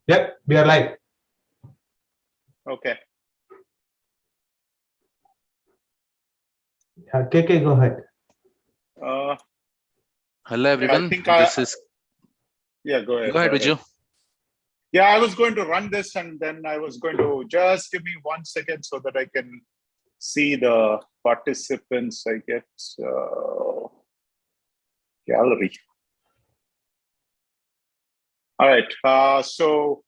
Yep, we are live. Okay. KK, go ahead. Hello, everyone. Yeah, go ahead. Go ahead, Viju. Yeah, I was going to run this and then I was going to just give me 1 second so that I can see the participants. I get gallery. All right. So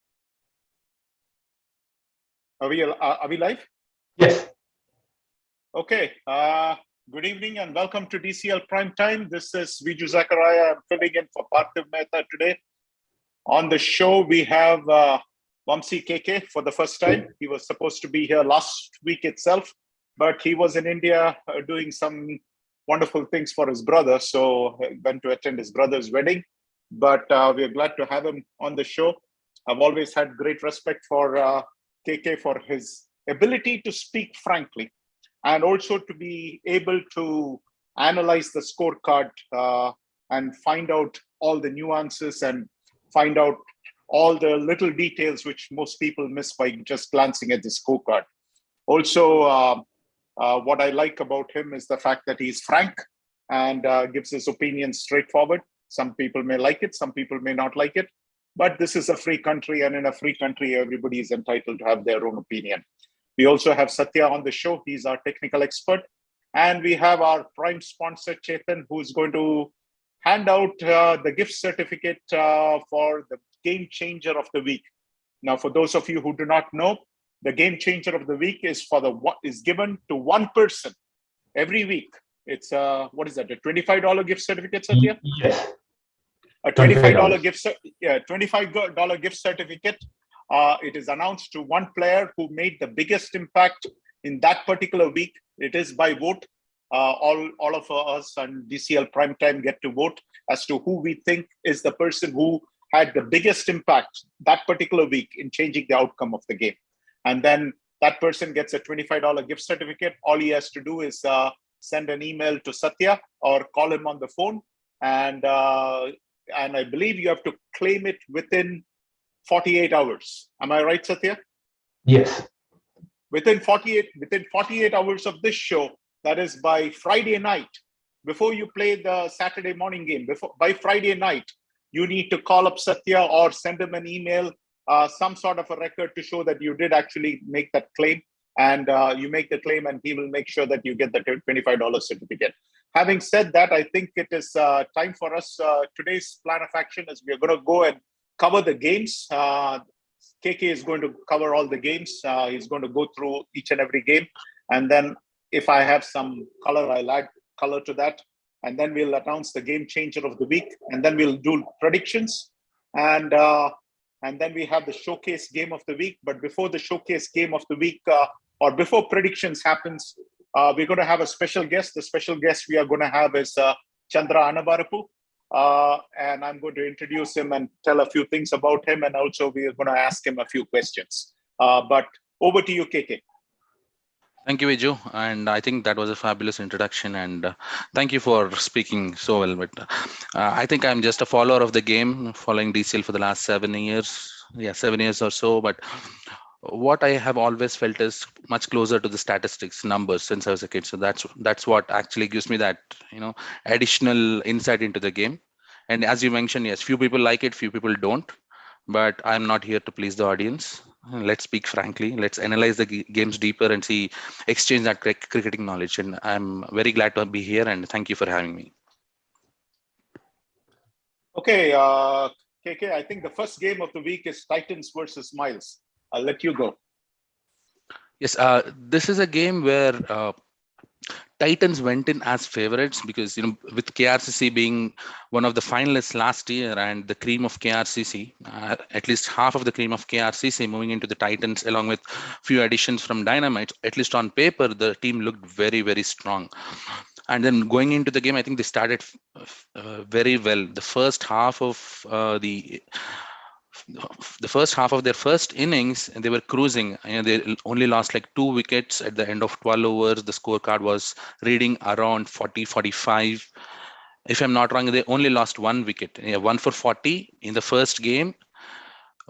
are we live? Yes. Okay. Good evening and welcome to DCL PrimeTime. This is Viju Zachariah. I'm filling in for Parthiv Mehta today. On the show, we have Vamsi KK for the first time. He was supposed to be here last week itself, but he was in India doing some wonderful things for his brother. So he went to attend his brother's wedding. But we are glad to have him on the show. I've always had great respect for KK for his ability to speak frankly and also to be able to analyze the scorecard and find out all the nuances and find out all the little details which most people miss by just glancing at the scorecard. Also, what I like about him is the fact that he's frank and gives his opinion straightforward. Some people may like it, some people may not like it, but this is a free country, and in a free country, everybody is entitled to have their own opinion. We also have Satya on the show. He's our technical expert. And we have our prime sponsor, Canton, who's going to hand out the gift certificate for the game changer of the week. Now, for those of you who do not know, the game changer of the week is is given to one person every week. It's what is that? A $25 gift certificate, Satya? Yes. A $25 $25 gift certificate. It is announced to one player who made the biggest impact in that particular week. It is by vote. All of us on DCL PrimeTime get to vote as to who we think is the person who had the biggest impact that particular week in changing the outcome of the game. And then that person gets a $25 gift certificate. All he has to do is send an email to Satya or call him on the phone. And I believe you have to claim it within 48 hours. Am I right, Satya? Yes. Within 48 hours of this show, that is by Friday night, before you play the Saturday morning game, by Friday night, you need to call up Satya or send him an email, some sort of a record to show that you did actually make that claim. And you make the claim and he will make sure that you get the $25 certificate. Having said that, I think it is time for us. Today's plan of action is we're going to go and cover the games. KK is going to cover all the games. He's going to go through each and every game. And then if I have some color, I'll add color to that. And then we'll announce the game changer of the week. And then we'll do predictions. And then we have the showcase game of the week. But before the showcase game of the week, or before predictions happens, we're going to have a special guest. The special guest we are going to have is Chandra Anabarapu. And I'm going to introduce him and tell a few things about him. And also we are going to ask him a few questions. But over to you, KK. Thank you, Viju. And I think that was a fabulous introduction. And thank you for speaking so well. But I think I'm just a follower of the game, following DCL for the last 7 years. Yeah, 7 years or so. But what I have always felt is much closer to the statistics, numbers since I was a kid. So that's what actually gives me that, additional insight into the game. And as you mentioned, yes, few people like it, few people don't. But I'm not here to please the audience. Let's speak frankly. Let's analyze the games deeper and exchange that cricketing knowledge. And I'm very glad to be here. And thank you for having me. Okay, KK, I think the first game of the week is Titans versus Miles. I'll let you go. Yes, this is a game where Titans went in as favorites because, with KRCC being one of the finalists last year and the cream of KRCC, at least half of the cream of KRCC moving into the Titans along with few additions from Dynamites, at least on paper, the team looked very, very strong. And then going into the game, I think they started very well. The first half of their first innings, and they were cruising. They only lost like 2 wickets at the end of 12 overs. The scorecard was reading around 40-45. If I'm not wrong, they only lost 1 wicket. 1 for 40 in the first game.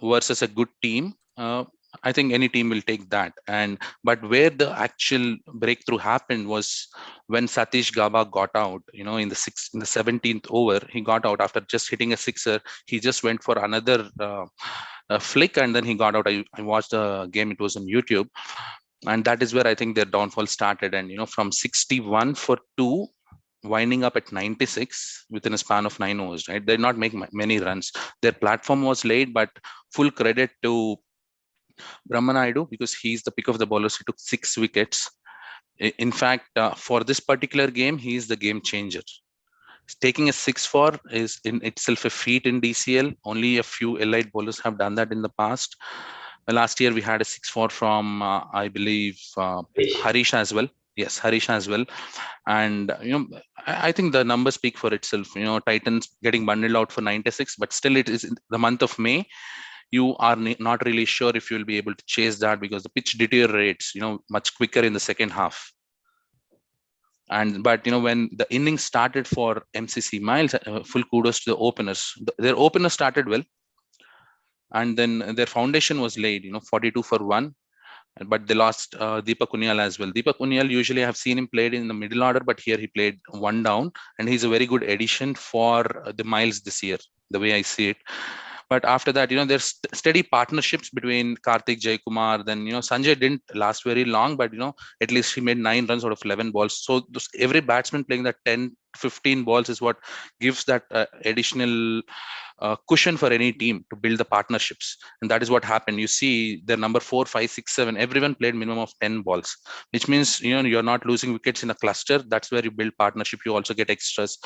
versus a good team, I think any team will take that. But where the actual breakthrough happened was when Satish Gaba got out. In the 17th over, he got out after just hitting a sixer. He just went for another flick, and then he got out. I watched the game; it was on YouTube, and that is where I think their downfall started. And from 61 for 2, winding up at 96 within a span of 9 overs, right? They did not make many runs. Their platform was laid, but full credit to Brahmanaidu, because he's the pick of the bowlers. He took 6 wickets. In fact, for this particular game, he is the game changer. Taking a 6-4 is in itself a feat in DCL. Only a few elite bowlers have done that in the past. Last year, we had a 6-4 from, I believe, Harish as well. Yes, Harish as well. And, I think the numbers speak for itself. Titans getting bundled out for 96, but still it is the month of May. You are not really sure if you'll be able to chase that, because the pitch deteriorates, much quicker in the second half. But when the innings started for MCC Miles, full kudos to the openers. Their openers started well, and then their foundation was laid. 42 for 1, but they lost Deepak Unyal as well. Deepak Unyal, usually I have seen him played in the middle order, but here he played 1 down, and he's a very good addition for the Miles this year, the way I see it. But after that, there's steady partnerships between Karthik, Jaykumar. Then, Sanjay didn't last very long, but, at least he made 9 runs out of 11 balls. So every batsman playing that 10, 15 balls is what gives that additional cushion for any team to build the partnerships. And that is what happened. You see their number 4, 5, 6, 7, everyone played minimum of 10 balls, which means, you're not losing wickets in a cluster. That's where you build partnership. You also get extras.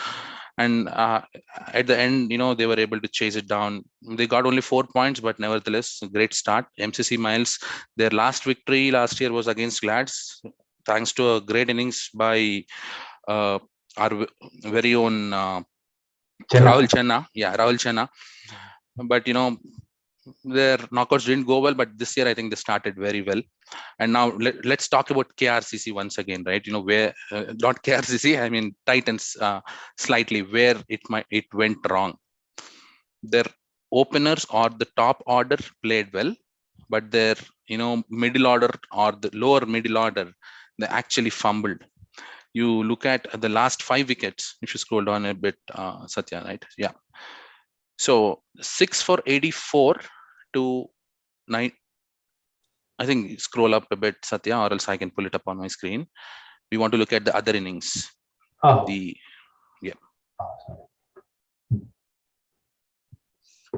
And at the end, they were able to chase it down. They got only 4 points, but nevertheless, a great start. MCC Miles, their last victory last year was against Glads, thanks to a great innings by our very own Rahul Chenna. Yeah, Rahul Chenna. But, their knockouts didn't go well, but this year I think they started very well. And now let's talk about KRCC once again, right? Where not KRCC, I mean Titans, slightly where it went wrong. Their openers or the top order played well, but their middle order or the lower middle order, they actually fumbled. You look at the last 5 wickets. If you scroll down a bit, Satya, right? Yeah. So 6 for 84 to 9. I think scroll up a bit, Satya, or else I can pull it up on my screen. We want to look at the other innings. Oh.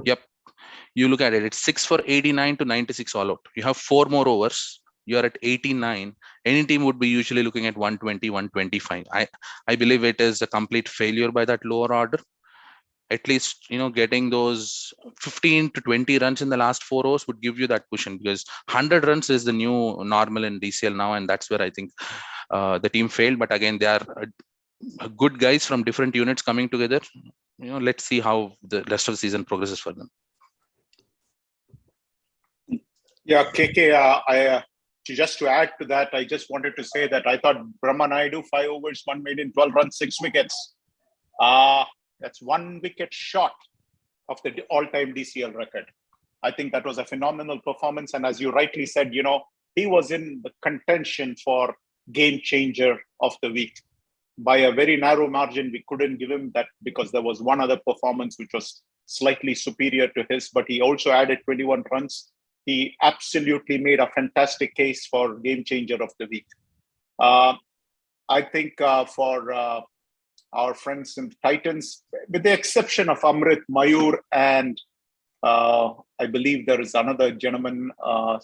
Yep. You look at it. It's 6 for 89 to 96 all out. You have 4 more overs. You are at 89. Any team would be usually looking at 120, 125. I believe it is a complete failure by that lower order. At least, getting those 15 to 20 runs in the last 4 overs would give you that cushion, because 100 runs is the new normal in DCL now. And that's where I think the team failed. But again, they are good guys from different units coming together. Let's see how the rest of the season progresses for them. Yeah, KK, just to add to that, I just wanted to say that I thought Brahmanaidu, 5 overs, 1 made in 12 runs, 6 wickets. That's 1 wicket short of the all-time DCL record. I think that was a phenomenal performance. And as you rightly said, he was in the contention for game changer of the week. By a very narrow margin, we couldn't give him that because there was one other performance which was slightly superior to his, but he also added 21 runs. He absolutely made a fantastic case for game changer of the week. I think for our friends in Titans, with the exception of Amrit, Mayur, and I believe there is another gentleman, what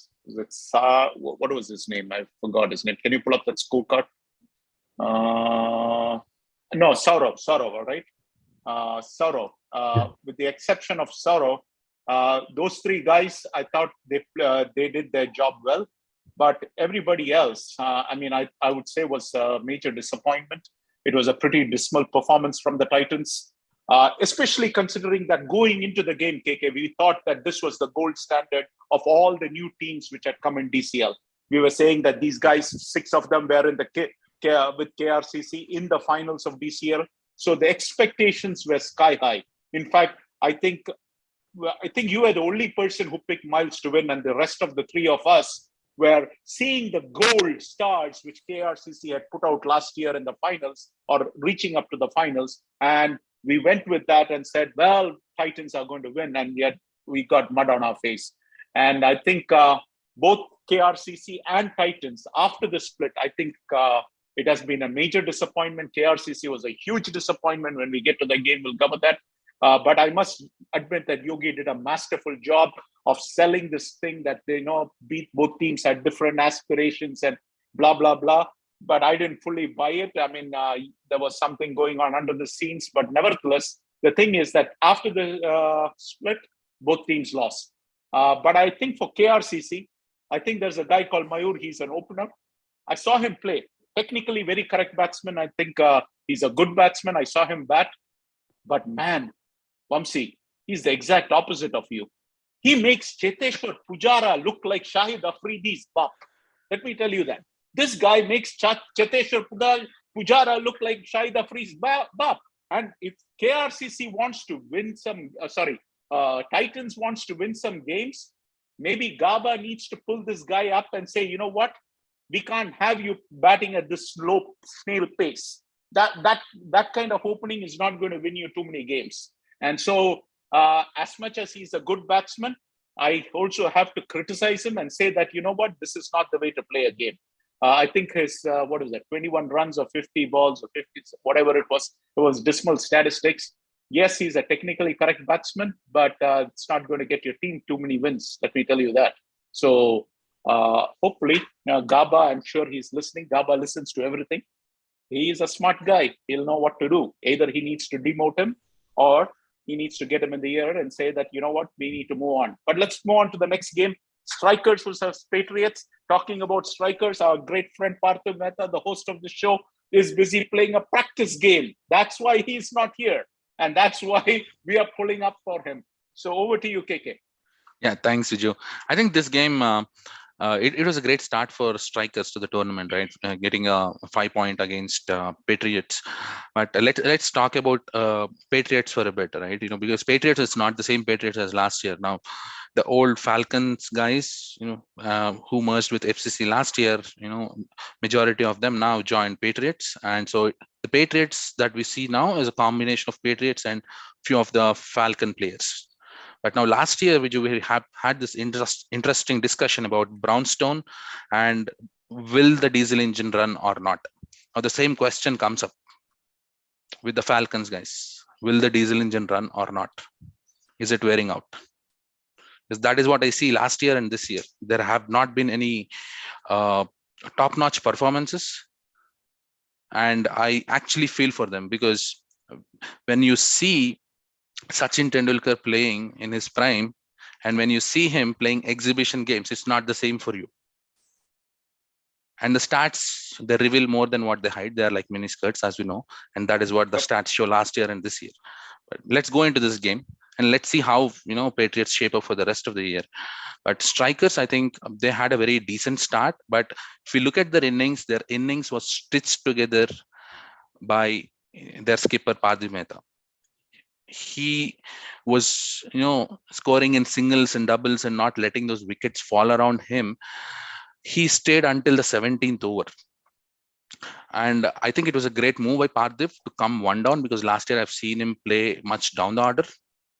was his name? I forgot his name. Can you pull up that scorecard? No, Saurav, all right? Saurav. With the exception of Saurav, those 3 guys, I thought they did their job well. But everybody else, I would say was a major disappointment. It was a pretty dismal performance from the Titans, especially considering that going into the game, KK, we thought that this was the gold standard of all the new teams which had come in DCL. We were saying that these guys, 6 of them were in with KRCC in the finals of DCL. So the expectations were sky high. In fact, I think I think you were the only person who picked Miles to win, and the rest of the three of us were seeing the gold stars which KRCC had put out last year in the finals or reaching up to the finals. And we went with that and said, well, Titans are going to win. And yet we got mud on our face. And I think both KRCC and Titans, after the split, I think it has been a major disappointment. KRCC was a huge disappointment. When we get to the game, we'll cover that. But I must admit that Yogi did a masterful job of selling this thing that they know both teams had different aspirations and blah, blah, blah. But I didn't fully buy it. I mean, there was something going on under the scenes. But nevertheless, the thing is that after the split, both teams lost. But I think for KRCC, I think there's a guy called Mayur. He's an opener. I saw him play. Technically very correct batsman. I think he's a good batsman. I saw him bat. But man, Vamsi, he's the exact opposite of you. He makes Cheteshwar Pujara look like Shahid Afridi's bap. Let me tell you that. This guy makes Cheteshwar Pujara look like Shahid Afridi's bap. And if KRCC wants to win Titans wants to win some games, maybe Gaba needs to pull this guy up and say, you know what? We can't have you batting at this slow snail pace. That kind of opening is not going to win you too many games. And so as much as he's a good batsman, I also have to criticize him and say that, you know what, this is not the way to play a game. I think his, 21 runs or 50 balls or 50, whatever it was dismal statistics. Yes, he's a technically correct batsman, but it's not going to get your team too many wins. Let me tell you that. So hopefully, Gaba, I'm sure he's listening. Gaba listens to everything. He is a smart guy. He'll know what to do. Either he needs to demote him or he needs to get him in the ear and say that, you know what, we need to move on. But let's move on to the next game. Strikers versus Patriots. Talking about strikers, our great friend Parthiv Mehta, the host of the show, is busy playing a practice game. That's why he's not here. And that's why we are pulling up for him. So over to you, KK. Yeah, thanks, Viju. I think this game, it was a great start for strikers to the tournament, right? Getting a 5-point against Patriots. But let's talk about Patriots for a bit, right? Because Patriots is not the same Patriots as last year. Now, the old Falcons guys, who merged with FCC last year, majority of them now joined Patriots. And so the Patriots that we see now is a combination of Patriots and few of the Falcon players. But now last year, we have had this interesting discussion about brownstone and will the diesel engine run or not? Now the same question comes up with the Falcons guys. Will the diesel engine run or not? Is it wearing out? Because that is what I see last year and this year. There have not been any top-notch performances. And I actually feel for them, because when you see Sachin Tendulkar playing in his prime, and when you see him playing exhibition games, it's not the same for you. And the stats, they reveal more than what they hide. They are like mini skirts, as we know, and that is what the stats show last year and this year. But let's go into this game and let's see how Patriots shape up for the rest of the year. But strikers, I think they had a very decent start. But if you look at their innings was stitched together by their skipper Parthiv Mehta. He was, scoring in singles and doubles and not letting those wickets fall around him. He stayed until the 17th over. And I think it was a great move by Parthiv to come one down, because last year I've seen him play much down the order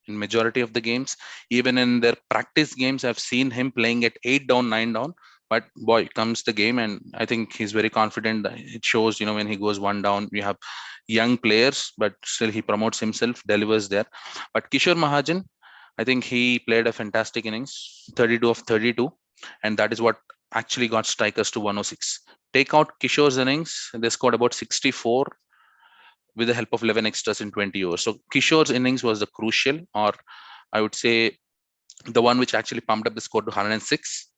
in majority of the games. Even in their practice games, I've seen him playing at 8 down, 9 down. But boy, comes the game, and I think he's very confident. It shows, when he goes one down, we have young players, but still he promotes himself, delivers there. But Kishore Mahajan, I think he played a fantastic innings, 32 of 32, and that is what actually got strikers to 106. Take out Kishore's innings, they scored about 64 with the help of 11 extras in 20 overs. So Kishore's innings was the crucial, or I would say the one which actually pumped up the score to 106.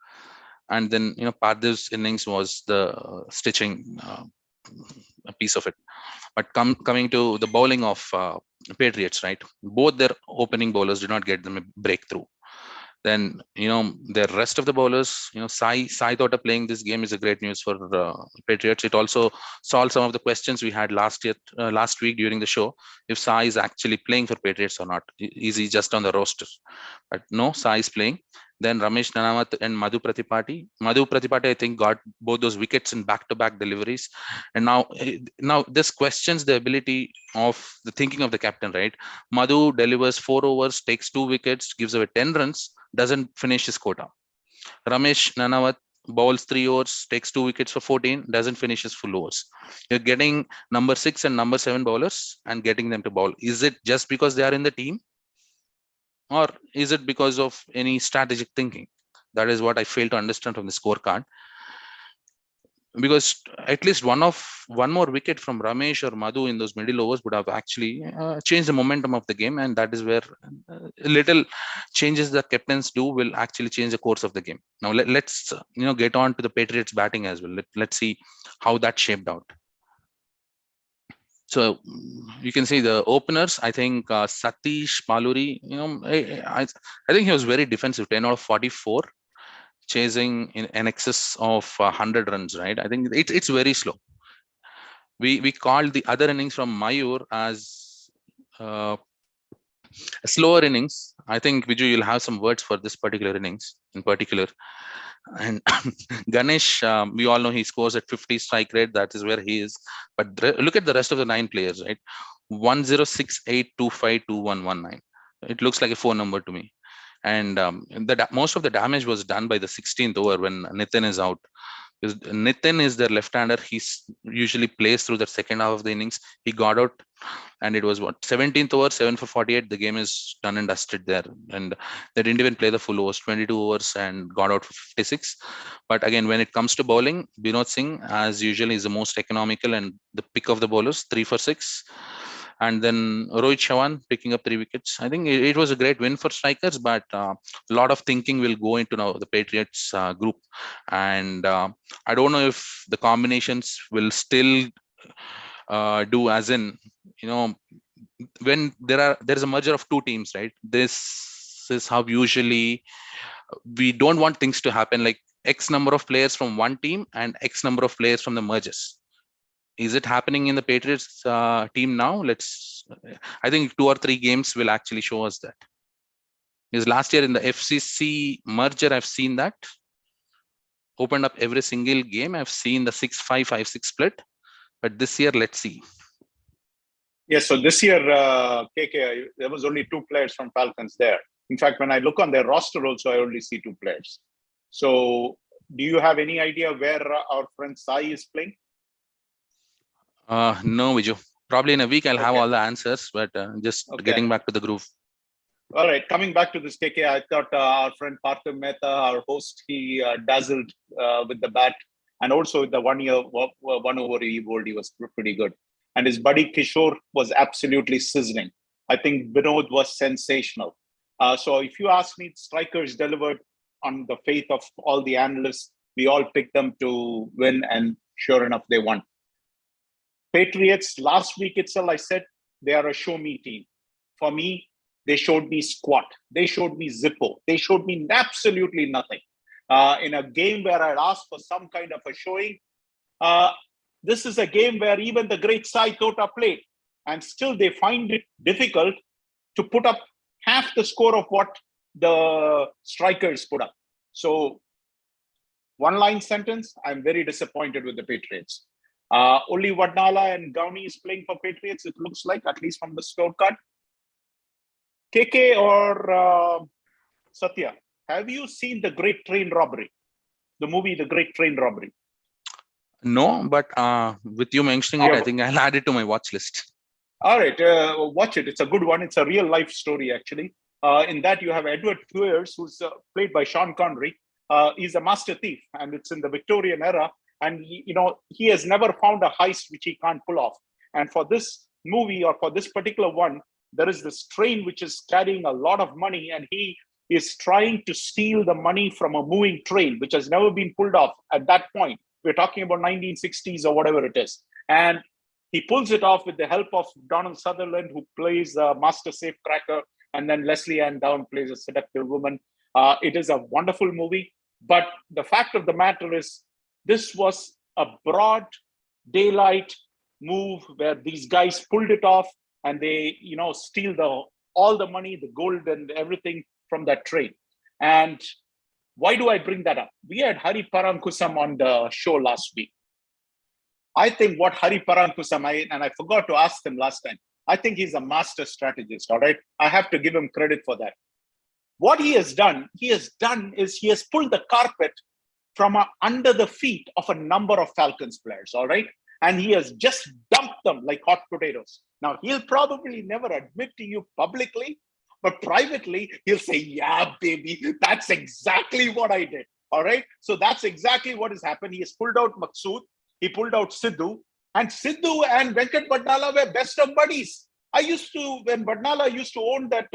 And then, Parthav's innings was the stitching a piece of it. But coming to the bowling of Patriots, right? Both their opening bowlers did not get them a breakthrough. Then, the rest of the bowlers, Sai Tota playing this game is a great news for Patriots. It also solved some of the questions we had last week during the show. If Sai is actually playing for Patriots or not, is he just on the roster? But no, Sai is playing. Then Ramesh Nanavath and Madhu Pratipati. Madhu Pratipati, I think, got both those wickets in back-to-back deliveries. And now this questions the ability of the thinking of the captain, right? Madhu delivers 4 overs, takes 2 wickets, gives away 10 runs, doesn't finish his quota. Ramesh Nanavath bowls 3 overs, takes 2 wickets for 14, doesn't finish his full overs. You're getting number 6 and number 7 bowlers and getting them to bowl. Is it just because they are in the team? Or is it because of any strategic thinking? That is what I fail to understand from the scorecard. Because at least one more wicket from Ramesh or Madhu in those middle overs would have actually changed the momentum of the game, and that is where little changes that captains do will actually change the course of the game. Now let's get on to the Patriots batting as well. Let's see how that shaped out. So you can see the openers. I think Satish Maluri, I think he was very defensive, 10 out of 44. Chasing in an excess of 100 runs, right? I think it's very slow. We called the other innings from Mayur as slower innings. I think Viju, you'll have some words for this particular innings in particular. And Ganesh, we all know he scores at 50 strike rate. That is where he is. But look at the rest of the 9 players, right? 1068252119. It looks like a phone number to me. And most of the damage was done by the 16th over when Nitin is out. Because Nitin is their left-hander. He usually plays through the second half of the innings. He got out, and it was 17th over, 7 for 48. The game is done and dusted there. And they didn't even play the full overs, 22 overs, and got out for 56. But again, when it comes to bowling, Binod Singh, as usual, is the most economical and the pick of the bowlers, 3 for 6. And then Rohit Chavan picking up 3 wickets. I think it was a great win for strikers, but a lot of thinking will go into now the Patriots group. And I don't know if the combinations will still do, as in, when there's a merger of 2 teams, right? This is how usually we don't want things to happen, like X number of players from one team and X number of players from the mergers. Is it happening in the Patriots team now? I think 2 or 3 games will actually show us that. Because last year in the FCC merger, I've seen that. Opened up every single game. I've seen the 6-5, 5-6 split. But this year, let's see. Yes, so this year, KK, there was only 2 players from Falcons there. In fact, when I look on their roster also, I only see 2 players. So do you have any idea where our friend Sai is playing? No, Viju. Probably in a week I'll have all the answers, but just getting back to the groove. All right, coming back to this, KK, I thought our friend Parthiv Mehta, our host, he dazzled with the bat, and also with the 1 over he bowled, he was pretty good. And his buddy Kishore was absolutely sizzling. I think Binod was sensational. So if you ask me, strikers delivered on the faith of all the analysts. We all picked them to win, and sure enough, they won. Patriots, last week itself, I said, they are a show-me team. For me, they showed me squat. They showed me Zippo. They showed me absolutely nothing. In a game where I'd asked for some kind of a showing, this is a game where even the great Sai Tota played, and still they find it difficult to put up half the score of what the strikers put up. So, one-line sentence, I'm very disappointed with the Patriots. Only Vadnala and Gauni is playing for Patriots, it looks like, at least from the scorecard. KK or Satya, have you seen The Great Train Robbery? The movie The Great Train Robbery? No, but with you mentioning it, I think I'll add it to my watch list. All right, watch it. It's a good one. It's a real life story, actually. In that, you have Edward Thewers, who's played by Sean Connery. He's a master thief, and it's in the Victorian era. And he has never found a heist which he can't pull off. And for this movie, or for this particular one, there is this train which is carrying a lot of money, and he is trying to steal the money from a moving train, which has never been pulled off at that point. We're talking about 1960s or whatever it is. And he pulls it off with the help of Donald Sutherland, who plays a master safecracker, and then Leslie Ann Down plays a seductive woman. It is a wonderful movie. But the fact of the matter is, this was a broad daylight move where these guys pulled it off, and they, steal all the money, the gold, and everything from that trade. And why do I bring that up? We had Hari Parankusam on the show last week. I think what Hari Parankusam, and I forgot to ask him last time, I think he's a master strategist, all right? I have to give him credit for that. What he has done is he has pulled the carpet from under the feet of a number of Falcons players, all right? And he has just dumped them like hot potatoes. Now, he'll probably never admit to you publicly, but privately, he'll say, yeah, baby, that's exactly what I did, all right? So that's exactly what has happened. He has pulled out Maksud, he pulled out Sidhu, and Sidhu and Venkat Badnala were best of buddies. When Badnala used to own that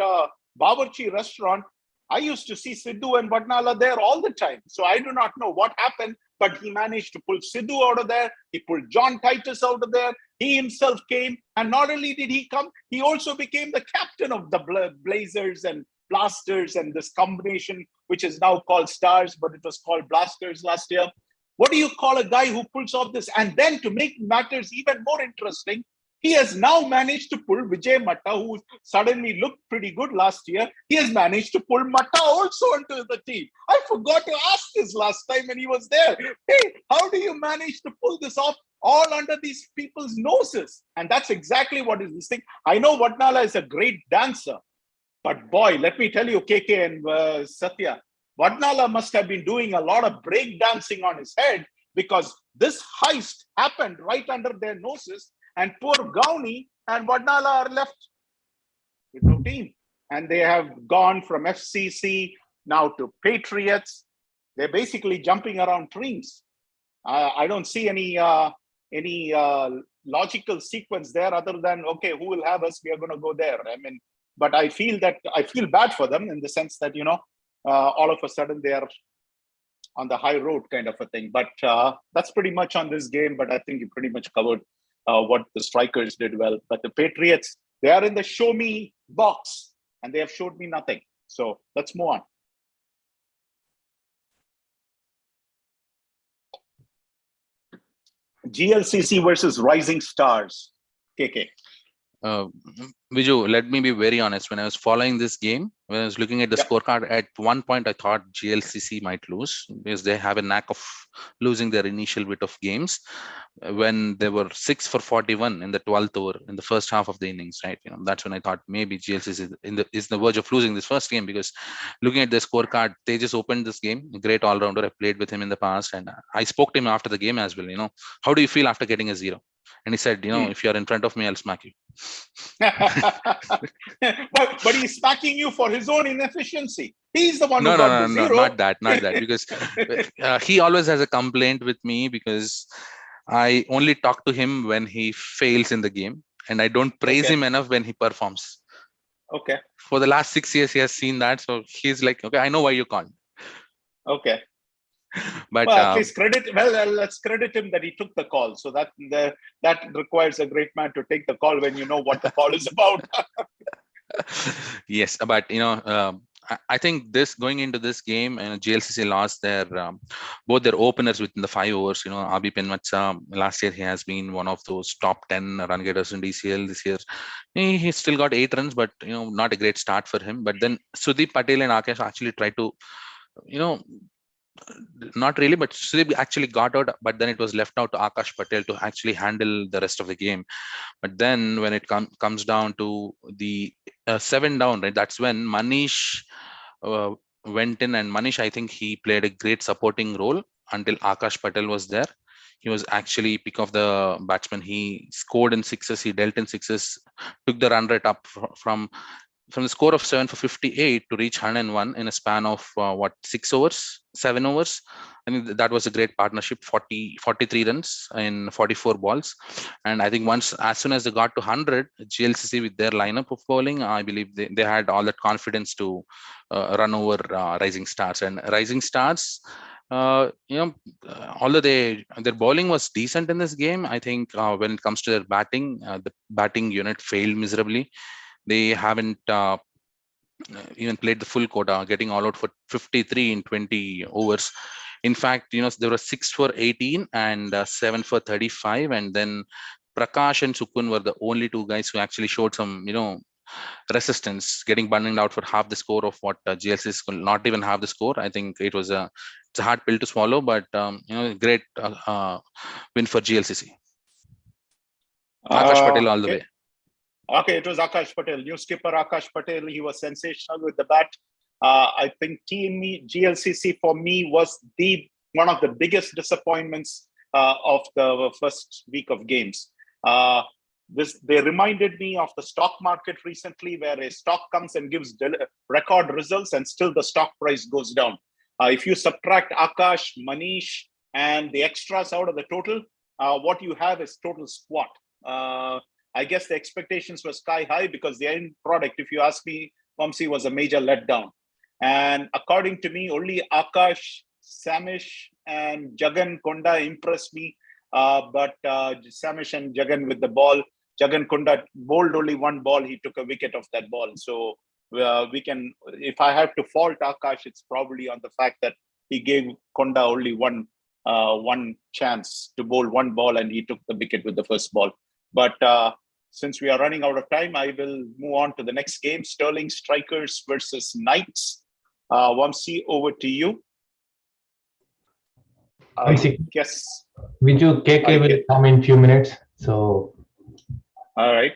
Bawarchi restaurant, I used to see Sidhu and Badnala there all the time. So I do not know what happened, but he managed to pull Sidhu out of there. He pulled John Titus out of there. He himself came. And not only did he come, he also became the captain of the Blazers and Blasters and this combination, which is now called Stars, but it was called Blasters last year. What do you call a guy who pulls off this? And then to make matters even more interesting, he has now managed to pull Vijay Matta, who suddenly looked pretty good last year. He has managed to pull Matta also into the team. I forgot to ask this last time when he was there. Hey, how do you manage to pull this off all under these people's noses? And that's exactly what is this thing. I know Vatnala is a great dancer, but boy, let me tell you, KK and Satya, Vatnala must have been doing a lot of break dancing on his head, because this heist happened right under their noses. And poor Gauni and Vadnala are left with no team. And they have gone from FCC now to Patriots. They're basically jumping around trees. I don't see any logical sequence there other than, okay, who will have us? We are going to go there. I mean, but I feel bad for them in the sense that, all of a sudden they are on the high road kind of a thing. But that's pretty much on this game. But I think you pretty much covered what the strikers did well. But the Patriots, they are in the show me box and they have showed me nothing. So let's move on. GLCC versus Rising Stars. KK. Viju, let me be very honest. When I was following this game, when I was looking at the scorecard, at one point I thought GLCC might lose because they have a knack of losing their initial bit of games. When they were 6 for 41 in the 12th over in the first half of the innings, right? That's when I thought maybe GLCC is the verge of losing this first game, because looking at the scorecard, they just opened this game. A great all-rounder. I played with him in the past, and I spoke to him after the game as well. How do you feel after getting a 0? And he said, if you're in front of me, I'll smack you. but he's smacking you for his own inefficiency. He's the one who got the 0. Not that, because he always has a complaint with me because I only talk to him when he fails in the game, and I don't praise him enough when he performs. Okay. For the last 6 years, he has seen that, so he's like, okay, I know why you can't. Okay. But at least let's credit him that he took the call. So that requires a great man to take the call when you know what the call is about. Yes, but I think going into this game, GLCC lost both their openers within the 5 overs. Abi Penmatsa, last year he has been one of those top 10 run getters in DCL. This year he still got 8 runs, but not a great start for him. But then Sudeep Patel and Akash actually tried to, not really, but Sudeep actually got out, but then it was left out to Akash Patel to actually handle the rest of the game. But then when it comes down to the 7 down, right, that's when Manish went in, and Manish, I think he played a great supporting role until Akash Patel was there. He was actually pick of the batsman. He scored in sixes, he dealt in sixes, took the run rate up from the score of 7 for 58 to reach 101 in a span of 7 overs. I think that was a great partnership. 43 runs in 44 balls. And I think as soon as they got to 100, GLCC with their lineup of bowling, I believe they had all that confidence to run over Rising Stars. And Rising Stars, although their bowling was decent in this game, I think when it comes to their batting, the batting unit failed miserably. They haven't even played the full quota, getting all out for 53 in 20 overs. In fact, there were 6 for 18 and 7 for 35, and then Prakash and Sukun were the only two guys who actually showed some, resistance, getting bundled out for half the score of what GLC is not even half the score. I think it's a hard pill to swallow, but great win for GLCC. Akash Patel all the way. Okay, it was Akash Patel, new skipper Akash Patel. He was sensational with the bat. I think Team GLCC for me was one of the biggest disappointments of the first week of games. They reminded me of the stock market recently, where a stock comes and gives record results and still the stock price goes down. If you subtract Akash, Manish, and the extras out of the total, what you have is total squat. I guess the expectations were sky high because the end product, if you ask me, Vamsi, was a major letdown. And according to me, only Akash, Samish, and Jagan Konda impressed me. But Samish and Jagan with the ball, Jagan Konda bowled only one ball. He took a wicket off that ball. So if I have to fault Akash, it's probably on the fact that he gave Konda only one chance to bowl one ball, and he took the wicket with the first ball. But since we are running out of time, I will move on to the next game, Sterling Strikers versus Knights. Vamsi, over to you. Yes. Viju, KK will come in few minutes. So. All right.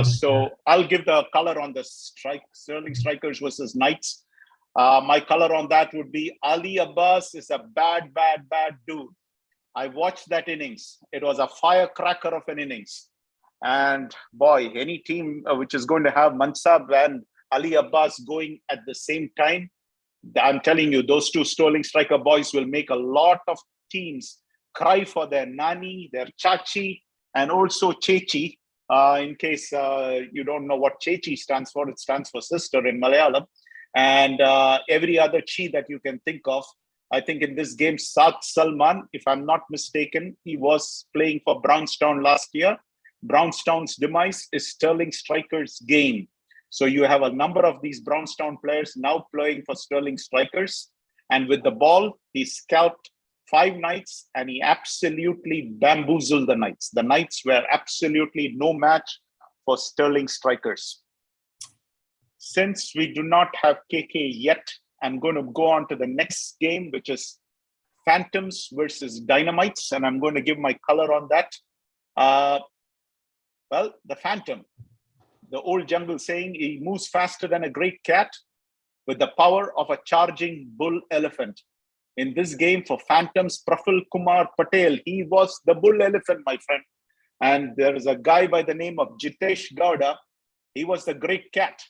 So I'll give the color on the Sterling Strikers versus Knights. My color on that would be Ali Abbas is a bad dude. I watched that innings. It was a firecracker of an innings. And boy, any team which is going to have Mansab and Ali Abbas going at the same time, I'm telling you, those two Sterling Striker boys will make a lot of teams cry for their Nani, their Chachi, and also Chechi. In case you don't know what Chechi stands for, it stands for sister in Malayalam. And every other Chi that you can think of. I think in this game, Saad Salman, if I'm not mistaken, he was playing for Brownstown last year. Brownstown's demise is Sterling Strikers' gain. So you have a number of these Brownstown players now playing for Sterling Strikers. And with the ball, he scalped 5 Knights and he absolutely bamboozled the Knights. The Knights were absolutely no match for Sterling Strikers. Since we do not have KK yet, I'm going to go on to the next game, which is Phantoms versus Dynamites. And I'm going to give my color on that. Well, the Phantom, the old jungle saying, he moves faster than a great cat with the power of a charging bull elephant. In this game for Phantoms, Praful Kumar Patel, he was the bull elephant, my friend. And there is a guy by the name of Jitesh Gowda. He was the great cat.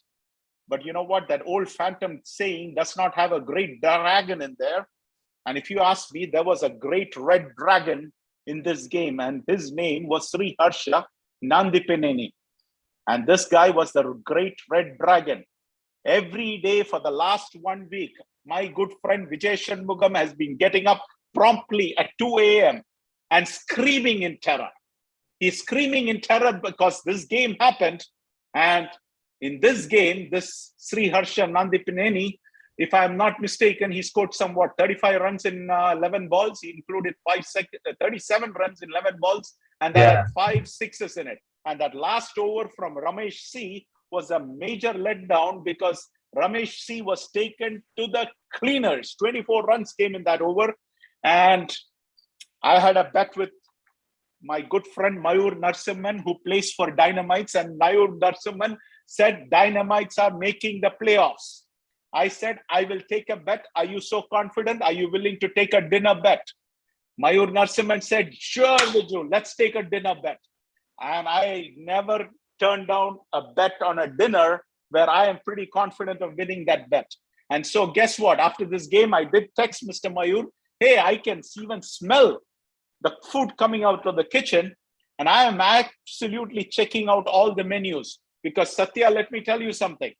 But you know what? That old Phantom saying does not have a great dragon in there. And if you ask me, there was a great red dragon in this game. And his name was Sri Harsha Nandipineni. And this guy was the great red dragon. Every day for the last 1 week, my good friend Vijay Shanmugam has been getting up promptly at 2 a.m. and screaming in terror. He's screaming in terror because this game happened. And in this game, this Sri Harsha Nandipineni, if I'm not mistaken, he scored somewhat 35 runs in 11 balls. He included 37 runs in 11 balls, and that had 5 sixes in it. And that last over from Ramesh C was a major letdown because Ramesh C was taken to the cleaners. 24 runs came in that over. And I had a bet with my good friend Mayur Narasimhan, who plays for Dynamites, and Mayur Narasimhan said Dynamites are making the playoffs. I said, I will take a bet. Are you so confident? Are you willing to take a dinner bet? Mayur Narasimhan said, sure, Viju, let's take a dinner bet. And I never turned down a bet on a dinner where I am pretty confident of winning that bet. And so guess what? After this game, I did text Mr. Mayur, hey, I can even smell the food coming out of the kitchen. And I am absolutely checking out all the menus because Satya, let me tell you something.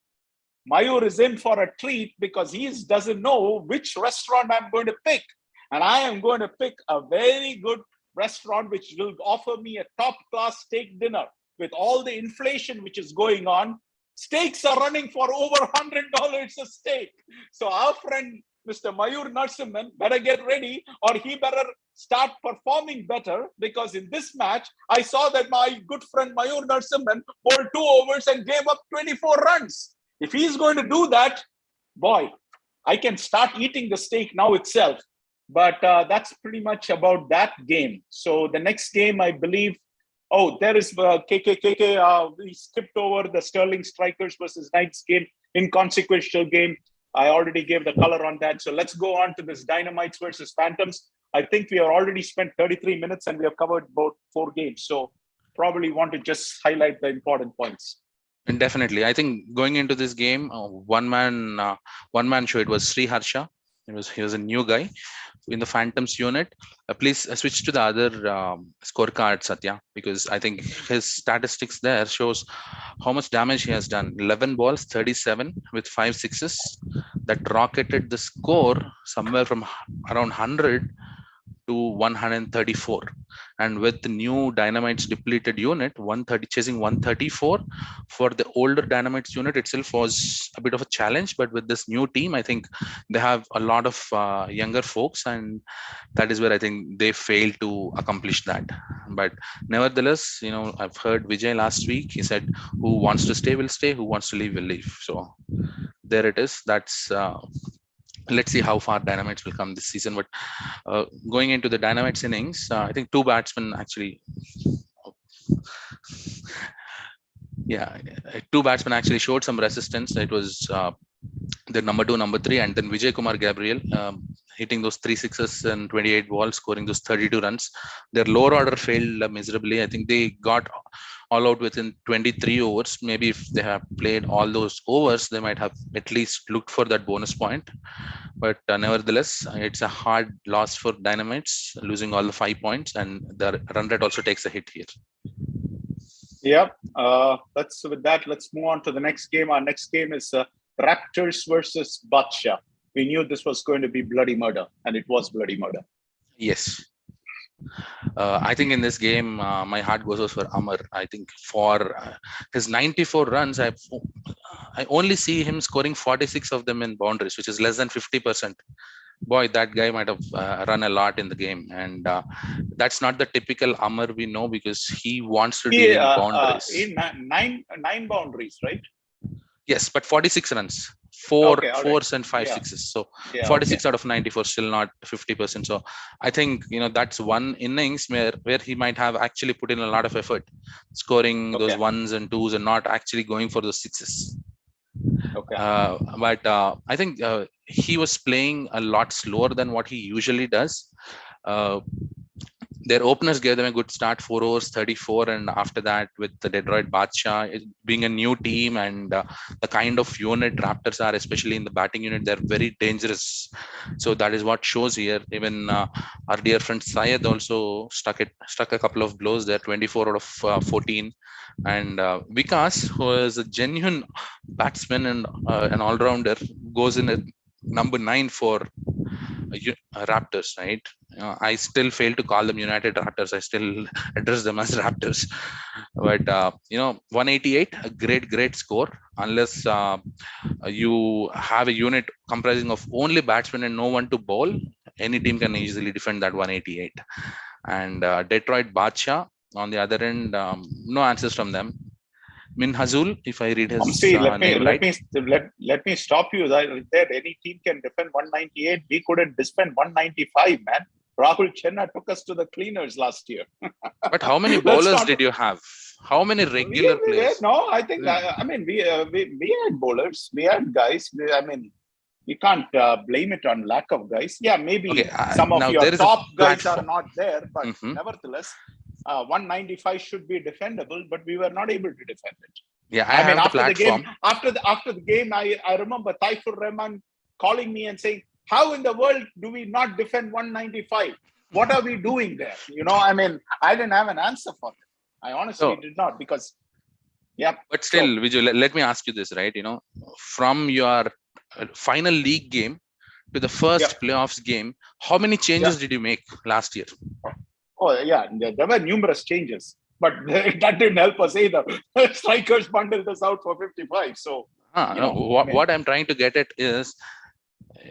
Mayur is in for a treat because he doesn't know which restaurant I'm going to pick. And I am going to pick a very good restaurant which will offer me a top-class steak dinner with all the inflation which is going on. Steaks are running for over $100 a steak. So our friend, Mr. Mayur Narasimhan, better get ready, or he better start performing better, because in this match, I saw that my good friend Mayur Narasimhan bowled 2 overs and gave up 24 runs. If he's going to do that, boy, I can start eating the steak now itself. But that's pretty much about that game. So the next game, I believe, there is KK. We skipped over the Sterling Strikers versus Knights game, inconsequential game. I already gave the color on that. So let's go on to this Dynamites versus Phantoms. I think we have already spent 33 minutes and we have covered about 4 games. So probably want to just highlight the important points. And definitely, I think going into this game, one man show. It was Sri Harsha. He was a new guy in the Phantoms unit. Please switch to the other scorecard, Satya, because I think his statistics there shows how much damage he has done. 11 balls, 37 with 5 sixes. That rocketed the score somewhere from around 100 to 134, and with the new Dynamites depleted unit, 130 chasing 134 for the older Dynamites unit itself was a bit of a challenge. But with this new team, I think they have a lot of younger folks, and that is where I think they failed to accomplish that. But nevertheless, I've heard Vijay last week. He said, "Who wants to stay will stay. Who wants to leave will leave." So there it is. That's let's see how far Dynamites will come this season. But going into the Dynamites innings, I think 2 batsmen actually, 2 batsmen actually showed some resistance. It was the number 2, number 3, and then Vijay Kumar Gabriel hitting those 3 sixes and 28 balls, scoring those 32 runs. Their lower order failed miserably. I think they got all out within 23 overs. Maybe if they have played all those overs, they might have at least looked for that bonus point. But nevertheless, it's a hard loss for Dynamites, losing all the 5 points, and the run rate also takes a hit here. Yeah, let's move on to the next game. Our next game is Raptors versus Badshah. We knew this was going to be bloody murder, and it was bloody murder. Yes. I think in this game, my heart goes out for Amar. I think for his 94 runs, I only see him scoring 46 of them in boundaries, which is less than 50%. Boy, that guy might have run a lot in the game, and that's not the typical Amar we know, because he wants to deal in boundaries. In nine boundaries, right? Yes, but 46 runs, 4 fours and 5 Yeah. sixes. So 46 out of 94, still not 50%. So I think that's one innings where he might have actually put in a lot of effort, scoring those 1s and 2s and not actually going for those 6s. Okay. But I think he was playing a lot slower than what he usually does. Their openers gave them a good start, 4 overs, 34, and after that, with the Detroit Badshah being a new team and the kind of unit Raptors are, especially in the batting unit, they're very dangerous. So that is what shows here. Even our dear friend Syed also struck a couple of blows there, 24 out of 14. And Vikas, who is a genuine batsman and an all-rounder, goes in at number 9 for Raptors, right? I still fail to call them United Raptors. I still address them as Raptors. But 188, a great score. Unless you have a unit comprising of only batsmen and no one to bowl, any team can easily defend that 188. And Detroit Badshah on the other end, no answers from them. Minhazul, if I read his name right. Let me stop you there. Any team can defend 198. We couldn't defend 195, man. Rahul Chenna took us to the cleaners last year. But how many bowlers did you have? How many regular players? No, I think we had bowlers. We had guys. You can't blame it on lack of guys. Yeah, maybe some of your top guys are not there, but nevertheless, 195 should be defendable, but we were not able to defend it. Yeah, after the game, I remember Taifur Rahman calling me and saying, "How in the world do we not defend 195? What are we doing there?" I didn't have an answer for it. I honestly did not, because, But still, Vijay, let me ask you this, right? From your final league game to the first playoffs game, how many changes did you make last year? Oh, yeah, there were numerous changes. but that didn't help us either. Strikers bundled us out for 55. So, what I'm trying to get at is,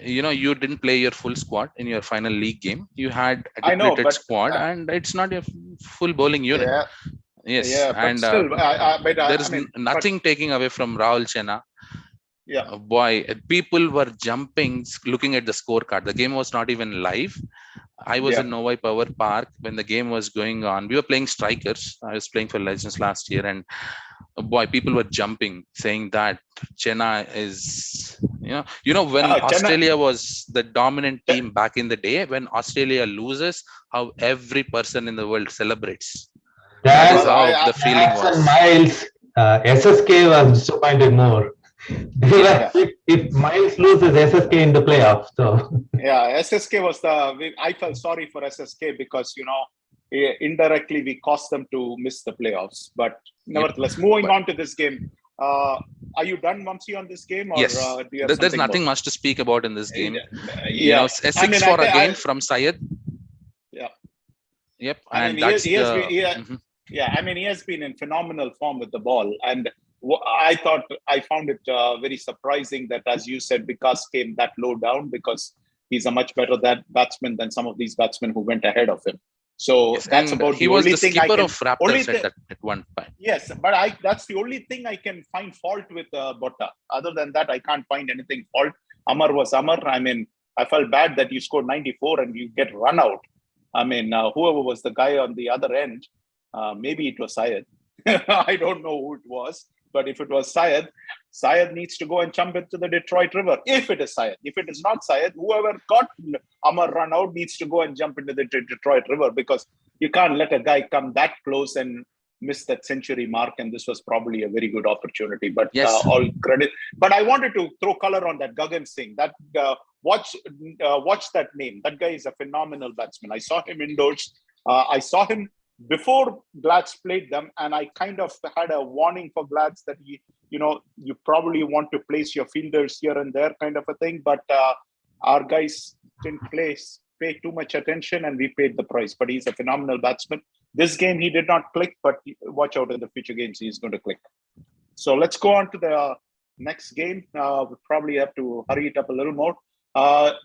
you didn't play your full squad in your final league game. You had a depleted squad, and it's not your full bowling unit. Yeah, Yes, yeah, but and still, there is nothing taking away from Rahul Chenna. Yeah, boy, people were jumping, looking at the scorecard. The game was not even live. I was in Novi Power Park when the game was going on. We were playing strikers. I was playing for Legends last year, and boy, people were jumping, saying that Chennai is, when Australia was the dominant team back in the day. When Australia loses, how every person in the world celebrates. That is how the feeling was. Miles, SSK was disappointed more. If Miles loses, SSK in the playoffs. So SSK was I felt sorry for SSK because indirectly we caused them to miss the playoffs. But nevertheless, moving on to this game. Are you done, Vamsi, on this game? Or, yes. Do you have There's nothing much to speak about in this game. Yeah. A 6 for again from Syed. Yeah. Yep. And he has been in phenomenal form with the ball. And I found it very surprising that, as you said, Vikas came that low down, because he's a much better batsman than some of these batsmen who went ahead of him. So that's about he was the skipper of Raptors at one point. Yes, but that's the only thing I can find fault with Botta. Other than that, I can't find anything fault. Amar was Amar. I mean, I felt bad that you scored 94 and you get run out. I mean, whoever was the guy on the other end, maybe it was Syed. I don't know who it was. But if it was Syed needs to go and jump into the Detroit River. If it is Syed. If it is not Syed, whoever got Amar run out needs to go and jump into the Detroit River, because you can't let a guy come that close and miss that century mark. And this was probably a very good opportunity. But all credit. But I wanted to throw color on that Gagan Singh. That watch that name. That guy is a phenomenal batsman. I saw him indoors. I saw him before Glad's played them, and I kind of had a warning for Glad's that you probably want to place your fielders here and there, kind of a thing. But our guys didn't pay too much attention, and we paid the price. But he's a phenomenal batsman. This game he did not click, but watch out in the future games he's going to click. So let's go on to the next game. We probably have to hurry it up a little more.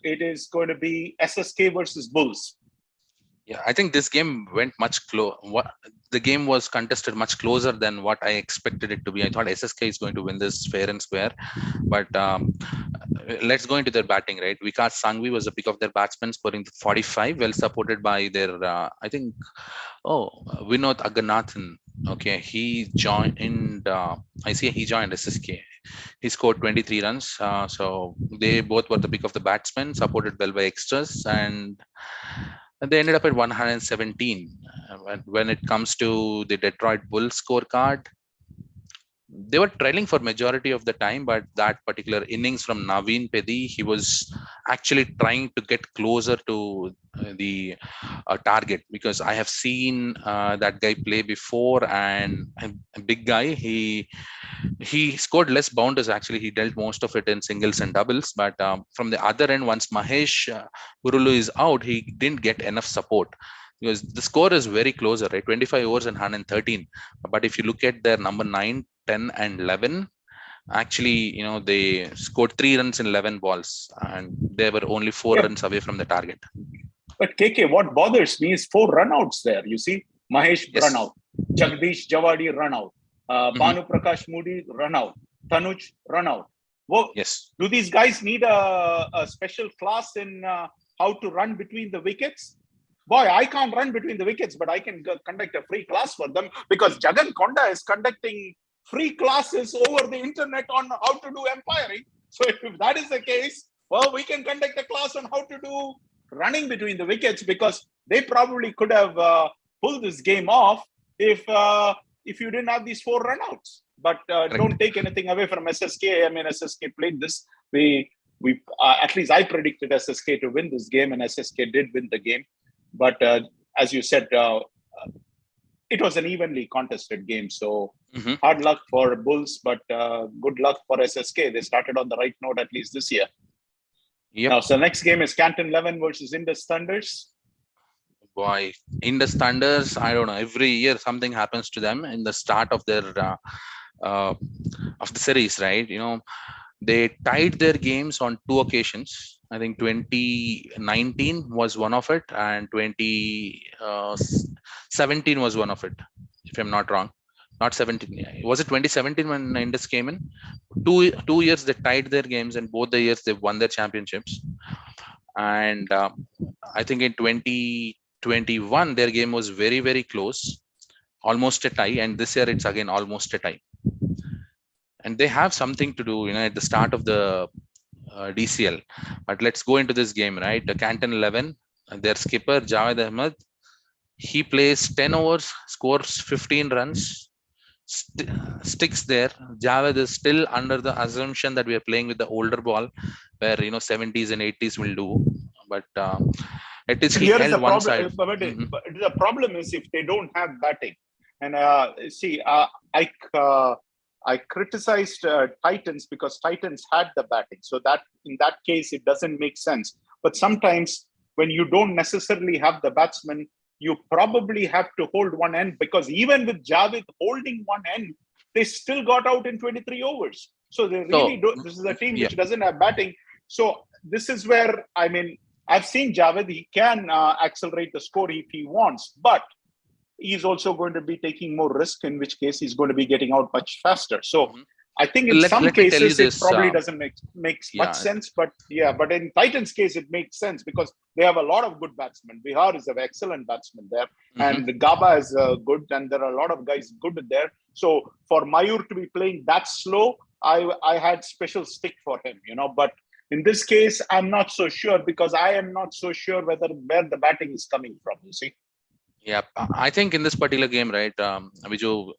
It is going to be SSK versus Bulls. Yeah, I think this game went much the game was contested much closer than what I expected it to be. I thought SSK is going to win this fair and square, but let's go into their batting, right? Vikas Sanghvi was the pick of their batsmen, scoring 45, well supported by their, Vinod Aganathan. Okay, he joined SSK. He scored 23 runs. So they both were the pick of the batsmen, supported well by extras, and they ended up at 117. When it comes to the Detroit Bulls scorecard, they were trailing for majority of the time, but that particular innings from Naveen Pedi, he was actually trying to get closer to the target, because I have seen that guy play before, and a big guy. He scored less bounders. Actually, he dealt most of it in singles and doubles. But from the other end, once Mahesh Burulu is out, he didn't get enough support, because the score is very close, right? 25 overs and 113. But if you look at their number 9, 10, and 11, actually, they scored 3 runs in 11 balls, and they were only 4 runs away from the target. But KK, what bothers me is 4 runouts there. You see, Mahesh run out, Jagdish Javadi run out, Banu Prakash Moody run out, Tanuj run out. Well, do these guys need a special class in how to run between the wickets? Boy, I can't run between the wickets, but I can conduct a free class for them, because Jagan Konda is conducting free classes over the internet on how to do umpiring. So if that is the case, well, we can conduct a class on how to do running between the wickets, because they probably could have pulled this game off if you didn't have these 4 runouts. But don't take anything away from SSK. I mean, SSK played this. We at least I predicted SSK to win this game, and SSK did win the game. But as you said, it was an evenly contested game. So hard luck for Bulls, but good luck for SSK. They started on the right note, at least this year. Now, so the next game is Canton 11 versus Indus Thunders. boy, Indus Thunders, I don't know. Every year something happens to them in the start of their of the series, right? They tied their games on two occasions. I think 2019 was one of it, and 2017 was one of it, if I'm not wrong. Not 17. Was it 2017 when Indus came in? Two years they tied their games, and both the years they won their championships. And I think in 2021 their game was very, very close, almost a tie, and this year it's again almost a tie. And they have something to do, at the start of the DCL. But let's go into this game, right? The Canton 11, their skipper Javed Ahmed, he plays 10 overs, scores 15 runs, sticks there. Javed is still under the assumption that we are playing with the older ball, where 70s and 80s will do. But it is, he held one side. But the problem is if they don't have batting. And I criticized Titans because Titans had the batting. So that in that case, it doesn't make sense. But sometimes when you don't necessarily have the batsman, you probably have to hold one end, because even with Javed holding one end, they still got out in 23 overs. So they really don't. This is a team which doesn't have batting. So this is where, I've seen Javed, he can accelerate the score if he wants, but he's also going to be taking more risk, in which case he's going to be getting out much faster. So I think in some cases it probably doesn't make much sense, but in Titans' case it makes sense because they have a lot of good batsmen. Bihar is an excellent batsman there, and Gaba is good, and there are a lot of guys good there. So for Mayur to be playing that slow, I had special stick for him, But in this case, I'm not so sure, because I am not so sure where the batting is coming from. You see. Yeah, I think in this particular game, right, Viju,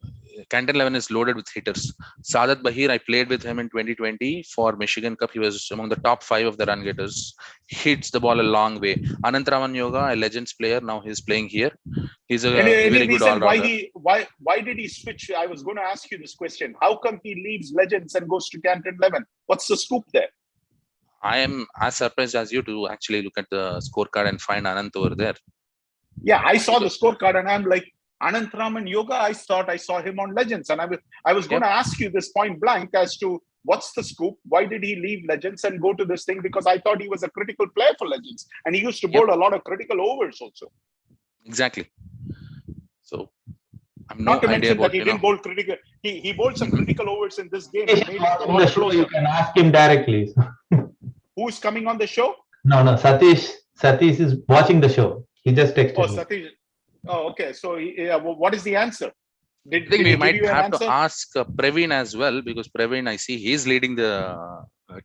Canton 11 is loaded with hitters. Sadat Bahir, I played with him in 2020 for Michigan Cup. He was among the top 5 of the run getters. Hits the ball a long way. Anantraman Yoga, a Legends player, now he's playing here. He's a very good all-rounder. Why did he switch? I was going to ask you this question. How come he leaves Legends and goes to Canton 11? What's the scoop there? I am as surprised as you to actually look at the scorecard and find Anant over there. Yeah, I saw the scorecard and I'm like, Anantraman Yoga, I thought I saw him on Legends. And I was going to ask you this point blank as to what's the scoop? Why did he leave Legends and go to this thing? Because I thought he was a critical player for Legends. And he used to bowl a lot of critical overs also. Exactly. So I'm not to mention that he didn't bowl critical. He bowled some critical overs in this game. On the show, you can ask him directly. Who's coming on the show? No, Satish. Satish is watching the show. He just texted me. Satish. Oh, okay. So, what is the answer? I think we might have to ask Praveen as well, because Praveen, I see he's leading the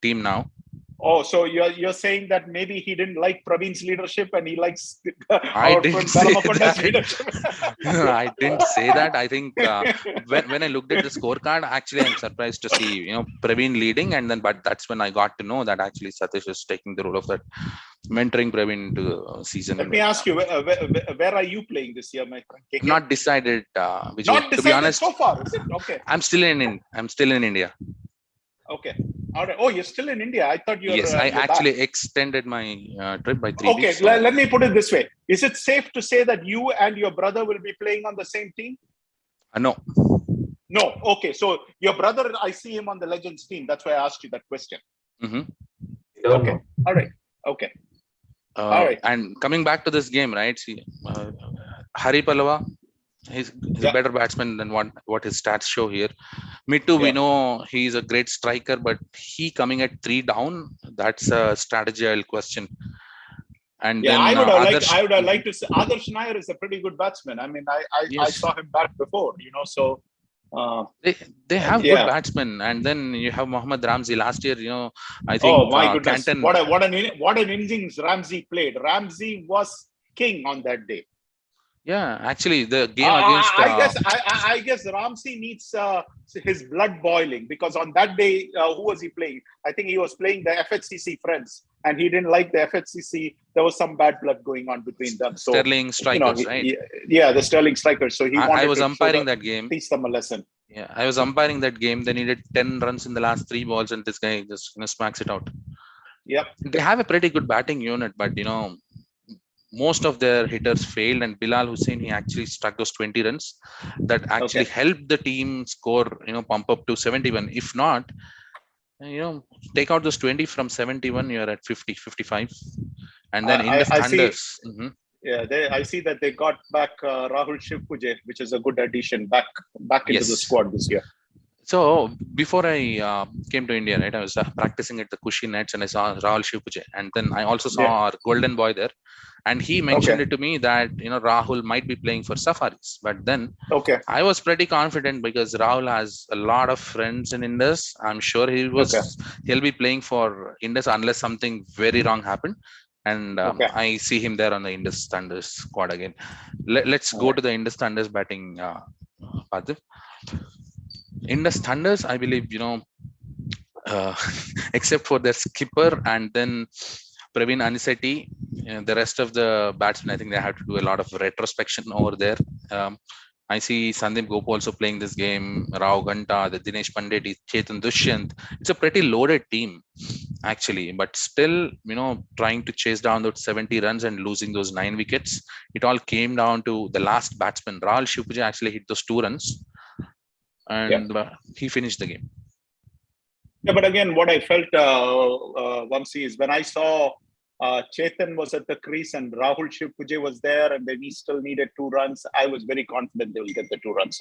team now. Oh, so you're saying that maybe he didn't like Praveen's leadership and he likes I didn't say that. Leadership. I didn't say that. I think when I looked at the scorecard, actually I'm surprised to see Praveen leading, but that's when I got to know that actually Satish is taking the role of that, mentoring Praveen into the season. Let me ask you, where are you playing this year, my friend? KK? Not decided. Not decided to be honest, so far, is it? Okay. I'm still in India. Okay. All right. Oh, you're still in India. I thought you were. Yes, I actually extended my trip by 3 weeks. Okay, let me put it this way. Is it safe to say that you and your brother will be playing on the same team? No. No. Okay. So your brother, I see him on the Legends team. That's why I asked you that question. Okay. All right. Okay. All right. And coming back to this game, right? See, Hari Pallava, he's a better batsman than what his stats show here. Mittu, we know he's a great striker, but he coming at 3 down, that's a strategy I'll question. And then I would have liked to say Adarsh Nair is a pretty good batsman. I mean, I saw him bat before, so they have good batsmen. And then you have Mohammad Ramzi last year, I think. Oh my goodness. Canton, what an innings Ramzi played. Ramzi was king on that day. Yeah, actually, the game against. I guess Ramsey needs his blood boiling, because on that day, who was he playing? I think he was playing the FHCC friends, and he didn't like the FHCC. There was some bad blood going on between them. So Sterling strikers, right? The Sterling strikers. So I was umpiring that game. Teach them a lesson. Yeah, I was umpiring that game. They needed 10 runs in the last 3 balls, and this guy just smacks it out. Yep. They have a pretty good batting unit, but most of their hitters failed, and Bilal Hussain, he actually struck those 20 runs that actually helped the team score, pump up to 71. If not, take out those 20 from 71, you're at 50, 55. And then Indus Thunders. Yeah, I see that they got back Rahul Shivpuje, which is a good addition back into the squad this year. So before I came to India, right, I was practicing at the Kushi Nets, and I saw Rahul Shivpuje, and then I also saw our golden boy there, and he mentioned it to me that Rahul might be playing for Safaris. But then I was pretty confident because Rahul has a lot of friends in Indus. I'm sure he'll be playing for Indus unless something very wrong happened. And I see him there on the Indus Thunders squad again. Let's go to the Indus Thunders batting, Parthiv. Indus Thunders, I believe, except for their skipper and then Praveen Anisetti, the rest of the batsmen, I think they have to do a lot of retrospection over there. I see Sandeep Gopu also playing this game, Rao Ganta, the Dinesh Pandit, Chetan Dushyant. It's a pretty loaded team, actually, but still, trying to chase down those 70 runs and losing those 9 wickets. It all came down to the last batsman. Rahul Shivpuje actually hit those 2 runs, and he finished the game. Yeah, but again, what I felt, Vamsi, is when I saw Chetan was at the crease and Rahul Shivpuje was there, and then he still needed 2 runs, I was very confident they will get the 2 runs.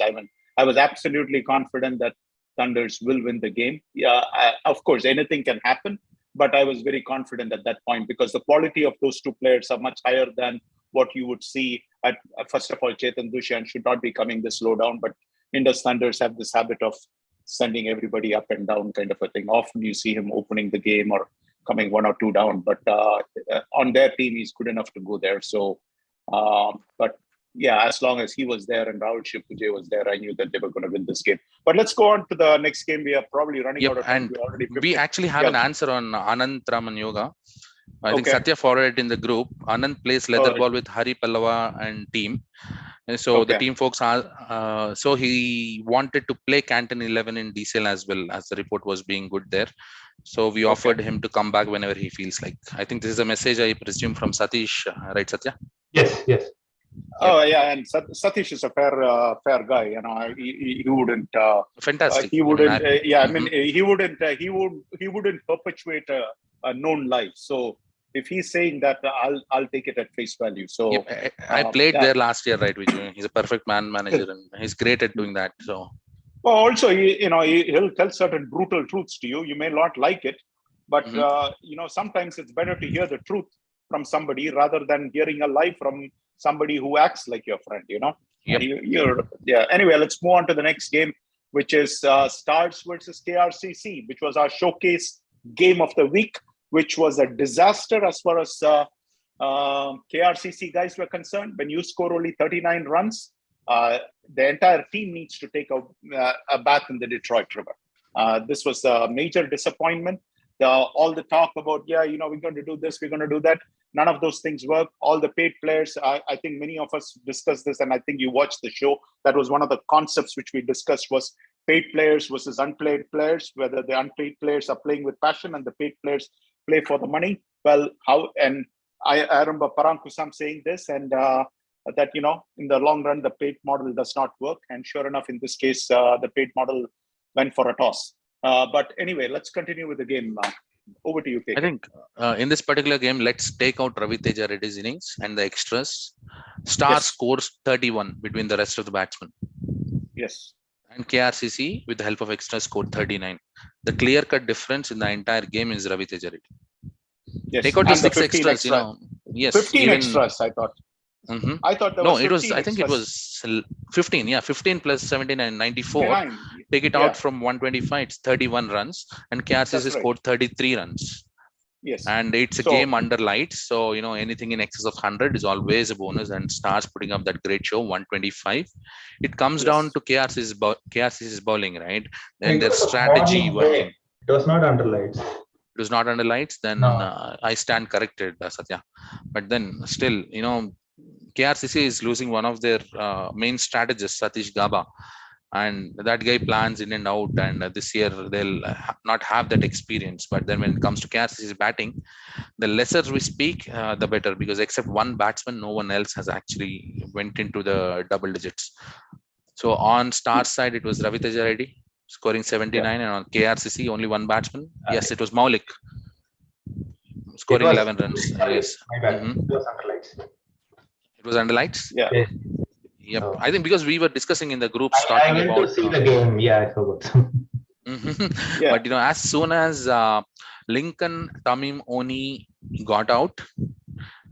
I was absolutely confident that Thunders will win the game. Yeah, of course, anything can happen, but I was very confident at that point because the quality of those 2 players are much higher than what you would see at, first of all, Chetan Dushyant should not be coming this low down, but Indus Thunders have this habit of sending everybody up and down kind of a thing. Often you see him opening the game or coming 1 or 2 down, but on their team, he's good enough to go there. So, but yeah, as long as he was there and Rahul Shivpuje was there, I knew that they were going to win this game. But let's go on to the next game. We are probably running out of time. And we actually have an answer on Anand Raman Yoga. I think Satya forwarded in the group. Anand plays leather ball with Hari Pallava and team. And so the team folks are, so he wanted to play Canton 11 in DCL as well, as the report was being good there. So we offered him to come back whenever he feels like. I think this is a message I presume from Satish, right, Satya? Yes. Oh yeah, and Satish is a fair guy. He wouldn't. Fantastic. He wouldn't. He wouldn't perpetuate a known lie. So if he's saying that, I'll take it at face value. So I played there last year, right? He's a perfect manager, and he's great at doing that. So. Well, also, he'll tell certain brutal truths to you. You may not like it, but sometimes it's better to hear the truth from somebody rather than hearing a lie from somebody who acts like your friend. Anyway, let's move on to the next game, which is Stars versus KRCC, which was our showcase game of the week, which was a disaster as far as KRCC guys were concerned. When you score only 39 runs, the entire team needs to take a bath in the Detroit River. This was a major disappointment. All the talk about, we're going to do this, we're going to do that. None of those things work. All the paid players, I think many of us discussed this, and I think you watched the show. That was one of the concepts which we discussed was paid players versus unpaid players, whether the unpaid players are playing with passion and the paid players play for the money. Well, and I remember Parankusam saying this, and that, in the long run, the paid model does not work. And sure enough, in this case, the paid model went for a toss. But anyway, let's continue with the game now. Over to you, KK. I think in this particular game, let's take out Ravi Teja Reddy's innings and the extras. Star scores 31 between the rest of the batsmen. Yes. And KRCC, with the help of extras, scored 39. The clear-cut difference in the entire game is Ravi Teja Reddy. Yes. Take out the 6 extras, Yes. 15 extras, I thought. I thought there was 15 it was. I think extras. it was 15. Yeah, 15 plus 79, 94. Take it out from 125. It's 31 runs, and KRCC scored 33 runs. Yes, and it's a game under lights. So anything in excess of 100 is always a bonus. And Stars putting up that great show, 125. It comes down to KRCC's bowling, right? And their strategy working. It was not under lights. It was not under lights. Then no. I stand corrected, Satya. But then still, KRCC is losing one of their main strategists, Satish Gaba. and that guy plans in and out. And this year they'll not have that experience. But then when it comes to KRCC's batting, the lesser we speak, the better, because except one batsman, no one else has actually went into the double digits. So on Star side, it was Raviteja Reddy scoring 79, and on KRCC only one batsman. Yes, it was Maulik scoring 11 runs. Sorry, Yes. my bad. It was under lights. It was under lights. Yeah. Yep. Oh. I think because we were discussing in the group I talking went about to see the game. Yeah, I forgot. Yeah. But as soon as Lincoln Tamim Oni got out,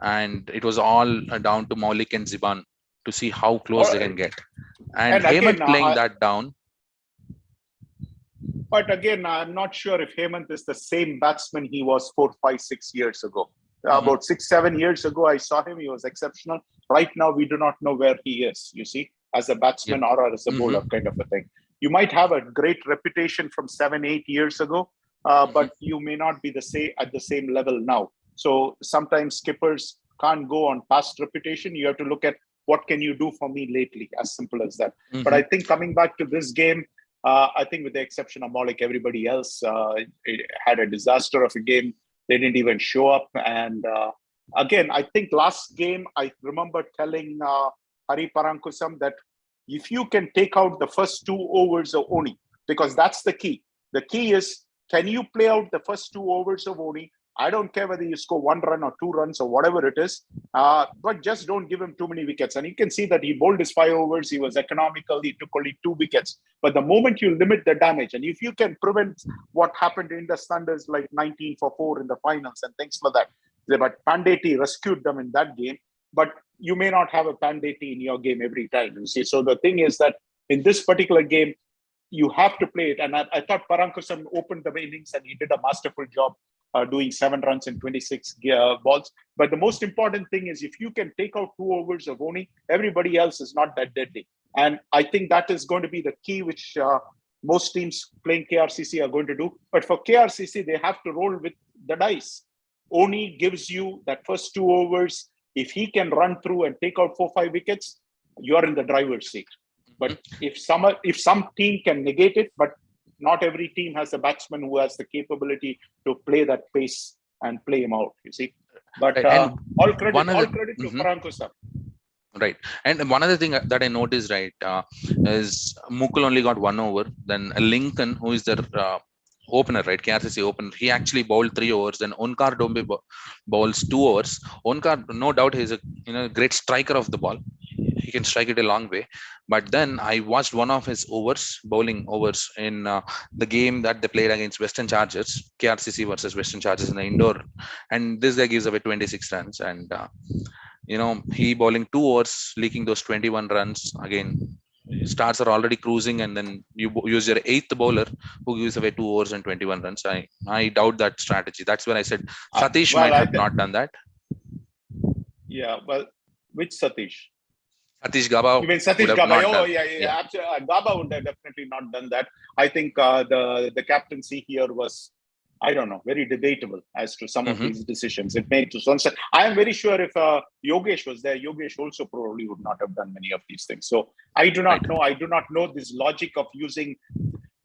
and it was all down to Maulik and Ziban to see how close they can get. And Hemant again, playing that down. But again, I'm not sure if Hemant is the same batsman he was 4, 5, 6 years ago. About 6, 7 years ago, I saw him. He was exceptional. Right now, we do not know where he is, you see, as a batsman or as a bowler kind of a thing. You might have a great reputation from 7, 8 years ago, but you may not be at the same level now. So sometimes skippers can't go on past reputation. You have to look at what can you do for me lately, as simple as that. But I think coming back to this game, I think with the exception of Maulik, everybody else had a disaster of a game. They didn't even show up. And again, I think last game, I remember telling Hari Parankusam that if you can take out the first 2 overs of Oni, because that's the key. The key is, can you play out the first 2 overs of Oni? I don't care whether you score 1 run or 2 runs or whatever it is, but just don't give him too many wickets. And you can see that he bowled his 5 overs. He was economical. He took only 2 wickets. But the moment you limit the damage, and if you can prevent what happened in the Thunders, like 19 for 4 in the finals and things like that. But Pandeti rescued them in that game. But you may not have a Pandeti in your game every time, you see. So the thing is that in this particular game, you have to play it. And I thought Parankusam opened the innings and he did a masterful job. Doing 7 runs in 26 balls. But the most important thing is if you can take out 2 overs of Oni, everybody else is not that deadly. And I think that is going to be the key, which most teams playing KRCC are going to do. But for KRCC, they have to roll with the dice. Oni gives you that first 2 overs. If he can run through and take out 4, 5 wickets, you're in the driver's seat. But if some team can negate it, but not every team has a batsman who has the capability to play that pace and play him out, you see. But all credit to Parankusam. Right. And one other thing that I noticed, right, is Mukul only got 1 over. Then Lincoln, who is their opener, right, KRCC opener, he actually bowled 3 overs. Then Onkar Dombe bowls 2 overs. Onkar, no doubt, he's a great striker of the ball. He can strike it a long way. But then I watched one of his bowling overs in the game that they played against Western Chargers, KRCC versus Western Chargers in the indoor. And this guy gives away 26 runs. And, he bowling 2 overs, leaking those 21 runs. Again, Stars are already cruising, and then you use your 8th bowler who gives away 2 overs and 21 runs. I doubt that strategy. That's when I said Satish might have not done that. Yeah, well, which Satish? Satish Gaba. You mean Satish Gaba? Oh, yeah. Absolutely. Gaba would have definitely not done that. I think the captaincy here was, I don't know, very debatable as to some of these decisions. It made to some sense. I am very sure if Yogesh was there, Yogesh also probably would not have done many of these things. So I do not know. I do not know this logic of using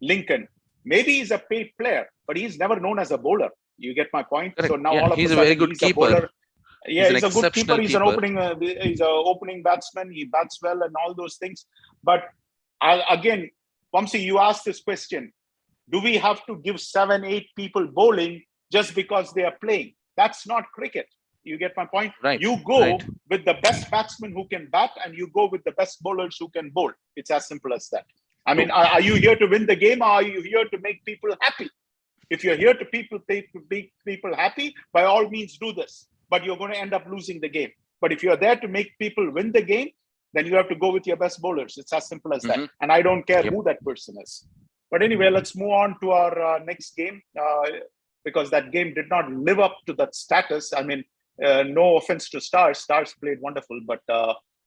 Lincoln. Maybe he's a paid player, but he's never known as a bowler. You get my point? Correct. So now all of he's a sudden, very good he's keeper. A bowler. Yeah, he's a good keeper. He's keeper. He's an opening batsman. He bats well and all those things. But again, Vamsi, you asked this question. Do we have to give 7, 8 people bowling just because they are playing? That's not cricket. You get my point? Right. You go with the best batsman who can bat, and you go with the best bowlers who can bowl. It's as simple as that. I mean, are you here to win the game, or are you here to make people happy? If you're here to make people happy, by all means do this. But you're going to end up losing the game. But if you're there to make people win the game, then you have to go with your best bowlers. It's as simple as that. And I don't care who that person is. But anyway, let's move on to our next game, because that game did not live up to that status. I mean, no offense to Stars. Stars played wonderful. But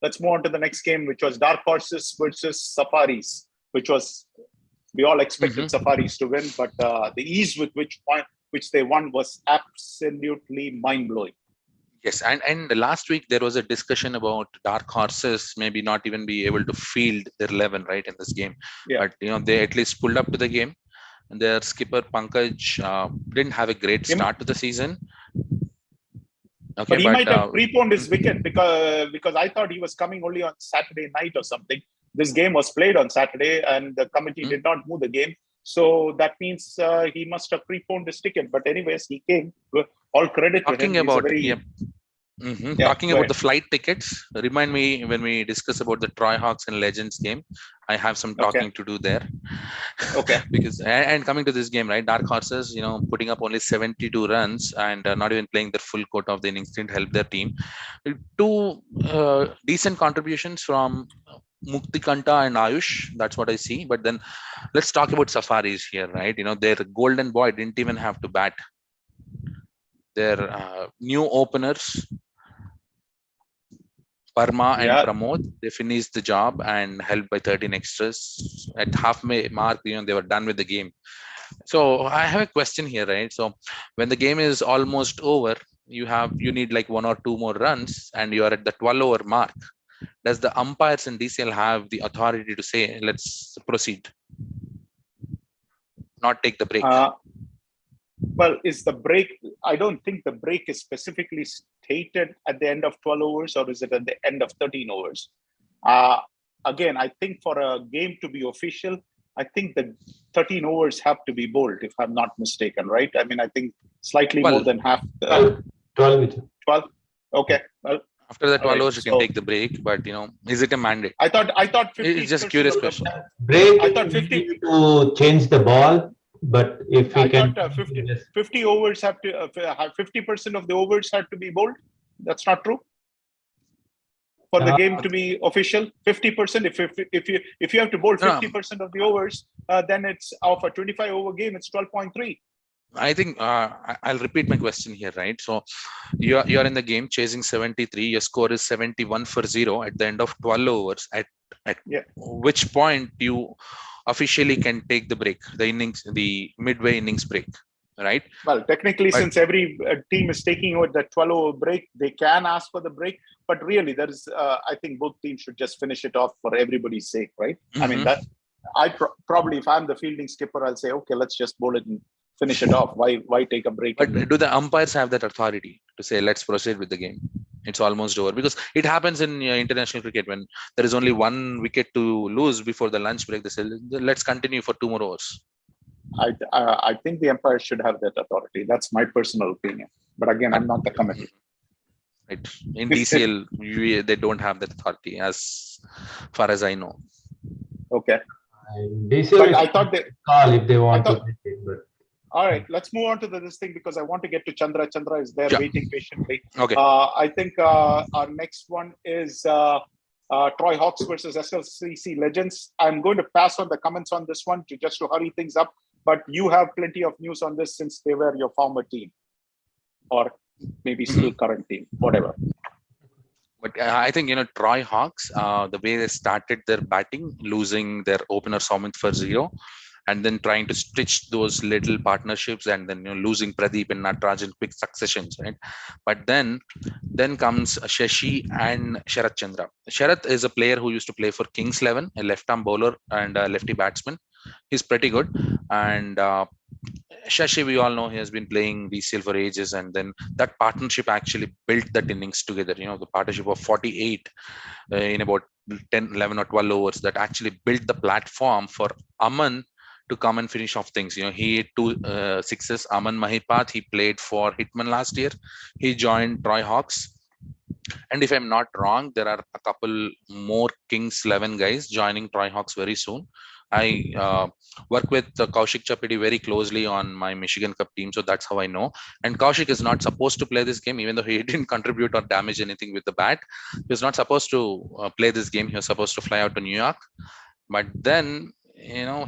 let's move on to the next game, which was Dark Horses versus Safaris, which was, we all expected Safaris to win. But the ease with which they won was absolutely mind-blowing. Yes, and last week there was a discussion about dark horses maybe not even be able to field their 11 right in this game. Yeah. But they at least pulled up to the game. And their skipper Pankaj didn't have a great start to the season. Okay, but he might have but preponed his wicket because I thought he was coming only on Saturday night or something. This game was played on Saturday, and the committee did not move the game. So that means he must have preponed his ticket. But anyways, he came. All credit to him. talking He's a about very Yeah, talking about the flight tickets, remind me when we discuss about the Troy Hawks and Legends game. I have some talking to do there. Okay. Because and coming to this game, right? Dark Horses, putting up only 72 runs and not even playing their full quota of the innings didn't help their team. Two decent contributions from Mukti Kanta and Ayush. That's what I see. But then let's talk about Safaris here, right? Their golden boy didn't even have to bat. Their new openers, Parma and Pramod, they finished the job and helped by 13 extras. At halfway mark, they were done with the game. So I have a question here, right? So when the game is almost over, you need like 1 or 2 more runs and you are at the 12 over mark. Does the umpires in DCL have the authority to say, let's proceed, not take the break? Well, is the break? I don't think the break is specifically stated at the end of 12 overs, or is it at the end of 13 overs? Again, I think for a game to be official, I think the 13 overs have to be bowled, if I'm not mistaken, right? I mean, I think slightly more than half. 12. 12. Okay. Well, after the 12 overs, you can take the break, but is it a mandate? I thought 50. It's just curious question. Break. I thought 50 to change the ball. But if we can, 50 overs have to 50% of the overs have to be bowled. That's not true. For the game to be official, 50%. If you have to bowl 50% of the overs, then it's of a 25 over game. It's 12.3. I think I'll repeat my question here, right? So you're in the game chasing 73. Your score is 71 for 0 at the end of 12 overs. At which point you officially can take the break, the midway innings break, right? Well, technically, since every team is taking over the 12 over break, they can ask for the break. But really, there is, I think both teams should just finish it off for everybody's sake, right? I mean, probably if I'm the fielding skipper, I'll say, okay, let's just bowl it and finish it off. Why take a break? But do the umpires have that authority to say, let's proceed with the game? It's almost over, because it happens in international cricket when there is only 1 wicket to lose before the lunch break. They say, let's continue for 2 more overs. I think the umpires should have that authority. That's my personal opinion. But again, I'm not the committee. Right. In DCL, they don't have that authority, as far as I know. Okay. DCL, I thought they call if they want to. But all right, let's move on to this thing because I want to get to Chandra. Chandra is there waiting patiently. Okay. I think our next one is Troy Hawks versus SLCC Legends. I'm going to pass on the comments on this one just to hurry things up. But you have plenty of news on this since they were your former team, or maybe still current team, whatever. But I think, Troy Hawks, the way they started their batting, losing their opener Soumith for 0. And then trying to stitch those little partnerships, and then losing Pradeep and Nataraj in quick successions, right? But then comes Shashi and Sharath Chandra. Sharath is a player who used to play for Kings 11, a left-arm bowler and a lefty batsman. He's pretty good. And Shashi, we all know, he has been playing DCL for ages, and then that partnership actually built that innings together. The partnership of 48 in about 10, 11 or 12 overs that actually built the platform for Aman to come and finish off things. He hit 2 sixes. Aman Mahipat, he played for Hitman last year. He joined Troy Hawks. And if I'm not wrong, there are a couple more Kings 11 guys joining Troy Hawks very soon. I work with Kaushik Chapidi very closely on my Michigan Cup team, so that's how I know. And Kaushik is not supposed to play this game, even though he didn't contribute or damage anything with the bat. He was not supposed to play this game. He was supposed to fly out to New York. But then,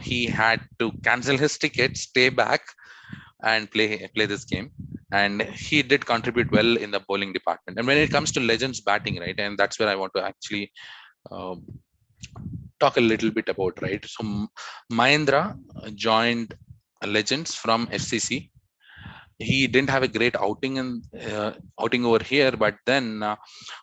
he had to cancel his ticket, stay back, and play this game. And he did contribute well in the bowling department. And when it comes to Legends batting, right, and that's where I want to actually talk a little bit about, right? So Mahendra joined Legends from FCC. he didn't have a great outing outing over here, but then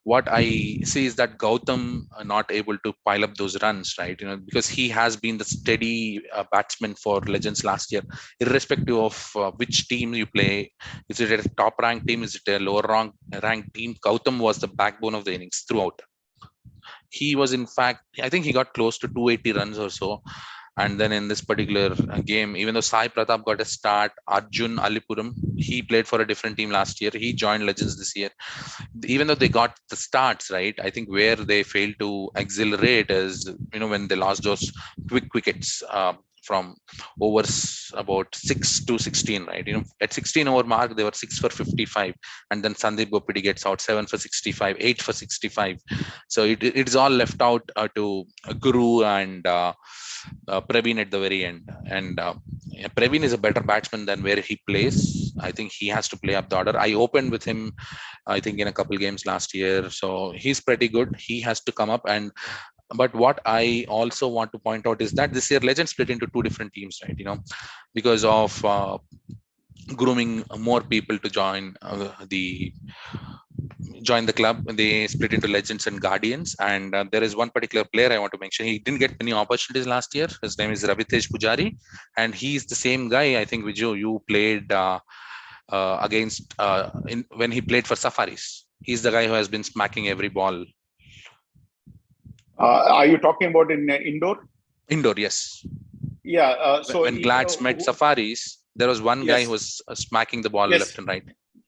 what I see is that Gautam are not able to pile up those runs, right? Because he has been the steady batsman for Legends last year, irrespective of which team you play. Is it a top ranked team? Is it a lower ranked team? Gautam was the backbone of the innings throughout. He was, in fact, I think he got close to 280 runs or so. And then in this particular game, even though Sai Pratap got a start, Arjun Alipuram, he played for a different team last year. He joined Legends this year. Even though they got the starts, right? I think where they failed to accelerate is, when they lost those quick wickets from overs about 6 to 16, right? At 16 over mark, they were 6 for 55. And then Sandeep Gopidi gets out 7 for 65, 8 for 65. So it's all left out to Guru and Praveen at the very end. And Praveen is a better batsman than where he plays. I think he has to play up the order. I opened with him, I think, in a couple games last year. So he's pretty good. He has to come up. But what I also want to point out is that this year Legends split into two different teams, right? Because of grooming more people to join the club. They split into Legends and Guardians, and there is one particular player I want to mention. He didn't get many opportunities last year. His name is Ravitesh Pujari, and he's the same guy, I think, Viju, you played against when he played for Safaris. He's the guy who has been smacking every ball. Are you talking about in indoor? Indoor, yes. Yeah. So when Glads met Safaris, there was one guy who was smacking the ball left and right.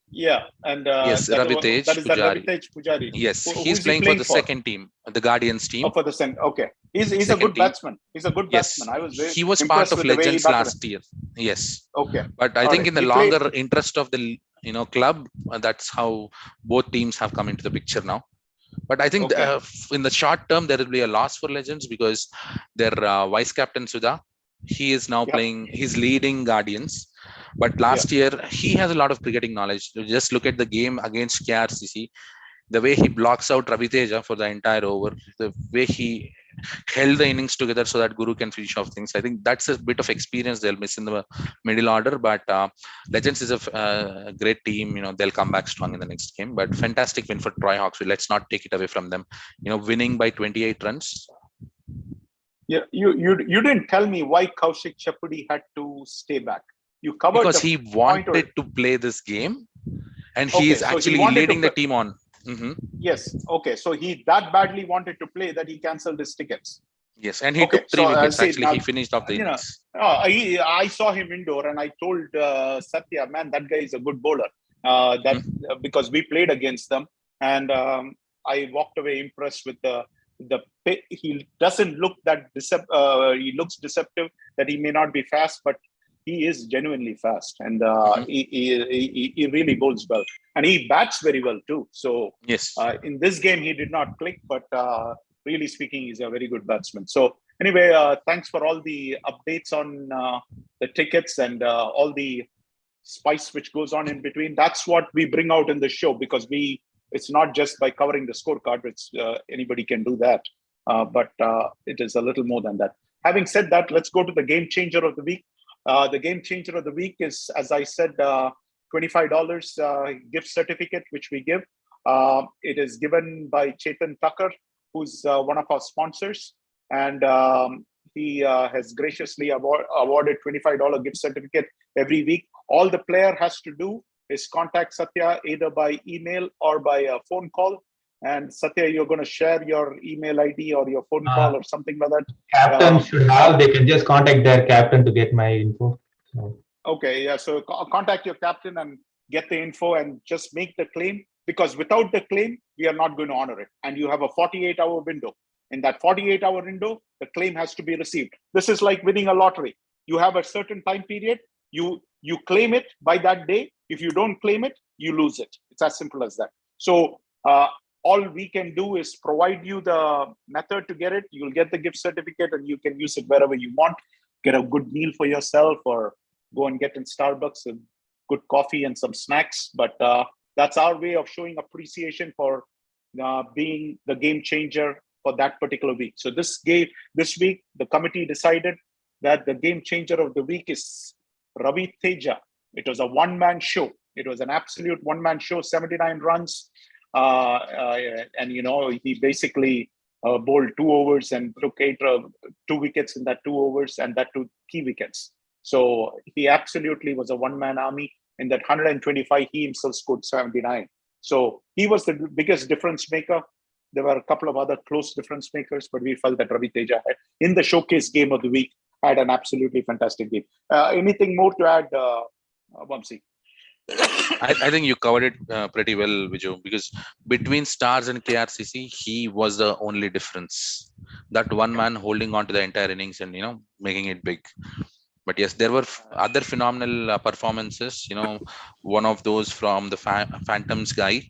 Yeah, and yes, Ravitesh Pujari. Yes, he's playing for the second team, the Guardians team. Oh, for the second. Okay, he's a good batsman. He's a good batsman. I was very he was part of Legends last year. Yes. Okay. But I think in the longer interest of the club, that's how both teams have come into the picture now. But I think in the short term, there will be a loss for Legends because their vice captain Sudha, he is now playing. He's leading Guardians. But last year, he has a lot of cricketing knowledge. Just look at the game against KRCC, the way he blocks out Raviteja for the entire over, the way he held the innings together so that Guru can finish off things. I think that's a bit of experience they'll miss in the middle order. But Legends is a great team. They'll come back strong in the next game. But fantastic win for Troy Hawks. Let's not take it away from them. Winning by 28 runs. Yeah, you didn't tell me why Kaushik Chapudi had to stay back. You covered because he wanted to play this game, and he is actually leading the team on. Mm-hmm. Yes. Okay. So he that badly wanted to play that he cancelled his tickets. Yes, and he took 3 wickets. Actually, he finished off the innings. I saw him indoor, and I told Satya, man, that guy is a good bowler. Because we played against them, and I walked away impressed with the. He doesn't look that he looks deceptive that he may not be fast, but he is genuinely fast, and he really bowls well, and he bats very well too. So yes, in this game he did not click, but really speaking, he's a very good batsman. So anyway, thanks for all the updates on the tickets and all the spice which goes on in between. That's what we bring out in the show, because it's not just by covering the scorecard. It's anybody can do that, but it is a little more than that. Having said that, let's go to the game changer of the week. The game changer of the week is, as I said, $25 gift certificate, which we give. It is given by Chetan Tucker, who's one of our sponsors. And he has graciously awarded $25 gift certificate every week. All the player has to do is contact Satya either by email or by a phone call. And Satya, you're going to share your email ID or your phone call or something like that. Captain should have. They can just contact their captain to get my info. So. Okay, yeah. So contact your captain and get the info and just make the claim, because without the claim, we are not going to honor it. And you have a 48-hour window. In that 48-hour window, the claim has to be received. This is like winning a lottery. You have a certain time period. You claim it by that day. If you don't claim it, you lose it. It's as simple as that. So all we can do is provide you the method to get it. You'll get the gift certificate and you can use it wherever you want. Get a good meal for yourself, or go and get in Starbucks a good coffee and some snacks. But that's our way of showing appreciation for being the game changer for that particular week. So this week, the committee decided that the game changer of the week is Raviteja. It was a one-man show. It was an absolute one-man show, 79 runs. And, he basically bowled 2 overs and took 2 wickets in that 2 overs, and that 2 key wickets. So he absolutely was a one-man army. In that 125, he himself scored 79. So he was the biggest difference maker. There were a couple of other close difference makers, but we felt that Ravi Teja had, in the showcase game of the week, had an absolutely fantastic game. Anything more to add, Vamsi? I think you covered it pretty well, Viju, because between Stars and KRCC, he was the only difference. That one man holding on to the entire innings and, making it big. But yes, there were other phenomenal performances. One of those from the Phantoms guy,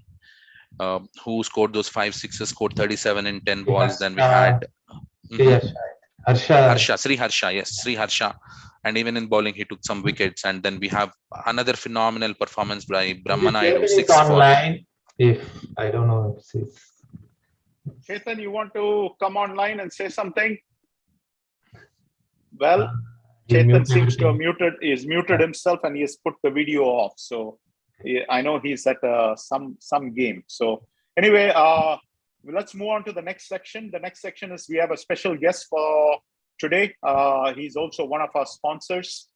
who scored those 5 sixes, scored 37 in 10 balls. Then we had Sri Harsha. And even in bowling, he took some wickets. And then we have another phenomenal performance by Brahmanaidu. Online, if I don't know if it's... Chetan, you want to come online and say something? Well, Chetan seems to have muted himself, and he has put the video off. So I know he's at some game. So anyway, let's move on to the next section. The next section is we have a special guest for today. He's also one of our sponsors.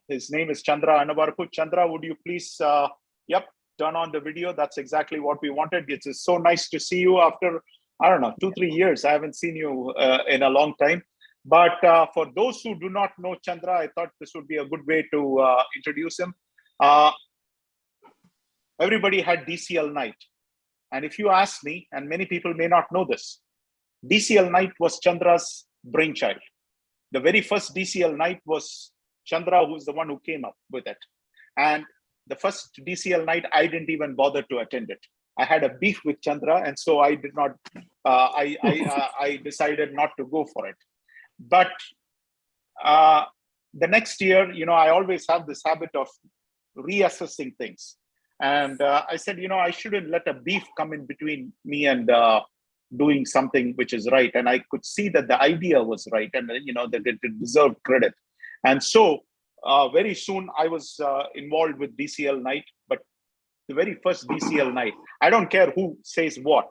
His name is Chandra Anavarpu. Chandra, would you please, turn on the video? That's exactly what we wanted. It's so nice to see you after, 2-3 years. I haven't seen you in a long time. But for those who do not know Chandra, I thought this would be a good way to introduce him. Everybody had DCL night. And if you ask me, and many people may not know this, DCL night was Chandra's brainchild. The very first DCL night was Chandra, who's the one who came up with it. And the first DCL night, I didn't even bother to attend it. I had a beef with Chandra, and so I did not. I decided not to go for it. But the next year, I always have this habit of reassessing things. And I said, I shouldn't let a beef come in between me and doing something which is right. And I could see that the idea was right, and that it deserved credit. And so very soon I was involved with DCL night. But the very first DCL night, I don't care who says what,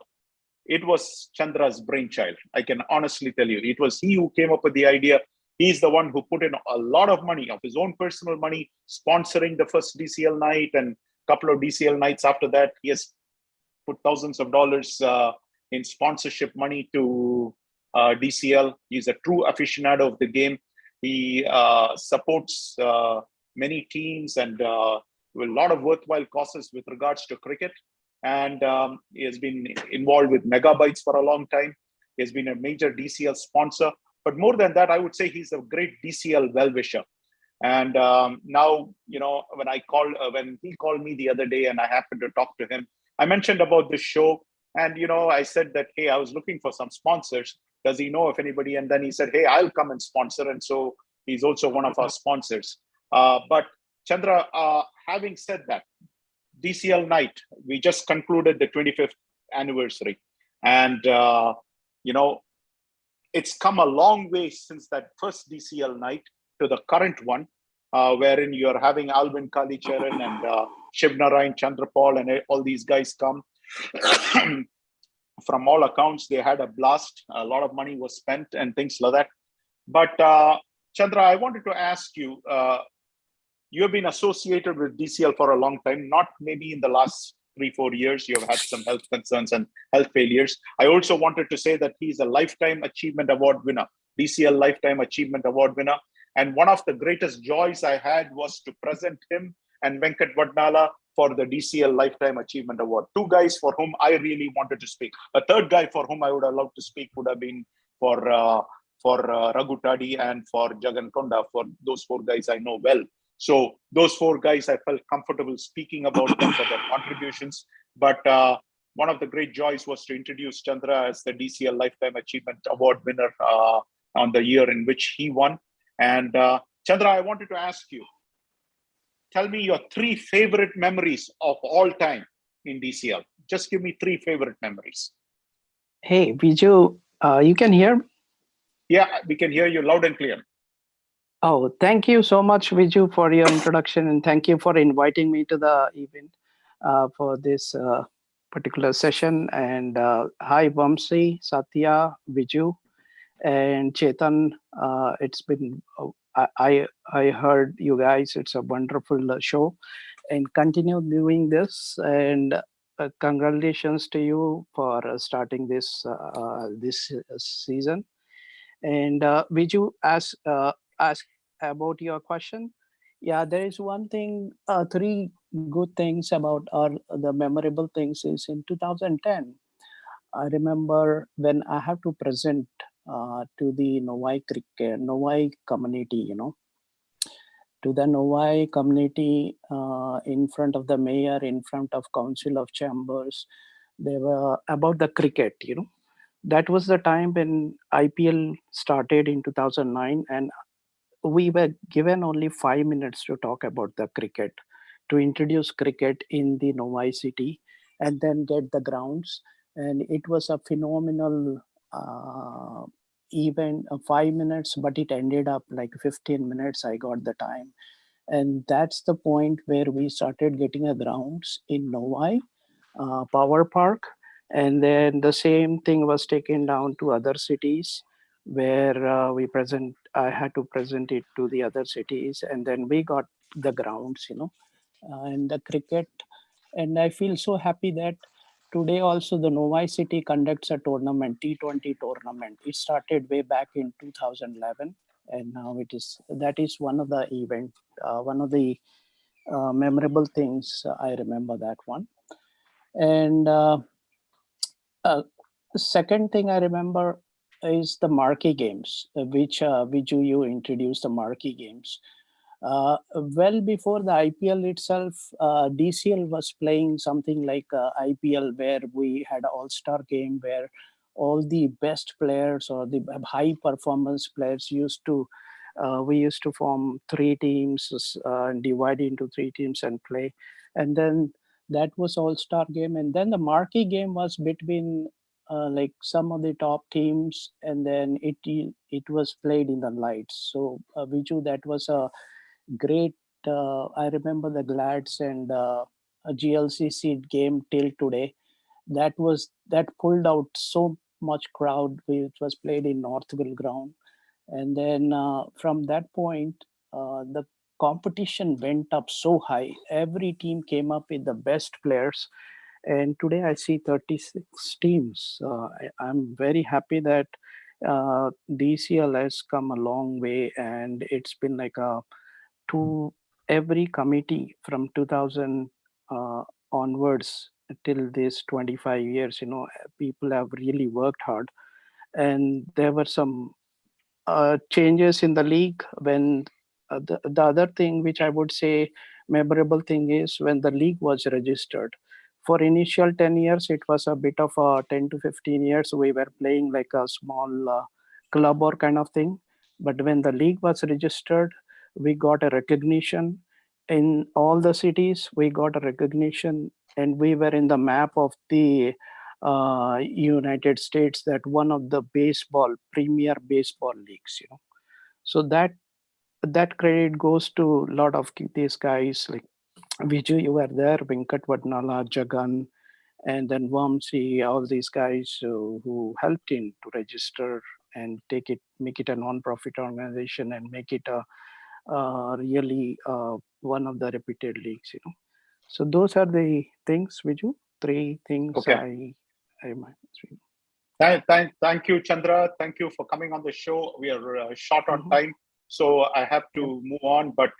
it was Chandra's brainchild. I can honestly tell you, it was he who came up with the idea. He's the one who put in a lot of money of his own personal money, sponsoring the first DCL night and a couple of DCL nights after that. He has put thousands of dollars in sponsorship money to DCL. He's a true aficionado of the game. He supports many teams and a lot of worthwhile causes with regards to cricket. And he has been involved with Megabytes for a long time. He has been a major DCL sponsor. But more than that, I would say he's a great DCL well-wisher. And now, when he called me the other day and I happened to talk to him, I mentioned about this show. And, I said that, hey, I was looking for some sponsors. Does he know of anybody? And then he said, hey, I'll come and sponsor. And so he's also one of our sponsors. But Chandra, having said that, DCL night, we just concluded the 25th anniversary. And, it's come a long way since that first DCL night to the current one, wherein you're having Alvin Kalicharan and Shivnarayan Chandrapal and all these guys come. From all accounts, they had a blast. A lot of money was spent and things like that. But Chandra, I wanted to ask you, you have been associated with DCL for a long time, not maybe in the last 3-4 years. You have had some health concerns and health failures. I also wanted to say that he's a Lifetime Achievement Award winner, DCL Lifetime Achievement Award winner. And one of the greatest joys I had was to present him and Venkat Vadnala for the DCL Lifetime Achievement Award. 2 guys for whom I really wanted to speak. A third guy for whom I would have loved to speak would have been for Raghu Tadi and for Jagan Konda. For those 4 guys I know well. So those 4 guys, I felt comfortable speaking about them for their contributions. But one of the great joys was to introduce Chandra as the DCL Lifetime Achievement Award winner on the year in which he won. And Chandra, I wanted to ask you, tell me your 3 favorite memories of all time in DCL. Just give me 3 favorite memories. Hey, Viju, you can hear me? Yeah, we can hear you loud and clear. Oh, thank you so much, Viju, for your introduction, and thank you for inviting me to the event for this particular session. And hi, Vamsi, Satya, Viju, and Chetan. It's been I heard you guys. It's a wonderful show, and continue doing this. And congratulations to you for starting this season. And Viju, ask about your question. Yeah, there is one thing, three good things about, or the memorable things is in 2010. I remember when I have to present to the Novi community, to the Novi community in front of the mayor, in front of Council of Chambers. They were about the cricket, That was the time when IPL started in 2009, and we were given only 5 minutes to talk about the cricket, to introduce cricket in the Novi city, and then get the grounds. And it was a phenomenal event, 5 minutes, but it ended up like 15 minutes. I got the time. And that's the point where we started getting a grounds in Novi, Power Park. And then the same thing was taken down to other cities where I had to present it to the other cities, and then we got the grounds, and the cricket. And I feel so happy that today also the Novi City conducts a tournament, T20 tournament. It started way back in 2011, and now that is one of the one of the memorable things. I remember that one. And uh, the second thing I remember is the marquee games, which you introduced the marquee games. Well before the IPL itself, DCL was playing something like IPL, where we had an all-star game where all the best players or the high performance players we used to form three teams and divide into three teams and play. And then that was all-star game. And then the marquee game was between like some of the top teams, and then it was played in the lights. So Viju, that was a great. I remember the Glads and a GLCC game till today. That pulled out so much crowd. It was played in Northville ground, and then from that point, the competition went up so high. Every team came up with the best players, and today I see 36 teams. I'm very happy that DCL has come a long way, and it's been like to every committee from 2000 onwards till this 25 years. People have really worked hard, and there were some changes in the league when the other thing which I would say memorable thing is when the league was registered. For initial 10 years, it was a bit of a 10 to 15 years. We were playing like a small club or kind of thing. But when the league was registered, we got a recognition in all the cities. We got a recognition, and we were in the map of the United States, that one of the premier baseball leagues. So that credit goes to a lot of these guys like Viju. You were there, Venkat Vadnala, Jagan, and then Vamsi, all these guys who helped in to register and make it a non-profit organization and make it a really one of the reputed leagues. So those are the things, Viju. Three things Okay. I remind. Thank you, Chandra. Thank you for coming on the show. We are short on time, so I have to move on. But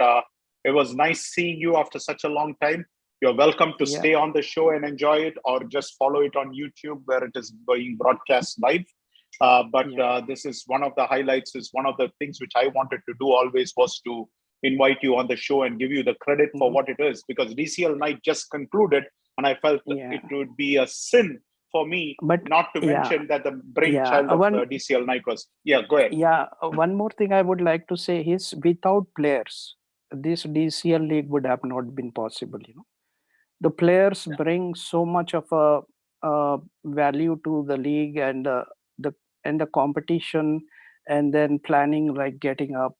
it was nice seeing you after such a long time. You're welcome to stay on the show and enjoy it, or just follow it on YouTube where it is being broadcast live. But this is one of the highlights. Is one of the things which I wanted to do always was to invite you on the show and give you the credit for what it is, because DCL night just concluded, and I felt it would be a sin for me not to mention that the brainchild of DCL night was. Go ahead. One more thing I would like to say is, without players, this DCL league would have not been possible. The players bring so much of a value to the league, and the competition, and then planning, like getting up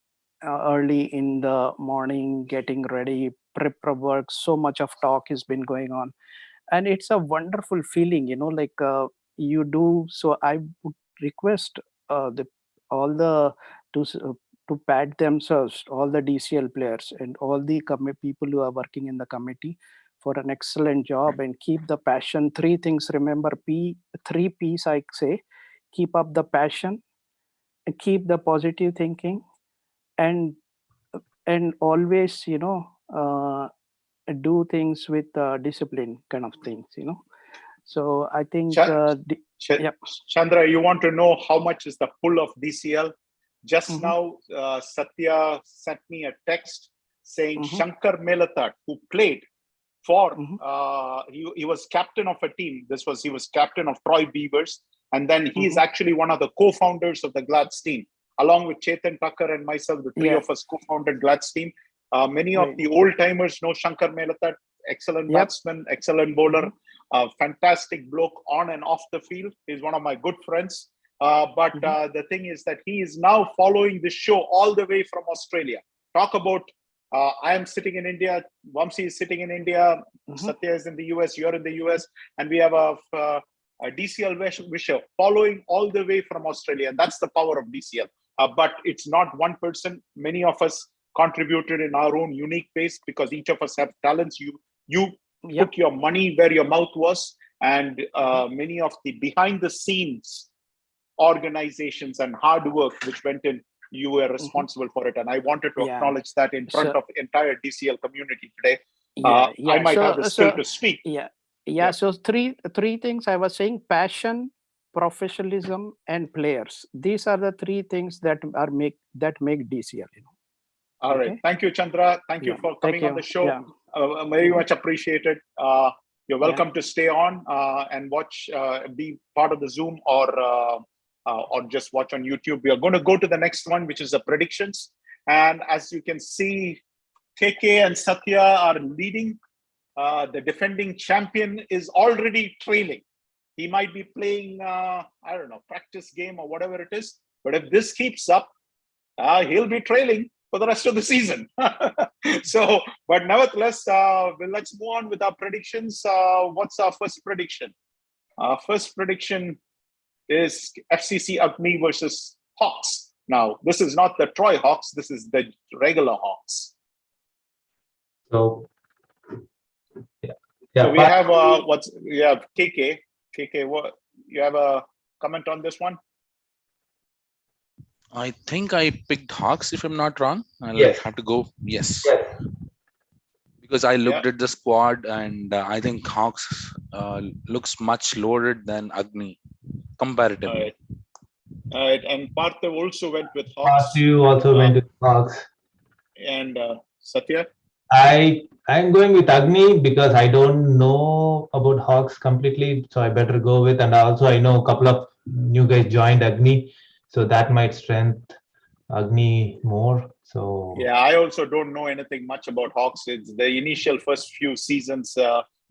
early in the morning, getting ready, prep work. So much of talk has been going on, and it's a wonderful feeling, like you do. So I would request the all the to s- uh, to pat themselves, all the DCL players and all the people who are working in the committee for an excellent job and keep the passion. Three things, remember, three P's I say: keep up the passion, keep the positive thinking, and always do things with discipline, kind of things. So I think Ch- Chandra, you want to know how much is the pull of DCL? Just Mhm. now, Satya sent me a text saying Mhm. Shankar Melatat, who played for, Mhm. he was captain of a team. He was captain of Troy Beavers. And then he's Mhm. actually one of the co-founders of the Glads team, along with Chetan Tucker and myself. The three Yeah. of us co-founded Glads team. Many of Right. the old timers know Shankar Melatat, excellent Yep. batsman, excellent bowler, Mhm. fantastic bloke on and off the field. He's one of my good friends. But the thing is that he is now following this show all the way from Australia. Talk about, I am sitting in India, Vamsi is sitting in India, Mhm. Satya is in the US, you're in the US, and we have a DCL Wisher following all the way from Australia. And that's the power of DCL. But it's not one person. Many of us contributed in our own unique ways because each of us have talents. You Yep. put your money where your mouth was, and many of the behind the scenes organizations and hard work which went in, you were responsible for it. And I wanted to Yeah. acknowledge that in front So- of entire DCL community today. Yeah. I might have the skill to speak. Yeah. Yeah. So three things I was saying: passion, professionalism, and players. These are the three things that make DCL. All right. Okay. Thank you, Chandra. Thank you Yeah. for Thank coming on you. the show. Yeah. Very Mhm. much appreciated. You're welcome to stay on and watch, be part of the Zoom, or just watch on YouTube. We are going to go to the next one, which is the predictions. And as you can see, KK and Satya are leading. The defending champion is already trailing. He might be playing, I don't know, practice game or whatever it is. But if this keeps up, he'll be trailing for the rest of the season. So, but nevertheless, let's move on with our predictions. What's our first prediction? Our first prediction is FCC Agni versus Hawks. Now, this is not the Troy Hawks. This is the regular Hawks. So, So we have KK. KK, what you have a comment on this one? I think I picked Hawks, if I'm not wrong. I'll Yes. have to go. Yes. Yes. Because I looked at the squad, and I think Hawks looks much loaded than Agni comparatively. All right. And Parthav also went with Hawks. You also went with Hawks. And Satya? I'm going with Agni because I don't know about Hawks completely, so I better go with. And also, I know a couple of new guys joined Agni, so that might strengthen Agni more. So Yeah, I also don't know anything much about Hawks. It's the initial first few seasons,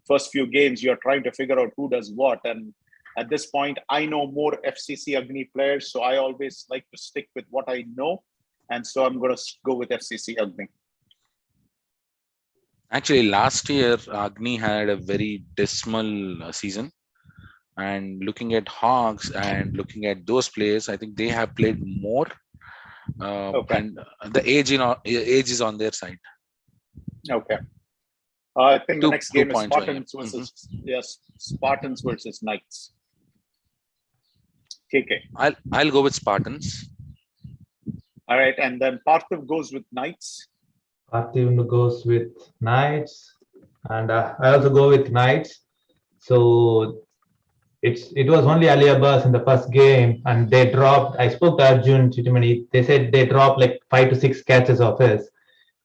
first few games. You're trying to figure out who does what, and at this point, I know more FCC Agni players, so I always like to stick with what I know, and so I'm going to go with FCC Agni. Actually, last year Agni had a very dismal season, and looking at Hawks and looking at those players, I think they have played more, and the age is on their side. Okay. I think the next game is points, Spartans versus Spartans versus Knights. KK. I'll go with Spartans. All right, and then Parthav goes with Knights. Parthiv goes with Knights, and I also go with Knights. So it was only Ali Abbas in the first game, and they dropped. I spoke to Arjun Chitimani. They said they dropped like 5 to 6 catches of his.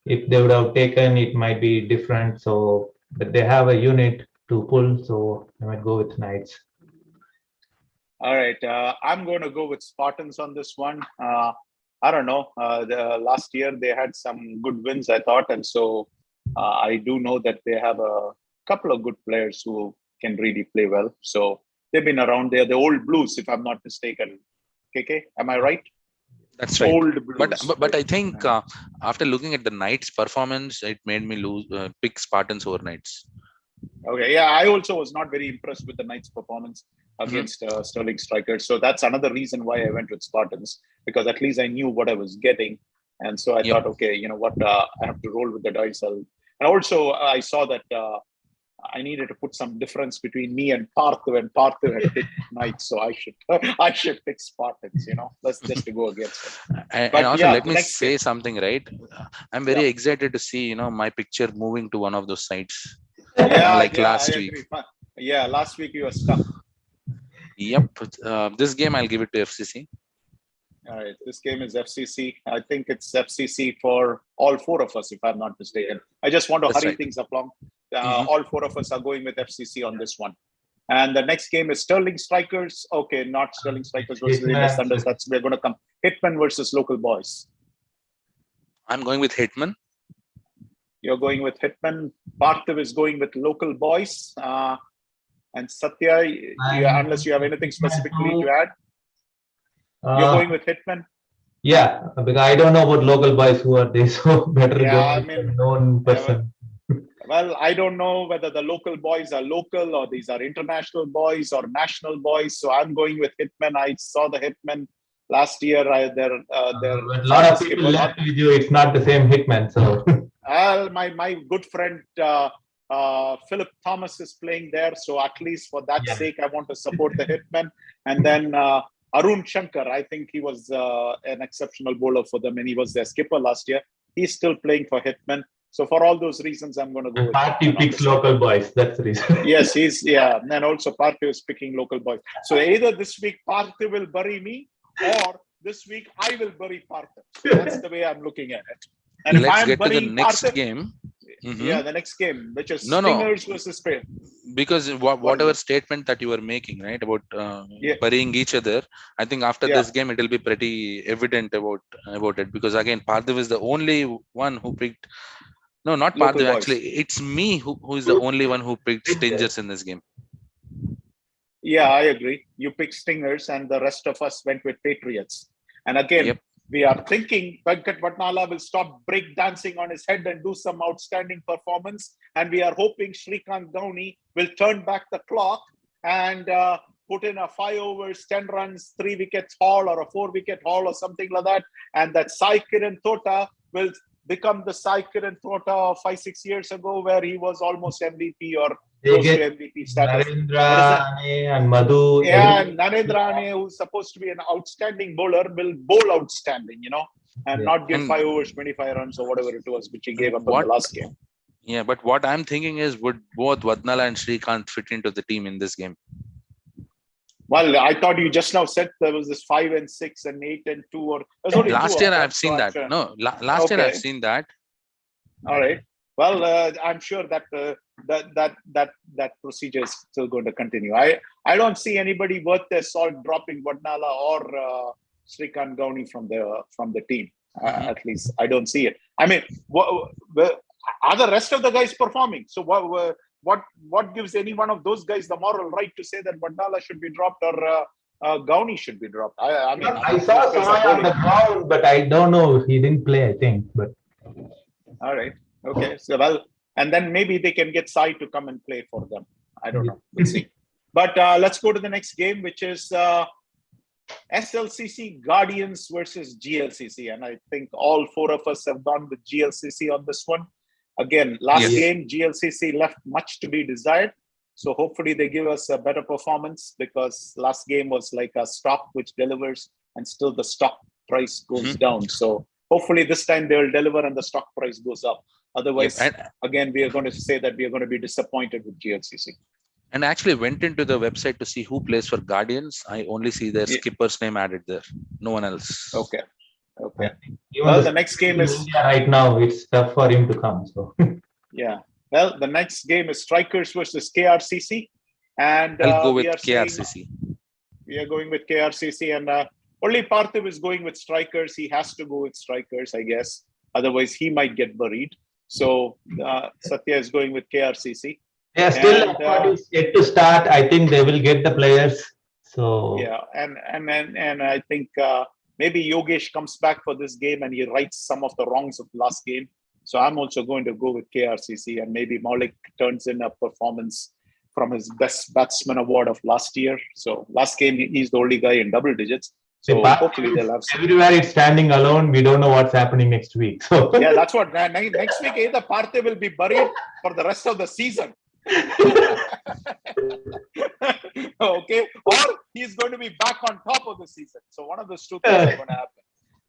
If they would have taken, it might be different. So, but they have a unit to pull, so I might go with Knights. All right, I'm going to go with Spartans on this one. I don't know. The last year they had some good wins, I thought, and so I do know that they have a couple of good players who can really play well. So they've been around. They're the old Blues, if I'm not mistaken. KK, am I right? That's right. Old blues. But I think after looking at the Knights' performance, it made me pick Spartans over Knights. Okay, yeah, I also was not very impressed with the Knights' performance against Sterling Strikers. So that's another reason why I went with Spartans, because at least I knew what I was getting. And so I thought, okay, you know what, I have to roll with the dice. And also, I saw that I needed to put some difference between me and Parthiv, and Parthiv had picked Knights, so I should pick Spartans. You know, let's just to go against it. And also, let me say something, right? I'm very excited to see my picture moving to one of those sites. Last week. Yeah, last week you were stuck. Yep. This game I'll give it to FCC. All right, this game is FCC. I think it's FCC for all four of us, if I'm not mistaken. I just want to hurry things along. All four of us are going with FCC on this one. And the next game is Sterling Strikers. Okay, not Sterling Strikers versus Indus Thunders. We're going to come Hitman versus Local Boys. I'm going with Hitman. You're going with Hitman. Parthiv is going with Local Boys. And Satya, unless you have anything specifically to add, you're going with Hitman. Yeah, because I don't know about Local Boys who are they, so better go with a known person. Well, I don't know whether the local boys are local or these are international boys or national boys. So I'm going with Hitman. I saw the Hitman last year. A lot of people left with you. It's not the same Hitman. So my good friend Philip Thomas is playing there. So at least for that sake, I want to support the Hitman. And then Arun Shankar, I think he was an exceptional bowler for them, and he was their skipper last year. He's still playing for Hitman. So for all those reasons, I'm going to go with Party picks Local Boys. That's the reason. Yes, and also Parthiv is picking Local Boys. So either this week Parthiv will bury me, or this week I will bury Parthiv. So that's the way I'm looking at it. And let's get to the next game. Yeah, the next game, which is Stingers versus Spain. Because whatever statement that you were making, right, about burying each other, I think after this game it will be pretty evident about it. Because again, Parthiv is the only one who picked. No, not Parthiv. Actually, it's me who is the only one who picked Stingers in this game. Yeah, I agree. You picked Stingers, and the rest of us went with Patriots. And again, we are thinking Venkat Vatnala will stop break dancing on his head and do some outstanding performance. And we are hoping Shrikant Gauni will turn back the clock and put in a 5 overs, 10 runs, 3 wickets haul or a 4 wicket haul or something like that. And that Sai Kiran Tota will become the Sai Kiran Tota of 5-6 years ago, where he was almost MVP or close to MVP status. Narendra Ane and Madhu. Yeah, and Narendra Ane, who's supposed to be an outstanding bowler, will bowl outstanding, and not give 5 overs, 25 runs or whatever it was, which he gave up in the last game. Yeah, but what I'm thinking is, would both Vatnala and Shrikant fit into the team in this game? Well, I thought you just now said there was this 5 and 6 and 8 and 2. Or last year I've seen that. No, last year I've seen that. All right. Well, I'm sure that that procedure is still going to continue. I don't see anybody worth their salt dropping Vatnala or Shrikant Gauni from the team. At least I don't see it. I mean, are the rest of the guys performing? So what gives any one of those guys the moral right to say that Vatnala should be dropped or Gauni should be dropped? I saw Samaya on the ground, but I don't know. He didn't play, I think. But all right, okay. So and then maybe they can get Sai to come and play for them. I don't know. We'll see. But let's go to the next game, which is SLCC Guardians versus GLCC, and I think all 4 of us have gone with GLCC on this one. Again, last game, GLCC left much to be desired. So hopefully they give us a better performance, because last game was like a stock which delivers and still the stock price goes down. So hopefully this time they will deliver and the stock price goes up. Otherwise, again, we are going to say that we are going to be disappointed with GLCC. And I actually went into the website to see who plays for Guardians. I only see their skipper's name added there. No one else. Okay. Well, the next game is right now. It's tough for him to come. So yeah. Well, the next game is Strikers versus KRCC, and I'll go with KRCC. We are going with KRCC, and only Parthiv is going with Strikers. He has to go with Strikers, I guess. Otherwise, he might get buried. So Satya is going with KRCC. Yeah, still is yet to start. I think they will get the players. So yeah, and I think maybe Yogesh comes back for this game and he rights some of the wrongs of last game. So I'm also going to go with KRCC, and maybe Maulik turns in a performance from his best batsman award of last year. So last game, he's the only guy in double digits. So hopefully they'll have some. Everywhere it's standing alone. We don't know what's happening next week. So yeah, that's what next week either Parthe will be buried for the rest of the season. Okay, or he's going to be back on top of the season. So one of those two things are going to happen.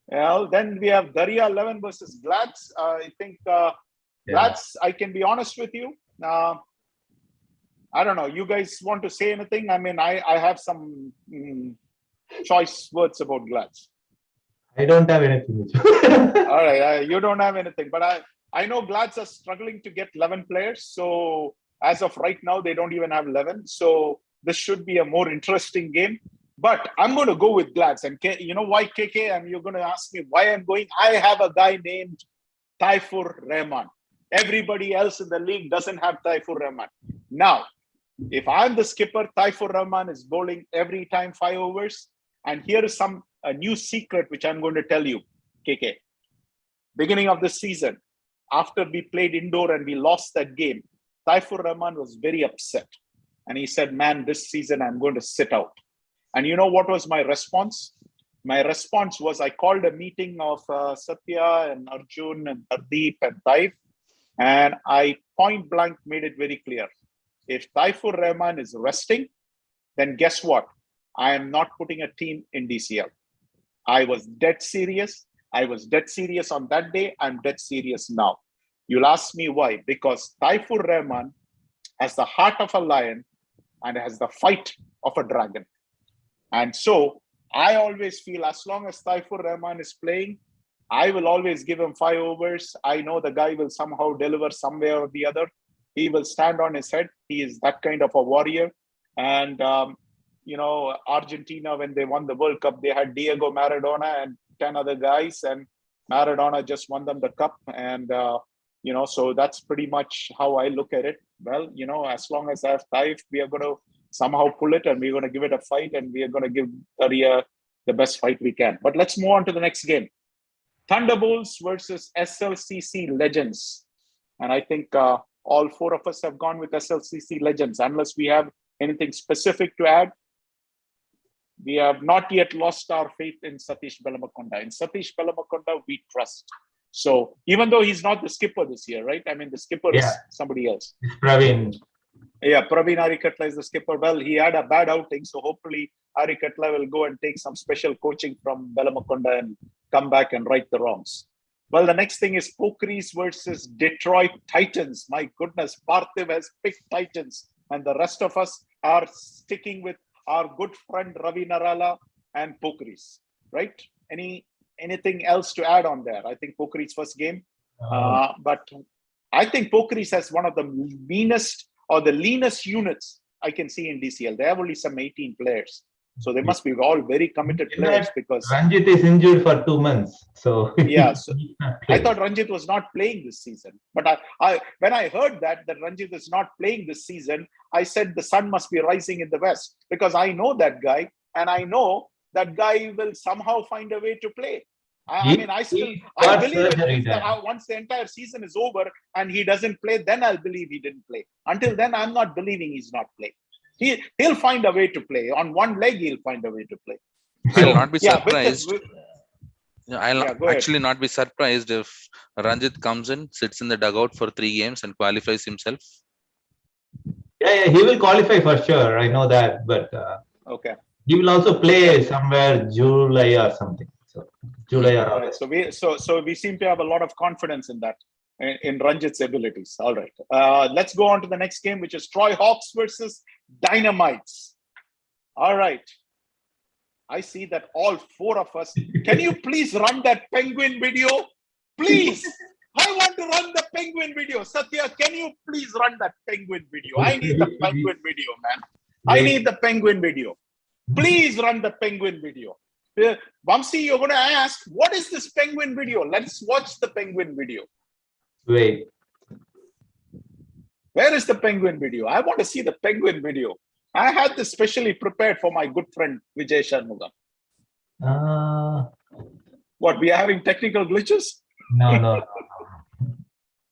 Well, then we have Darya 11 versus Glads. I think Glads, I can be honest with you. I don't know. You guys want to say anything? I mean, I have some choice words about Glads. I don't have anything. All right, you don't have anything, but I know Glads are struggling to get 11 players. So as of right now, they don't even have 11. So this should be a more interesting game. But I'm going to go with Glads. And you know why, KK? And you're going to ask me why I'm going. I have a guy named Taifur Rahman. Everybody else in the league doesn't have Taifur Rahman. Now, if I'm the skipper, Taifur Rahman is bowling every time 5 overs. And here is a new secret which I'm going to tell you, KK. Beginning of the season, after we played indoor and we lost that game, Taifur Rahman was very upset. And he said, man, this season I'm going to sit out. And you know what was my response? My response was I called a meeting of Satya and Arjun and Hardeep and Taif. And I point blank made it very clear. If Taifur Rahman is resting, then guess what? I am not putting a team in DCL. I was dead serious. I was dead serious on that day. I'm dead serious now. You'll ask me why. Because Taifur Rahman has the heart of a lion and has the fight of a dragon. And so I always feel as long as Taifur Rahman is playing, I will always give him 5 overs. I know the guy will somehow deliver somewhere or the other. He will stand on his head. He is that kind of a warrior. And, Argentina, when they won the World Cup, they had Diego Maradona and 10 other guys. And Maradona just won them the cup. And, so that's pretty much how I look at it. Well, as long as I have Taif, we are going to somehow pull it and we're going to give it a fight and we are going to give Darya the best fight we can. But let's move on to the next game. Thunderbolts versus SLCC Legends. And I think all 4 of us have gone with SLCC Legends, unless we have anything specific to add. We have not yet lost our faith in Satish Belamakonda. In Satish Belamakonda, we trust. So even though he's not the skipper this year, right? I mean, the skipper is somebody else. It's Praveen. Yeah, Praveen Arikatla is the skipper. Well, he had a bad outing, so hopefully Arikatla will go and take some special coaching from Belamakonda and come back and right the wrongs. Well, the next thing is Pokris versus Detroit Titans. My goodness, Parthiv has picked Titans, and the rest of us are sticking with our good friend Ravi Narala and Pokris, right? Anything else to add on there? I think Pokris first game, but I think Pokris has one of the meanest or the leanest units I can see in DCL. They have only some 18 players. So they must be all very committed players because Ranjit is injured for 2 months. So yeah, so I thought Ranjit was not playing this season. But I when I heard that Ranjit is not playing this season, I said the sun must be rising in the west, because I know that guy and I know that guy will somehow find a way to play. I believe it. Once the entire season is over and he doesn't play, then I'll believe he didn't play. Until then, I'm not believing he's not playing. He'll find a way to play. On one leg, he'll find a way to play. I'll not be surprised. I'll actually not be surprised if Ranjit comes in, sits in the dugout for 3 games and qualifies himself. Yeah, he will qualify for sure. I know that, but okay, he will also play somewhere July or something. So July or August. So we seem to have a lot of confidence in that, in Ranjit's abilities. All right, let's go on to the next game, which is Troy Hawks versus Dynamites. All right, I see that all 4 of us. Can you please run that penguin video, please? I want to run the penguin video. Satya, can you please run that penguin video? I need the penguin video, man. I need the penguin video. Please run the penguin video. Vamsi, you're going to ask, what is this penguin video? Let's watch the penguin video. Wait. Where is the penguin video? I want to see the penguin video. I had this specially prepared for my good friend Vijay Sharmuga. What, we are having technical glitches? No.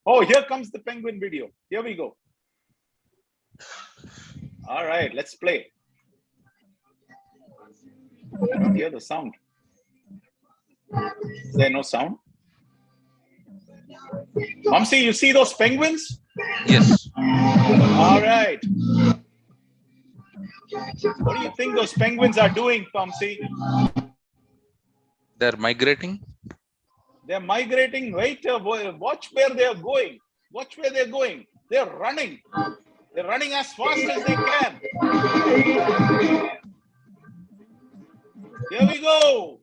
Oh, here comes the penguin video. Here we go. All right, let's play. I don't hear the sound. Is there no sound? Vamsi, you see those penguins? Yes. All right. What do you think those penguins are doing, Vamsi? They're migrating. They're migrating. Wait, watch where they're going. Watch where they're going. They're running. They're running as fast as they can. Here we go.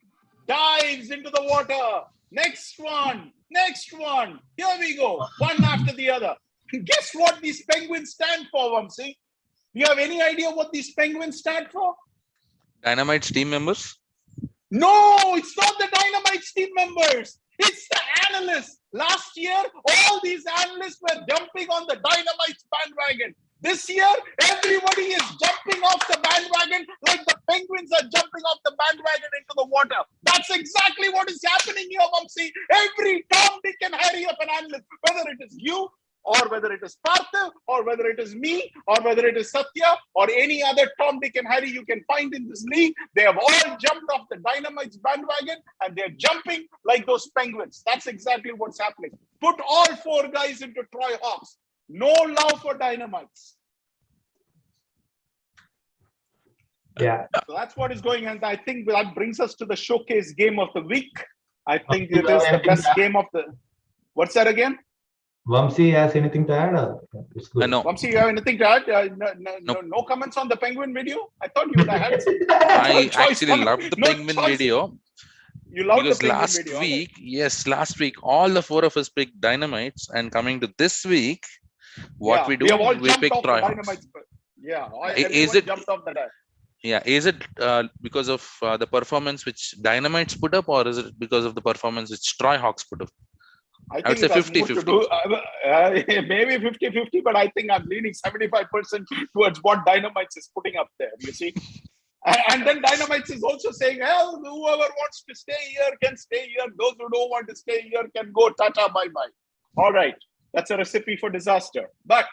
Dives into the water. Next one. Next one. Here we go. One after the other. Guess what these penguins stand for, Vamsi? Do you have any idea what these penguins stand for? Dynamites team members. No, it's not the Dynamites team members. It's the analysts. Last year, all these analysts were jumping on the Dynamites bandwagon. This year, everybody is jumping off the bandwagon like the penguins are jumping off the bandwagon into the water. That's exactly what is happening here, Vamsi. Every Tom, Dick, and Harry of an analyst, whether it is you, or whether it is Partha, or whether it is me, or whether it is Satya, or any other Tom, Dick, and Harry you can find in this league, they have all jumped off the Dynamites bandwagon and they're jumping like those penguins. That's exactly what's happening. Put all four guys into Troy Hawks. No love for Dynamites. Yeah. So that's what is going on. I think that brings us to the showcase game of the week. I think it is the best game of the... What's that again? Vamsi has anything to add? It's good. No. Vamsi, you have anything to add? No comments on the penguin video? I thought you would have had some. I actually loved the penguin video. You loved because the penguin last video, week, yes, last week, all the four of us picked Dynamites, and coming to this week, what we do, we pick Troy Hawks. Yeah, Is it jumped off the dive. Yeah, is it because of the performance which Dynamites put up, or is it because of the performance which Troy Hawks put up? I would say 50-50. Maybe 50-50, but I think I'm leaning 75% towards what Dynamites is putting up there, you see. And then Dynamites is also saying, well, whoever wants to stay here can stay here. Those who don't want to stay here can go tata bye-bye. All right, that's a recipe for disaster. But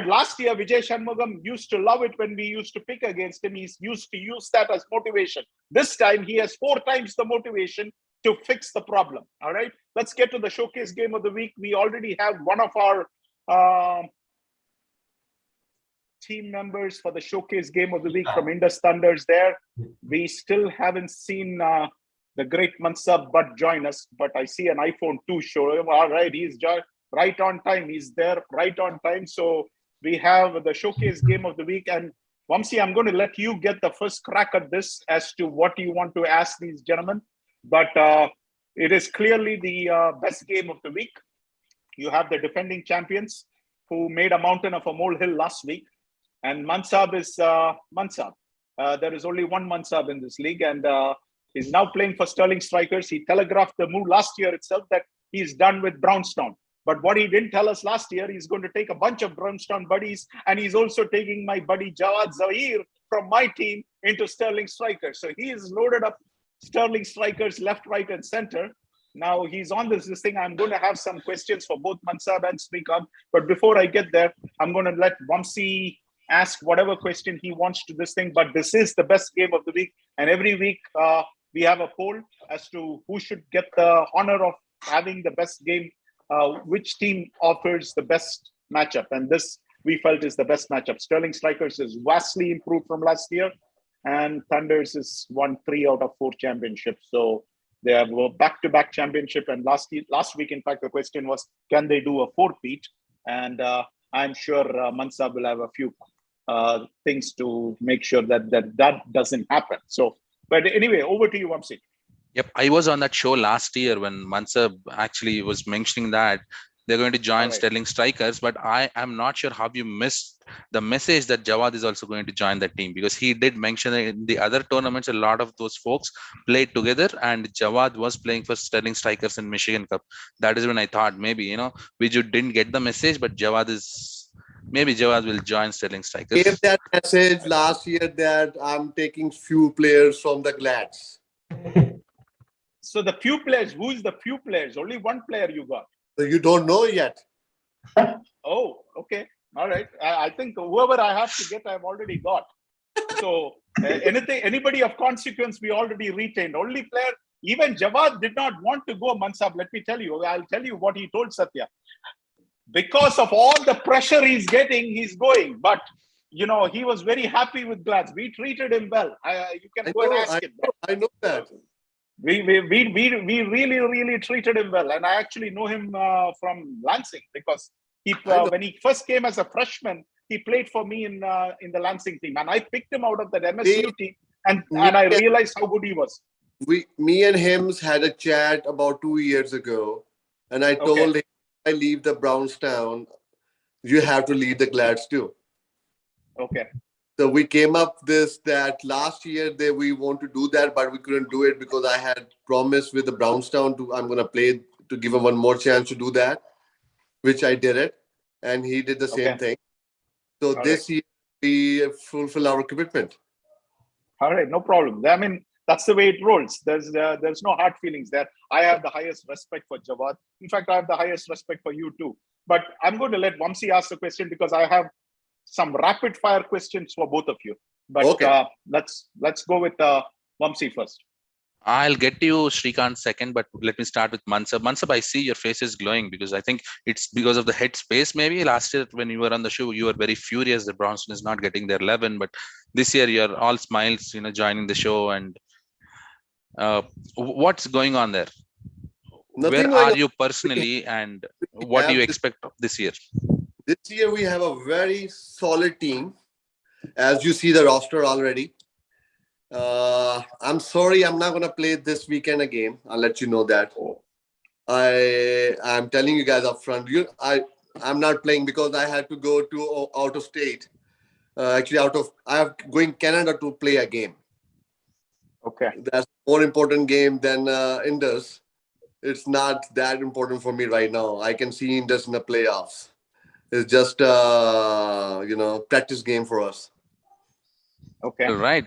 last year, Vijay Shanmugam used to love it when we used to pick against him. He used to use that as motivation. This time, he has 4 times the motivation to fix the problem. All right, let's get to the showcase game of the week. We already have one of our team members for the showcase game of the week from Indus Thunders there. We still haven't seen the great Mansab Butt join us, but I see an iPhone 2 show. All right, he's right on time. He's there right on time. So we have the showcase game of the week. And Vamsi, I'm going to let you get the first crack at this as to what you want to ask these gentlemen. But it is clearly the best game of the week. You have the defending champions who made a mountain of a molehill last week. And Mansab is Mansab. There is only one Mansab in this league. And he's now playing for Sterling Strikers. He telegraphed the move last year itself that he's done with Brownstown. But what he didn't tell us last year, he's going to take a bunch of Brownstown buddies. And he's also taking my buddy Jawad Zahir from my team into Sterling Strikers. So he is loaded up Sterling Strikers left, right, and center. Now he's on this thing. I'm going to have some questions for both Mansab and Srikant. But before I get there, I'm going to let Vamsi ask whatever question he wants to this thing. But this is the best game of the week. And every week we have a poll as to who should get the honor of having the best game, which team offers the best matchup. And this we felt is the best matchup. Sterling Strikers is vastly improved from last year. And Thunders has won 3 out of 4 championships. So they have a back-to-back championship. And last week, in fact, the question was, can they do a 4-peat? And I'm sure Mansab will have a few things to make sure that doesn't happen. So, but anyway, over to you, Vamsi. Yep, I was on that show last year when Mansab actually was mentioning that they're going to join Sterling Strikers, but I am not sure how you missed the message that Jawad is also going to join that team, because he did mention that in the other tournaments, a lot of those folks played together, and Jawad was playing for Sterling Strikers in Michigan Cup. That is when I thought maybe, Viju didn't get the message, but Jawad will join Sterling Strikers. Gave that message last year that I'm taking few players from the Glads. So the few players, who is the few players? Only one player you got. So you don't know yet. Oh, okay. All right. I think whoever I have to get, I've already got. So anybody of consequence, we already retained. Only player, even Jawad did not want to go Mansab. Let me tell you, I'll tell you what he told Satya. Because of all the pressure he's getting, he's going. But, you know, he was very happy with Gladys. We treated him well. You can go and ask him. I know that. We really treated him well. And I actually know him from Lansing because when he first came as a freshman, he played for me in the Lansing team. And I picked him out of that MSU team. And I realized how good he was. Me and him had a chat about 2 years ago. And I told him, I leave the Brownstown, you have to leave the Glads too. Okay. So we came up that last year we want to do that, but we couldn't do it because I had promised with the Brownstown I'm going to play to give him one more chance to do that, which I did it. And he did the same thing. So this year we fulfill our commitment. All right. No problem. I mean, that's the way it rolls. There's no hard feelings there. I have the highest respect for Jawad. In fact, I have the highest respect for you too. But I'm going to let Vamsi ask the question because I have some rapid fire questions for both of you. But let's go with Vamsi first. I'll get to you, Srikanth, second, but let me start with Mansab. Mansab, I see your face is glowing because I think it's because of the head space. Maybe last year when you were on the show, you were very furious that Bronson is not getting their 11, but this year you're all smiles, joining the show. And what's going on there? Where are you personally, and what do you expect this year? This year we have a very solid team, as you see the roster already. I'm sorry, I'm not going to play this weekend again. I'll let you know that. I'm telling you guys up front. I'm not playing because I had to go to out of state. I'm going Canada to play a game. Okay. That's a more important game than Indus. It's not that important for me right now. I can see Indus in the playoffs. It's just practice game for us. Okay. All right.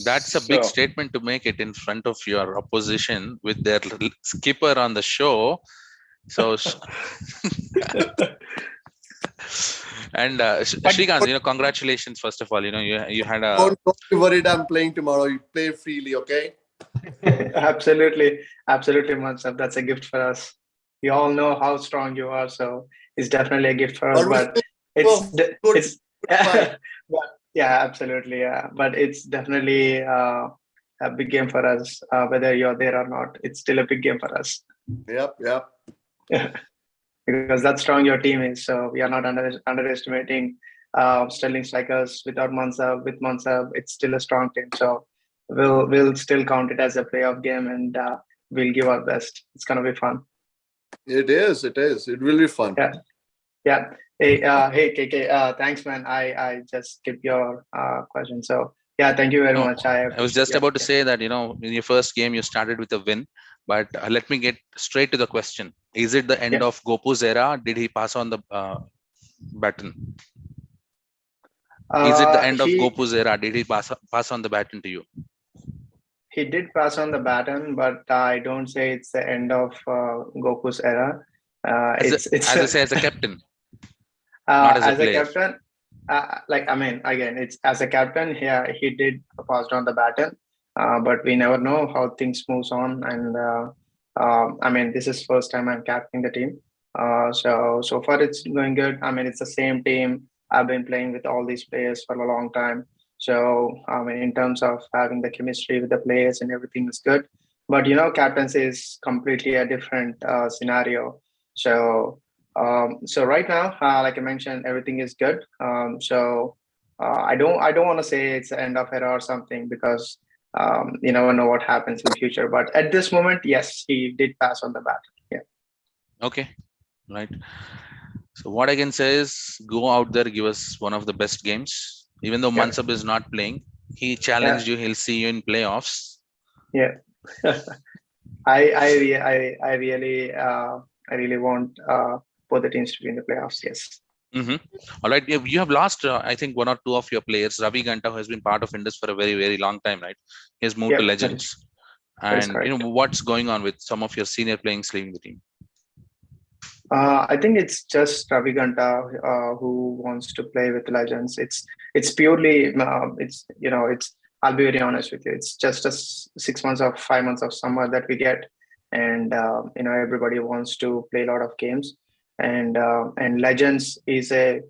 That's a big statement to make it in front of your opposition with their skipper on the show. So, and Srikanth, congratulations first of all. You had a. Don't be worried. I'm playing tomorrow. You play freely, okay? Absolutely, Mansab. That's a gift for us. We all know how strong you are, so it's definitely a gift for us. But it's yeah, absolutely, yeah. But it's definitely a big game for us, whether you're there or not. It's still a big game for us. Yep. Because that's strong your team is. So we are not underestimating Sterling Strikers without Mansab. With Mansab, it's still a strong team. So we'll still count it as a playoff game, and we'll give our best. It's gonna be fun. It is. It will be fun. Yeah. Hey, KK. Thanks, man. I just skipped your question. So yeah, thank you very much. I was just about to say that, in your first game, you started with a win, but let me get straight to the question. Is it the end of Gopu's era? Did he pass on the baton? Is it the end of Gopu's era? Did he pass on the baton to you? He did pass on the baton, but I don't say it's the end of Gopu's era. As a captain. Not as a captain, it's as a captain. He did pass on the baton, but we never know how things moves on. And this is first time I'm captaining the team. So far it's going good. It's the same team. I've been playing with all these players for a long time. So in terms of having the chemistry with the players and everything is good. But captaincy is completely a different scenario. So right now, like I mentioned, everything is good. I don't want to say it's the end of era or something because you never know what happens in the future. But at this moment, yes, he did pass on the baton. Yeah. Okay. Right. So what I can say is go out there, give us one of the best games. Even though Mansab is not playing, he challenged you. He'll see you in playoffs. Yeah. I really want both the teams to be in the playoffs. Yes. Mm-hmm. All right. You have lost, I think, one or two of your players. Ravi Ganta, who has been part of Indus for a very, very long time, right? He has moved to Legends. And what's going on with some of your senior players leaving the team? I think it's just Ravi Ganta who wants to play with Legends. It's purely it's I'll be very honest with you. It's just a 6 months or 5 months of summer that we get, and everybody wants to play a lot of games, and Legends is a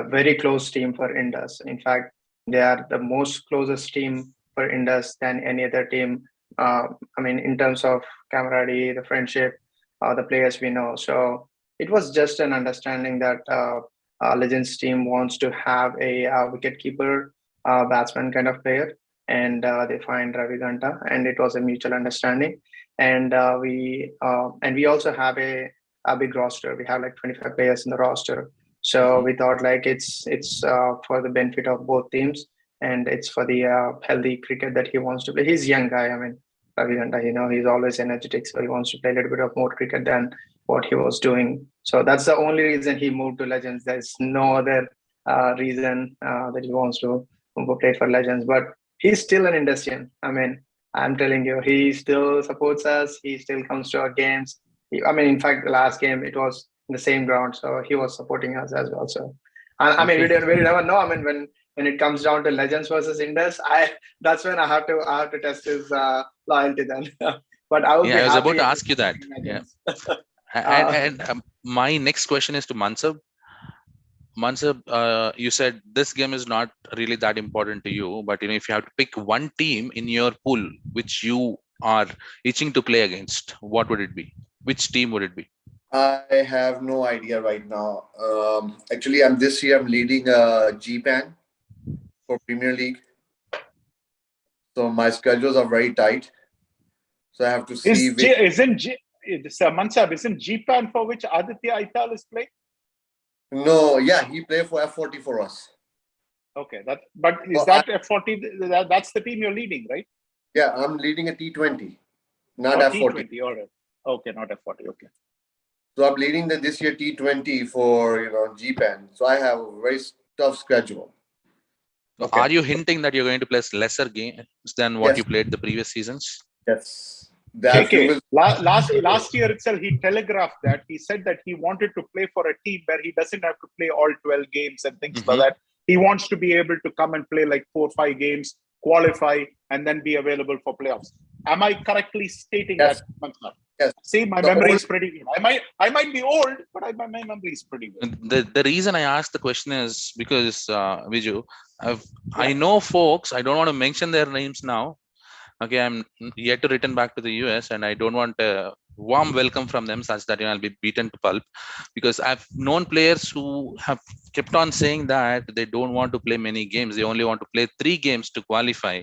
very close team for Indus. In fact, they are the most closest team for Indus than any other team. In terms of camaraderie, the friendship, the players we know. So it was just an understanding that Legends team wants to have a wicket-keeper batsman kind of player, and they find Ravi Ganta, and it was a mutual understanding. And we also have a big roster. We have like 25 players in the roster. So we thought like it's for the benefit of both teams, and it's for the healthy cricket that he wants to play. He's a young guy. Ravi Ganta, he's always energetic, so he wants to play a little bit of more cricket than what he was doing. So that's the only reason he moved to Legends. There's no other reason that he wants to play for Legends. But he's still an Indusian. I'm telling you, he still supports us. He still comes to our games. In fact, the last game, it was in the same ground. So he was supporting us as well. So, we never know. When it comes down to Legends versus Indus, that's when I have to test his loyalty then. But I was about to ask you that. Yeah. And my next question is to Mansab. Mansab, you said this game is not really that important to you, but if you have to pick one team in your pool which you are itching to play against, what would it be? Which team would it be? I have no idea right now. Actually, this year I'm leading GPAN for Premier League, so my schedules are very tight. So I have to see. Mansab, isn't GPAN for which Aditya Aital is playing? No, yeah, he played for F40 for us. Okay, F40? That's the team you're leading, right? Yeah, I'm leading a T20, not F40. T20, all right. Okay, not F40. Okay. So I'm leading this year T20 for GPAN. So I have a very tough schedule. Okay. Are you hinting that you're going to play lesser games than what you played the previous seasons? Yes. Last year itself, he telegraphed that. He said that he wanted to play for a team where he doesn't have to play all 12 games and things like that. He wants to be able to come and play like 4 or 5 games, qualify, and then be available for playoffs. Am I correctly stating that? Yes. See, my memory is pretty good. I might be old, but my memory is pretty good. The reason I asked the question is because, Viju, I know folks, I don't want to mention their names now. Okay, I'm yet to return back to the US, and I don't want a warm welcome from them such that I'll be beaten to pulp, because I've known players who have kept on saying that they don't want to play many games. They only want to play 3 games to qualify,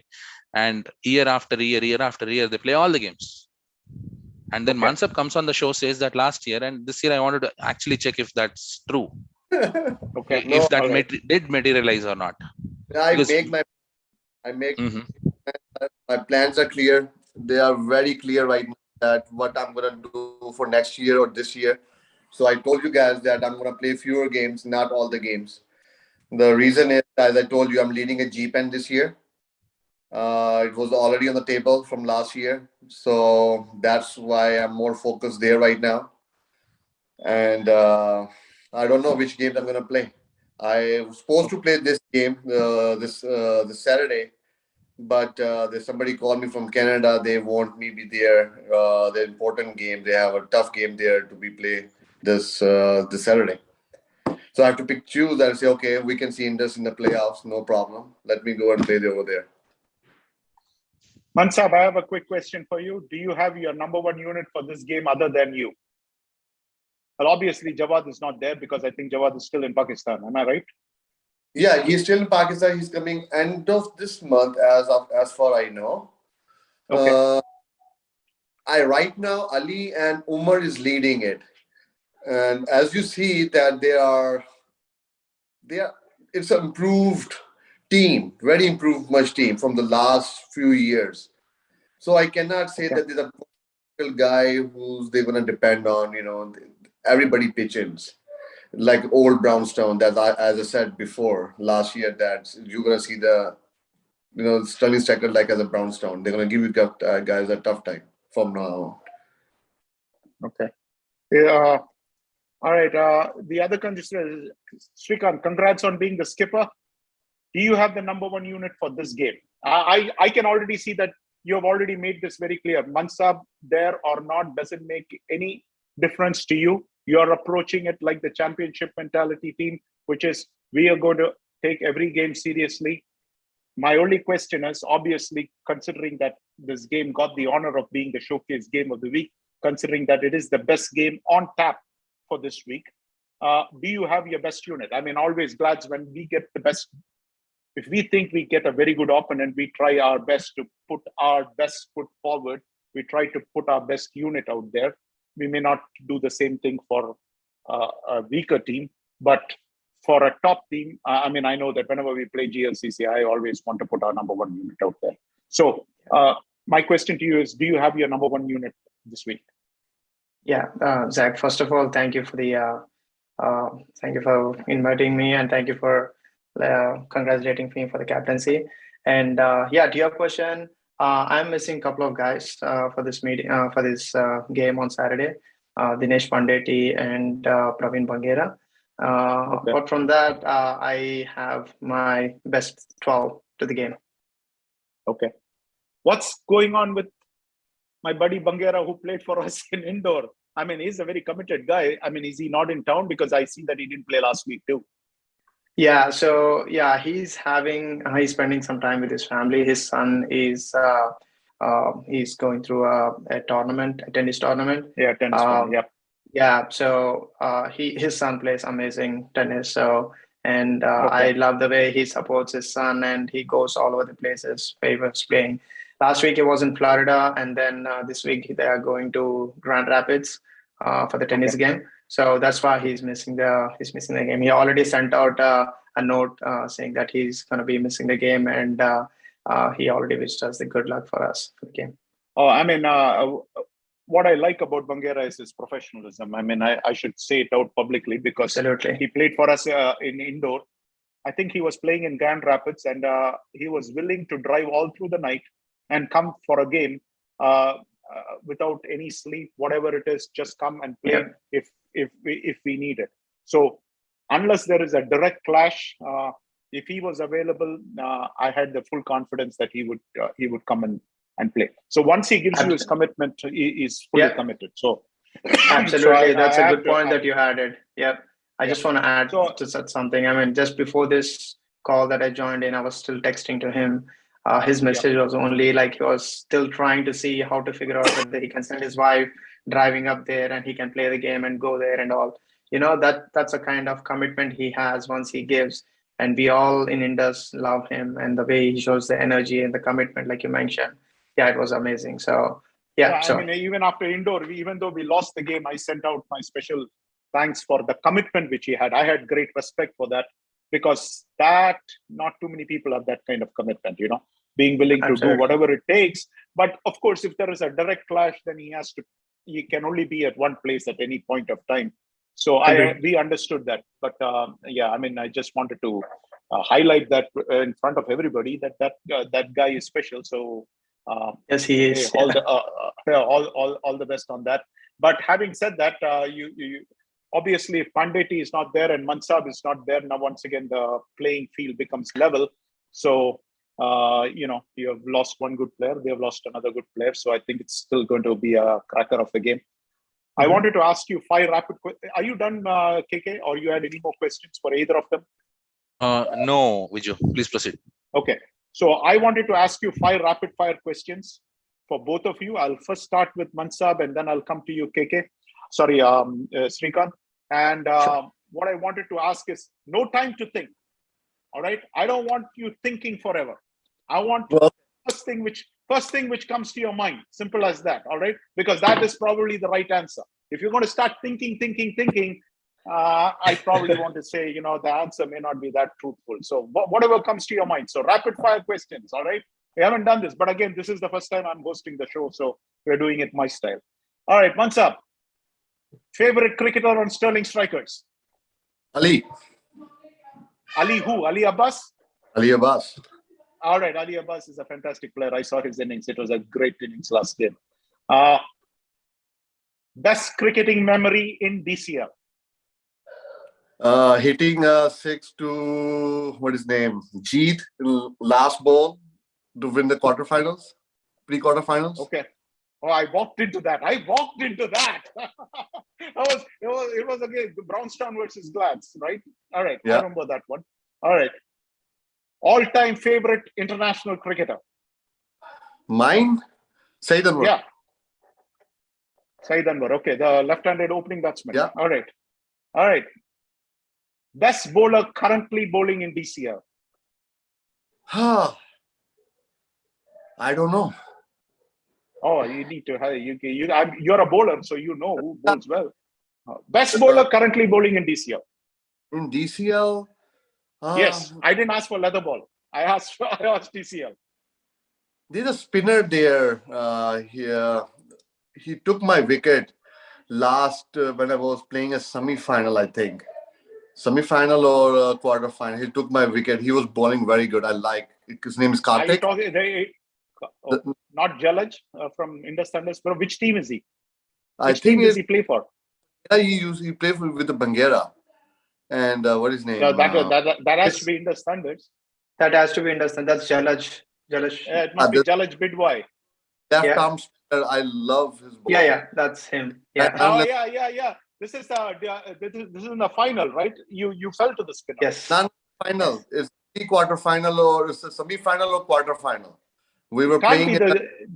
and year after year, they play all the games. And then Mansab comes on the show, says that last year, and this year I wanted to actually check if that's true. Okay, if that did materialize or not. My plans are clear. They are very clear right now that what I'm going to do for next year or this year. So I told you guys that I'm going to play fewer games, not all the games. The reason is, as I told you, I'm leading a GPAN this year. It was already on the table from last year. So that's why I'm more focused there right now. And I don't know which games I'm going to play. I was supposed to play this game this Saturday. But there's somebody called me from Canada. They want me be there. The important game. They have a tough game there to be played this Saturday. So I have to choose and say, okay, we can see Indus in the playoffs. No problem. Let me go and play over there. Mansab, I have a quick question for you. Do you have your number 1 unit for this game other than you? Well, obviously, Jawad is not there because I think Jawad is still in Pakistan. Am I right? Yeah, he's still in Pakistan. He's coming end of this month, as far I know. Okay. Right now, Ali and Umar is leading it, and as you see that it's an improved team, very improved much team from the last few years. So I cannot say that there's a guy who's they're gonna depend on. Everybody pitches. Like old Brownstone, that as I said before last year, that you're gonna see the Sterling striker like as a Brownstown. They're going to give you guys a tough time from now on. Okay. Yeah. All right. The other contestant, Srikanth, congrats on being the skipper. Do you have the number one unit for this game? I can already see that you have already made this very clear. Mansab there or not doesn't make any difference to you. You're approaching it like the championship mentality team, which is we are going to take every game seriously. My only question is, obviously, considering that this game got the honor of being the showcase game of the week, considering that it is the best game on tap for this week, do you have your best unit? I mean, always glad when we get the best. If we think we get a very good opponent, we try our best to put our best foot forward. We try to put our best unit out there. We may not do the same thing for a weaker team, but for a top team, I mean, I know that whenever we play GLCC, I always want to put our number one unit out there. So my question to you is, do you have your number one unit this week? Yeah, Zach, first of all, thank you for thank you for inviting me, and thank you for congratulating me for the captaincy. And yeah, to your question, I'm missing a couple of guys for this meeting, for this game on Saturday, Dinesh Pandeti and Praveen Bangera. Okay. Apart from that, I have my best 12 to the game. Okay. What's going on with my buddy Bangera, who played for us in indoor? I mean, he's a very committed guy. I mean, is he not in town? Because I see that he didn't play last week too. Yeah, so yeah, he's spending some time with his family. His son is he's going through a tennis tournament. Yeah, tennis tournament. Yeah. Yeah, so his son plays amazing tennis. So and okay. I love the way he supports his son, and he goes all over the places where he was playing. Last week he was in Florida, and then this week they are going to Grand Rapids for the tennis game. So that's why he's missing the game. He already sent out a note saying that he's going to be missing the game, and he already wished us the good luck for us for the game. Oh, I mean, what I like about Bangera is his professionalism. I mean, I should say it out publicly because Absolutely. He played for us in indoor. I think he was playing in Grand Rapids, and he was willing to drive all through the night and come for a game without any sleep, whatever it is, just come and play if we need it. So unless there is a direct clash, if he was available, I had the full confidence that he would come and play. So once he gives you his commitment, he is fully committed. So absolutely, so that's a good point that you added. Yep. I just want to add to something. I mean, just before this call that I joined in, I was still texting to him. His message was only like he was still trying to see how to figure out whether he can send his wife driving up there and he can play the game and go there and all. You know, that's a kind of commitment he has once he gives. And we all in Indus love him, and the way he shows the energy and the commitment, like you mentioned. Yeah, it was amazing. So, yeah. I mean, even after indoor, even though we lost the game, I sent out my special thanks for the commitment which he had. I had great respect for that, because that not too many people have that kind of commitment, you know, being willing to do whatever it takes. But of course, if there is a direct clash, then he can only be at one place at any point of time. So we understood that. But yeah, I mean, I just wanted to highlight that in front of everybody that guy is special. So yes, he is. All the best on that. But having said that, you obviously, if Pandeti is not there and Mansab is not there, now once again the playing field becomes level. So you know, you have lost one good player, they have lost another good player. So I think it's still going to be a cracker of the game. I wanted to ask you 5 rapid questions. Are you done, KK, or you had any more questions for either of them? No, Viju. Please proceed. Okay. So I wanted to ask you 5 rapid fire questions for both of you. I'll first start with Mansab, and then I'll come to you, KK. Sorry, Srikanth. And what I wanted to ask is, no time to think. All right. I don't want you thinking forever. I want first thing which comes to your mind. Simple as that. All right. Because that is probably the right answer. If you're going to start thinking, I probably want to say, you know, the answer may not be that truthful. So whatever comes to your mind. So rapid fire questions. All right. We haven't done this, but again, this is the first time I'm hosting the show. So we're doing it my style. All right. Mansab. Favorite cricketer on Sterling Strikers? Ali. Ali who? Ali Abbas? Ali Abbas. All right, Ali Abbas is a fantastic player. I saw his innings. It was a great innings last game. Best cricketing memory in DCL? Hitting a six to, what is his name? Jeet in last ball to win the quarterfinals, pre-quarterfinals. Okay. Oh, I walked into that. It was again Brownstown versus Glad's, right? All right. Yeah. I remember that one. All right. All-time favorite international cricketer? Mine? Saeed Anwar. Yeah. Saeed Anwar. Okay. The left-handed opening batsman. Yeah. All right. Best bowler currently bowling in DCL? I don't know. Oh, you need to. You're a bowler, so you know who bowls well. Best bowler currently bowling in DCL? In DCL? Yes, I didn't ask for leather ball. I asked DCL. There's a spinner there. He took my wicket last when I was playing a semi-final, I think. Semi-final or quarter-final. He took my wicket. He was bowling very good. I like. His name is Karthik. Not Jalaj from Indus Thunders. But which team is he? Which team does he play for? Yeah, he played with the Bangera. And what is his name? No, that has to be Indus Thunders. That has to be Indus Thunders. That's Jalaj. It must be Jalaj Bidwai. Left arm spinner. I love his ball. Yeah, that's him. Yeah. Yeah. This is in the final, right? You fell to the spinner. Yes. Non-final. It's the quarter-final or it's a semi-final or quarter-final. We were playing.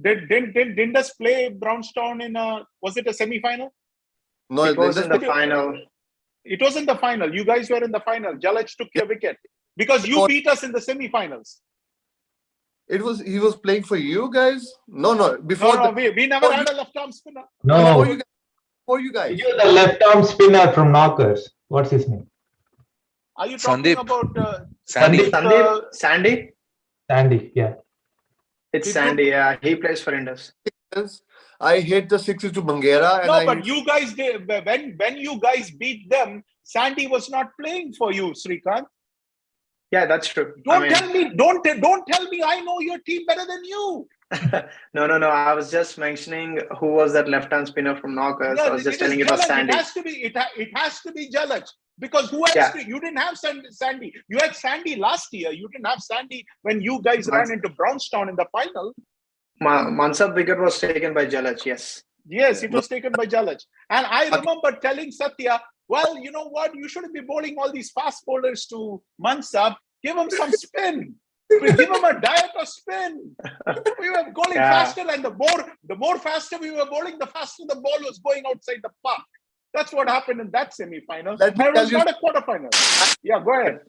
Did Indus play Brownstown in was it a semi-final? No, it was in the final. It was in the final. You guys were in the final. Jalaj took your wicket because you beat us in the semi-finals. He was playing for you guys? No. We never had a left-arm spinner. No. For you guys. You're the left-arm spinner from Knockers. What's his name? Are you talking about Sandy? Sandy? Sandy, yeah. It's Sandy, yeah. He plays for Indus. I hit the sixes to Bangera. But you guys did when you guys beat them, Sandy was not playing for you, Srikanth. Yeah, that's true. Don't tell me I know your team better than you. No. I was just mentioning who was that left-hand spinner from Knockers. I was just telling it was Sandy. It has to be Jalaj. Because who else? You didn't have Sandy. You had Sandy last year. You didn't have Sandy when you guys ran into Brownstown in the final. Mansab wicket was taken by Jalaj, yes. Yes, it was taken by Jalaj. And I remember telling Satya, well, you know what? You shouldn't be bowling all these fast bowlers to Mansab. Give him some spin. Give him a diet of spin. We were bowling faster, and the more faster we were bowling, the faster the ball was going outside the park. That's what happened in that semi-final. It was not a quarterfinal. Yeah, go ahead.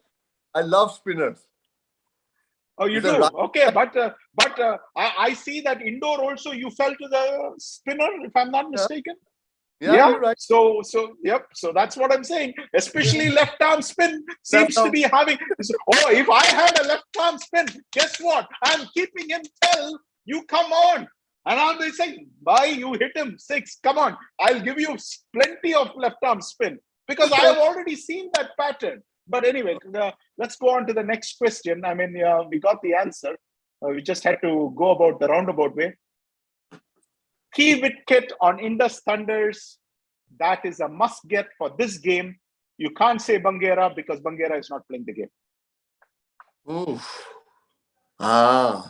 I love spinners. Oh, you do? Okay, but I see that indoor also you fell to the spinner, if I'm not mistaken. Yeah, you're right. So that's what I'm saying. Especially left arm spin seems to be having. Oh, if I had a left arm spin, guess what? I'm keeping him 12. You come on. And I'll be saying, bye, you hit him 6. Come on. I'll give you plenty of left arm spin because I have already seen that pattern. But anyway, let's go on to the next question. I mean, we got the answer. We just had to go about the roundabout way. Key wicket on Indus Thunders. That is a must get for this game. You can't say Bangera because Bangera is not playing the game. Oof. I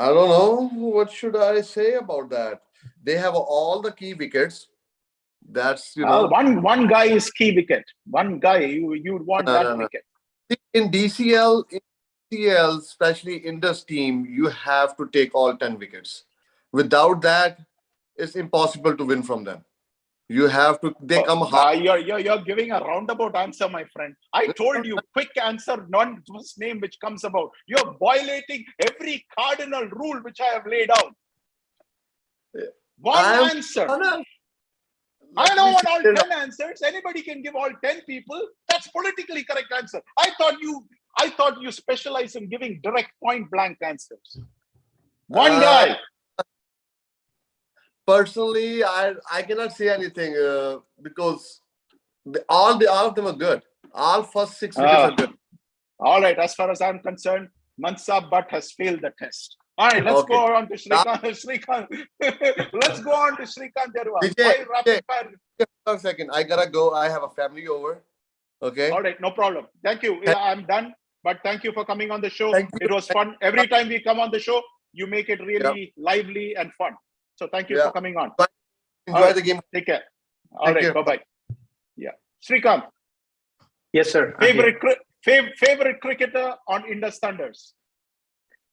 don't know. What should I say about that? They have all the key wickets. That's, one guy is key wicket. One guy, you want that wicket. In DCL, especially Indus team, you have to take all 10 wickets. Without that, it's impossible to win from them. You have to. They come hard. You're giving a roundabout answer, my friend. I told you, quick answer, not first name which comes about. You're violating every cardinal rule which I have laid out. One answer. I don't want all 10 answers. Anybody can give all 10 people. That's politically correct answer. I thought you specialize in giving direct point blank answers. One guy. Personally, I cannot say anything because all of them are good. All first 6 wickets are good. All right. As far as I'm concerned, Mansab Butt has failed the test. All right, let's go on to Srikanth. Srikanth. Let's go on to Srikanth Derwa. Vijay, one second. I gotta go. I have a family over. Okay. All right, no problem. Thank you. Yeah, I'm done. But thank you for coming on the show. It was fun. Every time we come on the show, you make it really lively and fun. So thank you for coming on. Enjoy the game. Take care. All right, bye-bye. Yeah. Srikanth. Yes, sir. Favorite cricketer on Indus Thunders?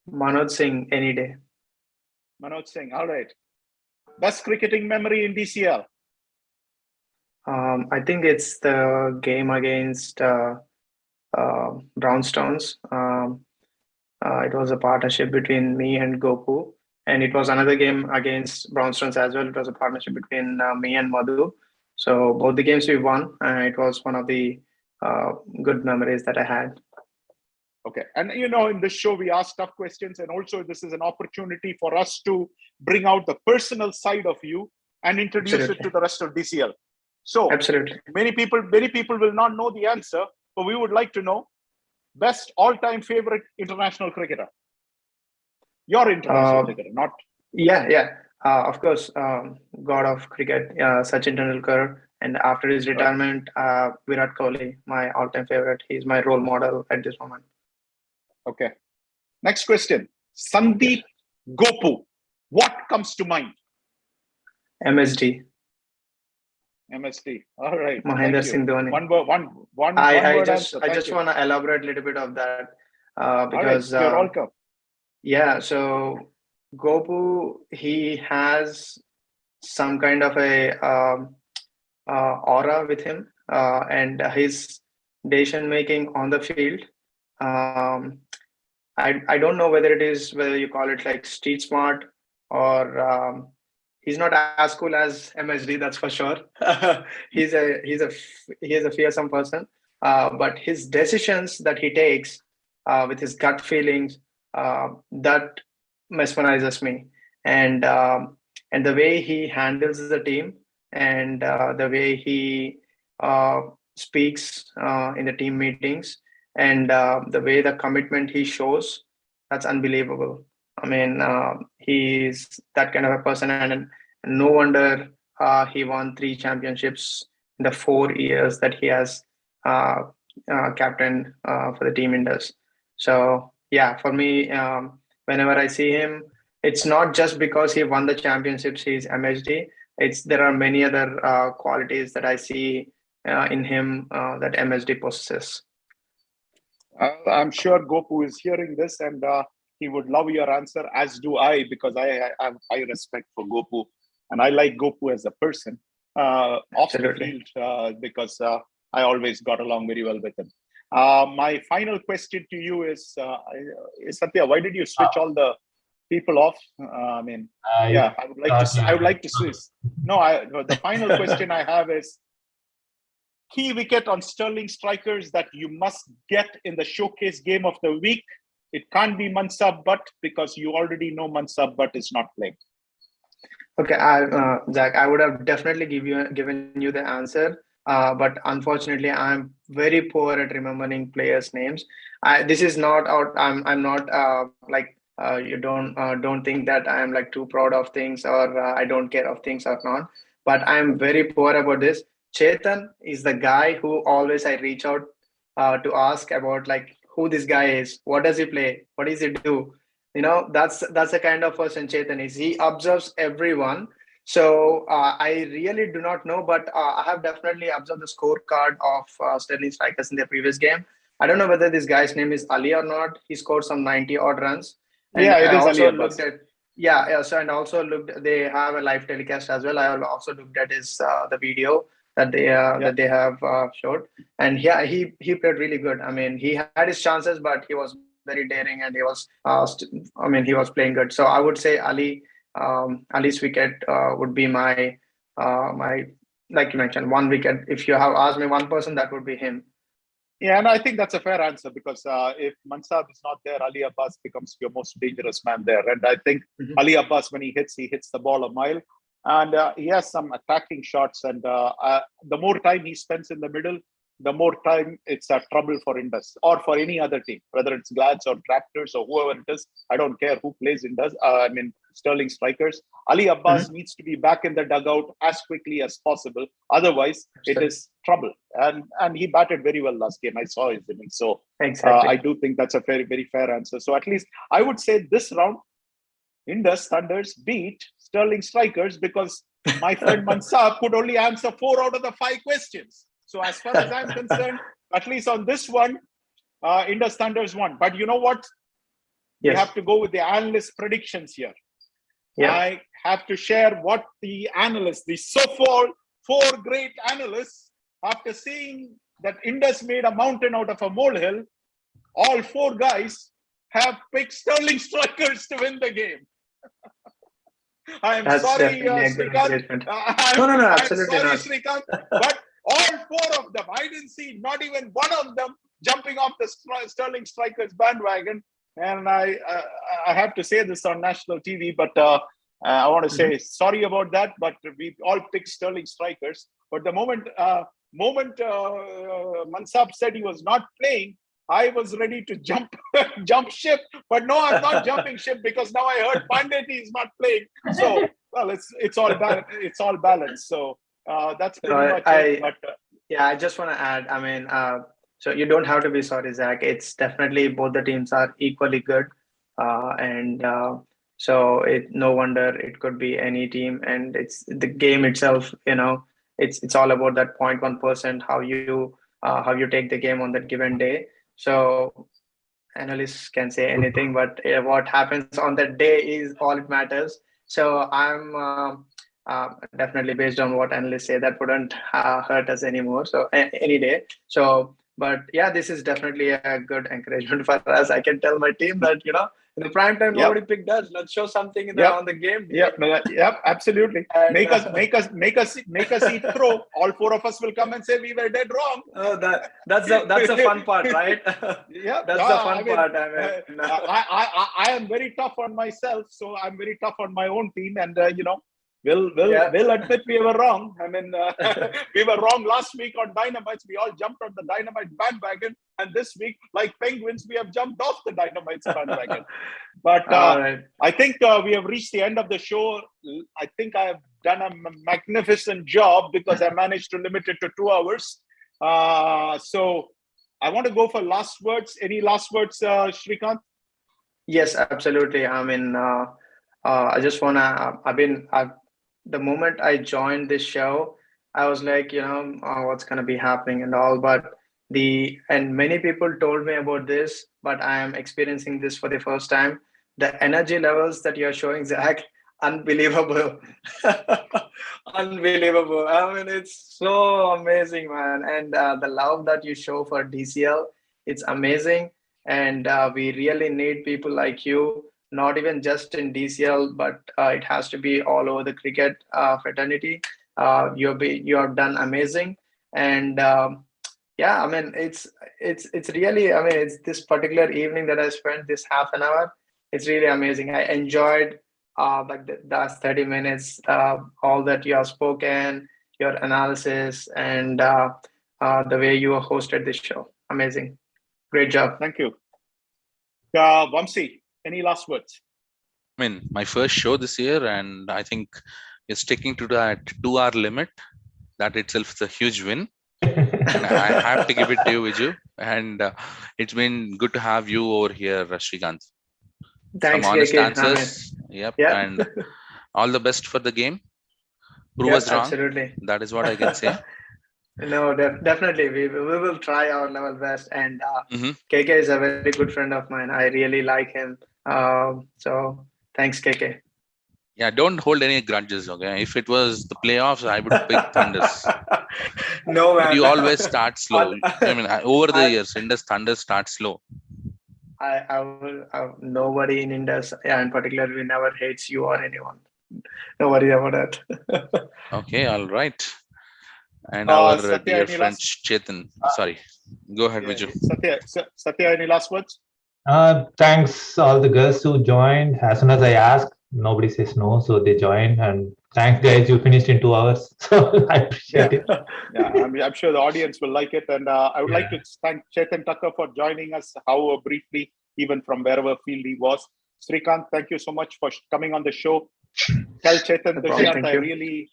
Manoj Singh, any day. Manoj Singh, all right. Best cricketing memory in DCL? I think it's the game against Brownstones. It was a partnership between me and Gopu. And it was another game against Brownstones as well. It was a partnership between me and Madhu. So both the games we won. It was one of the good memories that I had. Okay. And in this show, we ask tough questions. And also this is an opportunity for us to bring out the personal side of you and introduce it to the rest of DCL. So many people will not know the answer, but we would like to know best all-time favorite international cricketer. Your international cricketer, not... Of course, god of cricket, Sachin Tendulkar. And after his retirement, Virat Kohli, my all-time favorite. He's my role model at this moment. Okay. Next question. Sandeep Gopu. What comes to mind? MSD. MSD. All right. Mahendra Singh Dhoni. I just want to elaborate a little bit of that because you're welcome. Yeah. So Gopu, he has some kind of a aura with him, and his decision making on the field. I don't know whether you call it like street smart or he's not as cool as MSD, that's for sure. He's a fearsome person, but his decisions that he takes with his gut feelings, that mesmerizes me, and the way he handles the team, and the way he speaks in the team meetings, and the way the commitment he shows, that's unbelievable. I mean, he's that kind of a person, and no wonder he won 3 championships in the 4 years that he has captained for the team Indus. So yeah, for me, whenever I see him, it's not just because he won the championships, he's MHD. There are many other qualities that I see in him that MSD possesses. I'm sure Gopu is hearing this, and he would love your answer, as do I, because I have high respect for Gopu, and I like Gopu as a person off the field because I always got along very well with him. My final question to you is Satya, why did you switch all the people off? I would like to switch. No, the final question I have is key wicket on Sterling strikers that you must get in the showcase game of the week. It can't be Mansab Butt because you already know Mansab Butt is not playing. Okay, Zach, I would have definitely given you the answer, but unfortunately, I'm very poor at remembering players' names. This is not out. I'm not you don't think that I am like too proud of things or I don't care of things or not. But I'm very poor about this. Chetan is the guy who always I reach out to ask about like who this guy is, what does he play, what does he do. That's the kind of person Chetan is. He observes everyone. So I really do not know, but I have definitely observed the scorecard of Sterling strikers in their previous game. I don't know whether this guy's name is Ali or not. He scored some 90 odd runs. And yeah, it is Ali. So and also looked. They have a live telecast as well. I also looked at his the video that they have showed, and yeah, he played really good. I mean, he had his chances, but he was very daring, and he was he was playing good. So I would say Ali's wicket would be my like you mentioned, 1 wicket. If you have asked me one person, that would be him. Yeah, and I think that's a fair answer because if Mansab is not there, Ali Abbas becomes your most dangerous man there. And I think Ali Abbas, when he hits the ball a mile. And he has some attacking shots. And the more time he spends in the middle, the more time it's a trouble for Indus or for any other team, whether it's Glads or Raptors or whoever it is. I don't care who plays Indus. Sterling strikers. Ali Abbas needs to be back in the dugout as quickly as possible. Otherwise, it is trouble. And he batted very well last game. I saw his innings. So I do think that's a very, very fair answer. So at least I would say this round, Indus Thunders beat Sterling Strikers because my friend Mansab could only answer 4 out of the 5 questions. So as far as I'm concerned, at least on this one, Indus Thunders won. But you know what? You have to go with the analyst predictions here. Yeah. I have to share what the analysts, the so-called 4 great analysts, after seeing that Indus made a mountain out of a molehill, all 4 guys have picked Sterling Strikers to win the game. I'm sorry, Srikanth. No, absolutely I'm not. sorry, Srikanth, but all 4 of them, I didn't see not even one of them jumping off the Sterling Strikers bandwagon. And I have to say this on national TV, but I want to say sorry about that. But we all picked Sterling Strikers. But the moment Mansab said he was not playing, I was ready to jump ship. But no, I'm not jumping ship because now I heard Pandeti is not playing. So well, it's all balanced. So that's pretty much it. But I just want to add. So you don't have to be sorry, Zach. It's definitely both the teams are equally good, so no wonder it could be any team. And it's the game itself. It's all about that 0.1%. How you take the game on that given day. So analysts can say anything, but what happens on that day is all it matters. So I'm definitely based on what analysts say, that wouldn't hurt us anymore. So any day. So. But yeah, this is definitely a good encouragement for us. I can tell my team that in the prime time nobody picked us. Let's show something on the game. Yep, absolutely. And, make us eat crow. All 4 of us will come and say we were dead wrong. Oh, that's the fun part, right? Yeah, that's the fun part. I am very tough on myself, so I'm very tough on my own team, and We'll admit we were wrong. We were wrong last week on Dynamites. We all jumped on the Dynamite bandwagon. And this week, like penguins, we have jumped off the Dynamites bandwagon. But right. I think we have reached the end of the show. I think I have done a magnificent job because I managed to limit it to 2 hours. So I want to go for last words. Any last words, Srikanth? Yes, absolutely. I just want to, the moment I joined this show, I was like, what's going to be happening and all, and many people told me about this, but I am experiencing this for the first time. The energy levels that you're showing, Zach, unbelievable. Unbelievable. It's so amazing, man. And the love that you show for DCL, it's amazing. And we really need people like you. Not even just in DCL, but it has to be all over the cricket fraternity. You have done amazing, and it's really, it's this particular evening that I spent this half an hour. It's really amazing. I enjoyed the last 30 minutes, all that you have spoken, your analysis, and the way you hosted this show. Amazing, great job. Thank you, Vamsi. Any last words? My first show this year, and I think you're sticking to that 2-hour limit. That itself is a huge win. And I have to give it to you, Viju. And it's been good to have you over here, Srikanth. Thanks, some honest answers. Yep. And all the best for the game. Prove us wrong. Absolutely. That is what I can say. No, definitely. We will try our level best. And KK is a very good friend of mine. I really like him. So thanks, KK. Yeah, don't hold any grudges, okay? If it was the playoffs, I would pick Thunders. No, man. But you always start slow. Over the years, Indus Thunders start slow. I will. Nobody in Indus, in particular, we never hates you or anyone. No worry about that. Okay, all right. And our dear friend Chetan. Sorry, go ahead, Viju. Satya, any last words? Thanks all the girls who joined. As soon as I asked, nobody says no, so they joined, and Thanks, guys. You finished in 2 hours, so I appreciate it. I'm sure the audience will like it, and I would like to thank Chetan Tucker for joining us, however briefly, even from wherever field he was. Srikanth, thank you so much for coming on the show. Tell Chetan Dushyant I really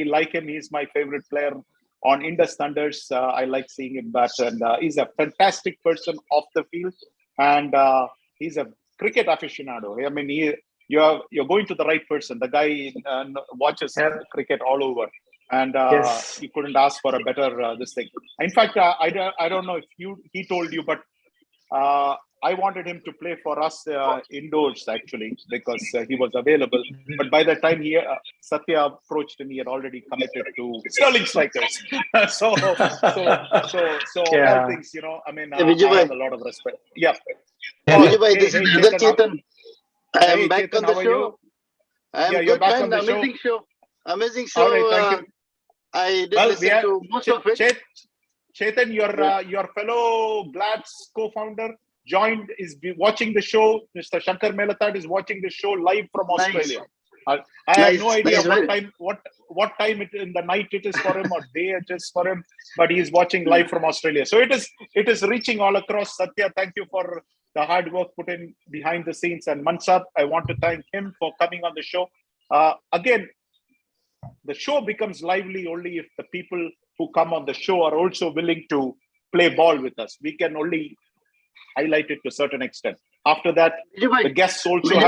like him. He's my favorite player on Indus Thunders. I like seeing him bat, and he's a fantastic person off the field, and he's a cricket aficionado. I mean, you're going to the right person. The guy watches cricket all over, and you couldn't ask for a better this thing. In fact, I don't know if he told you, but I wanted him to play for us indoors actually, because he was available. But by the time Satya approached him, he had already committed to Sterling Strikers. so all things, I mean, I have a lot of respect. Yeah. Vijay, this is Chetan. Chetan. I am back Chetan, on the show. I am good, man. Amazing show. Amazing show. All right, thank you. I did listen to most of it. Chetan, your fellow Glad's co-founder is watching the show. Mr. Shankar Melatad is watching the show live from Australia. I have no idea what time in the night it is for him or day it is for him, but he is watching live from Australia. So it is reaching all across. Satya, thank you for the hard work put in behind the scenes. And Mansab, I want to thank him for coming on the show. Again, the show becomes lively only if the people who come on the show are also willing to play ball with us. We can only highlight it to a certain extent. After that, the guests also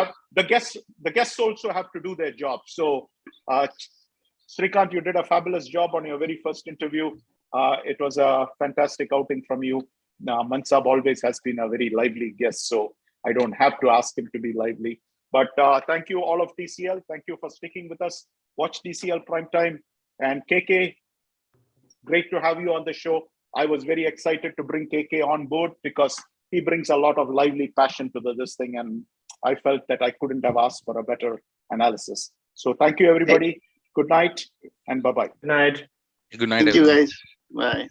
have to do their job. So, Srikanth, you did a fabulous job on your very first interview. It was a fantastic outing from you. Mansab always has been a very lively guest, so I don't have to ask him to be lively. But thank you all of DCL. Thank you for sticking with us. Watch DCL Primetime. And KK, great to have you on the show. I was very excited to bring KK on board because he brings a lot of lively passion to this thing, and I felt that I couldn't have asked for a better analysis. So thank you, everybody. Good night, and bye-bye. Good night. Good night, Thank you, guys. Bye.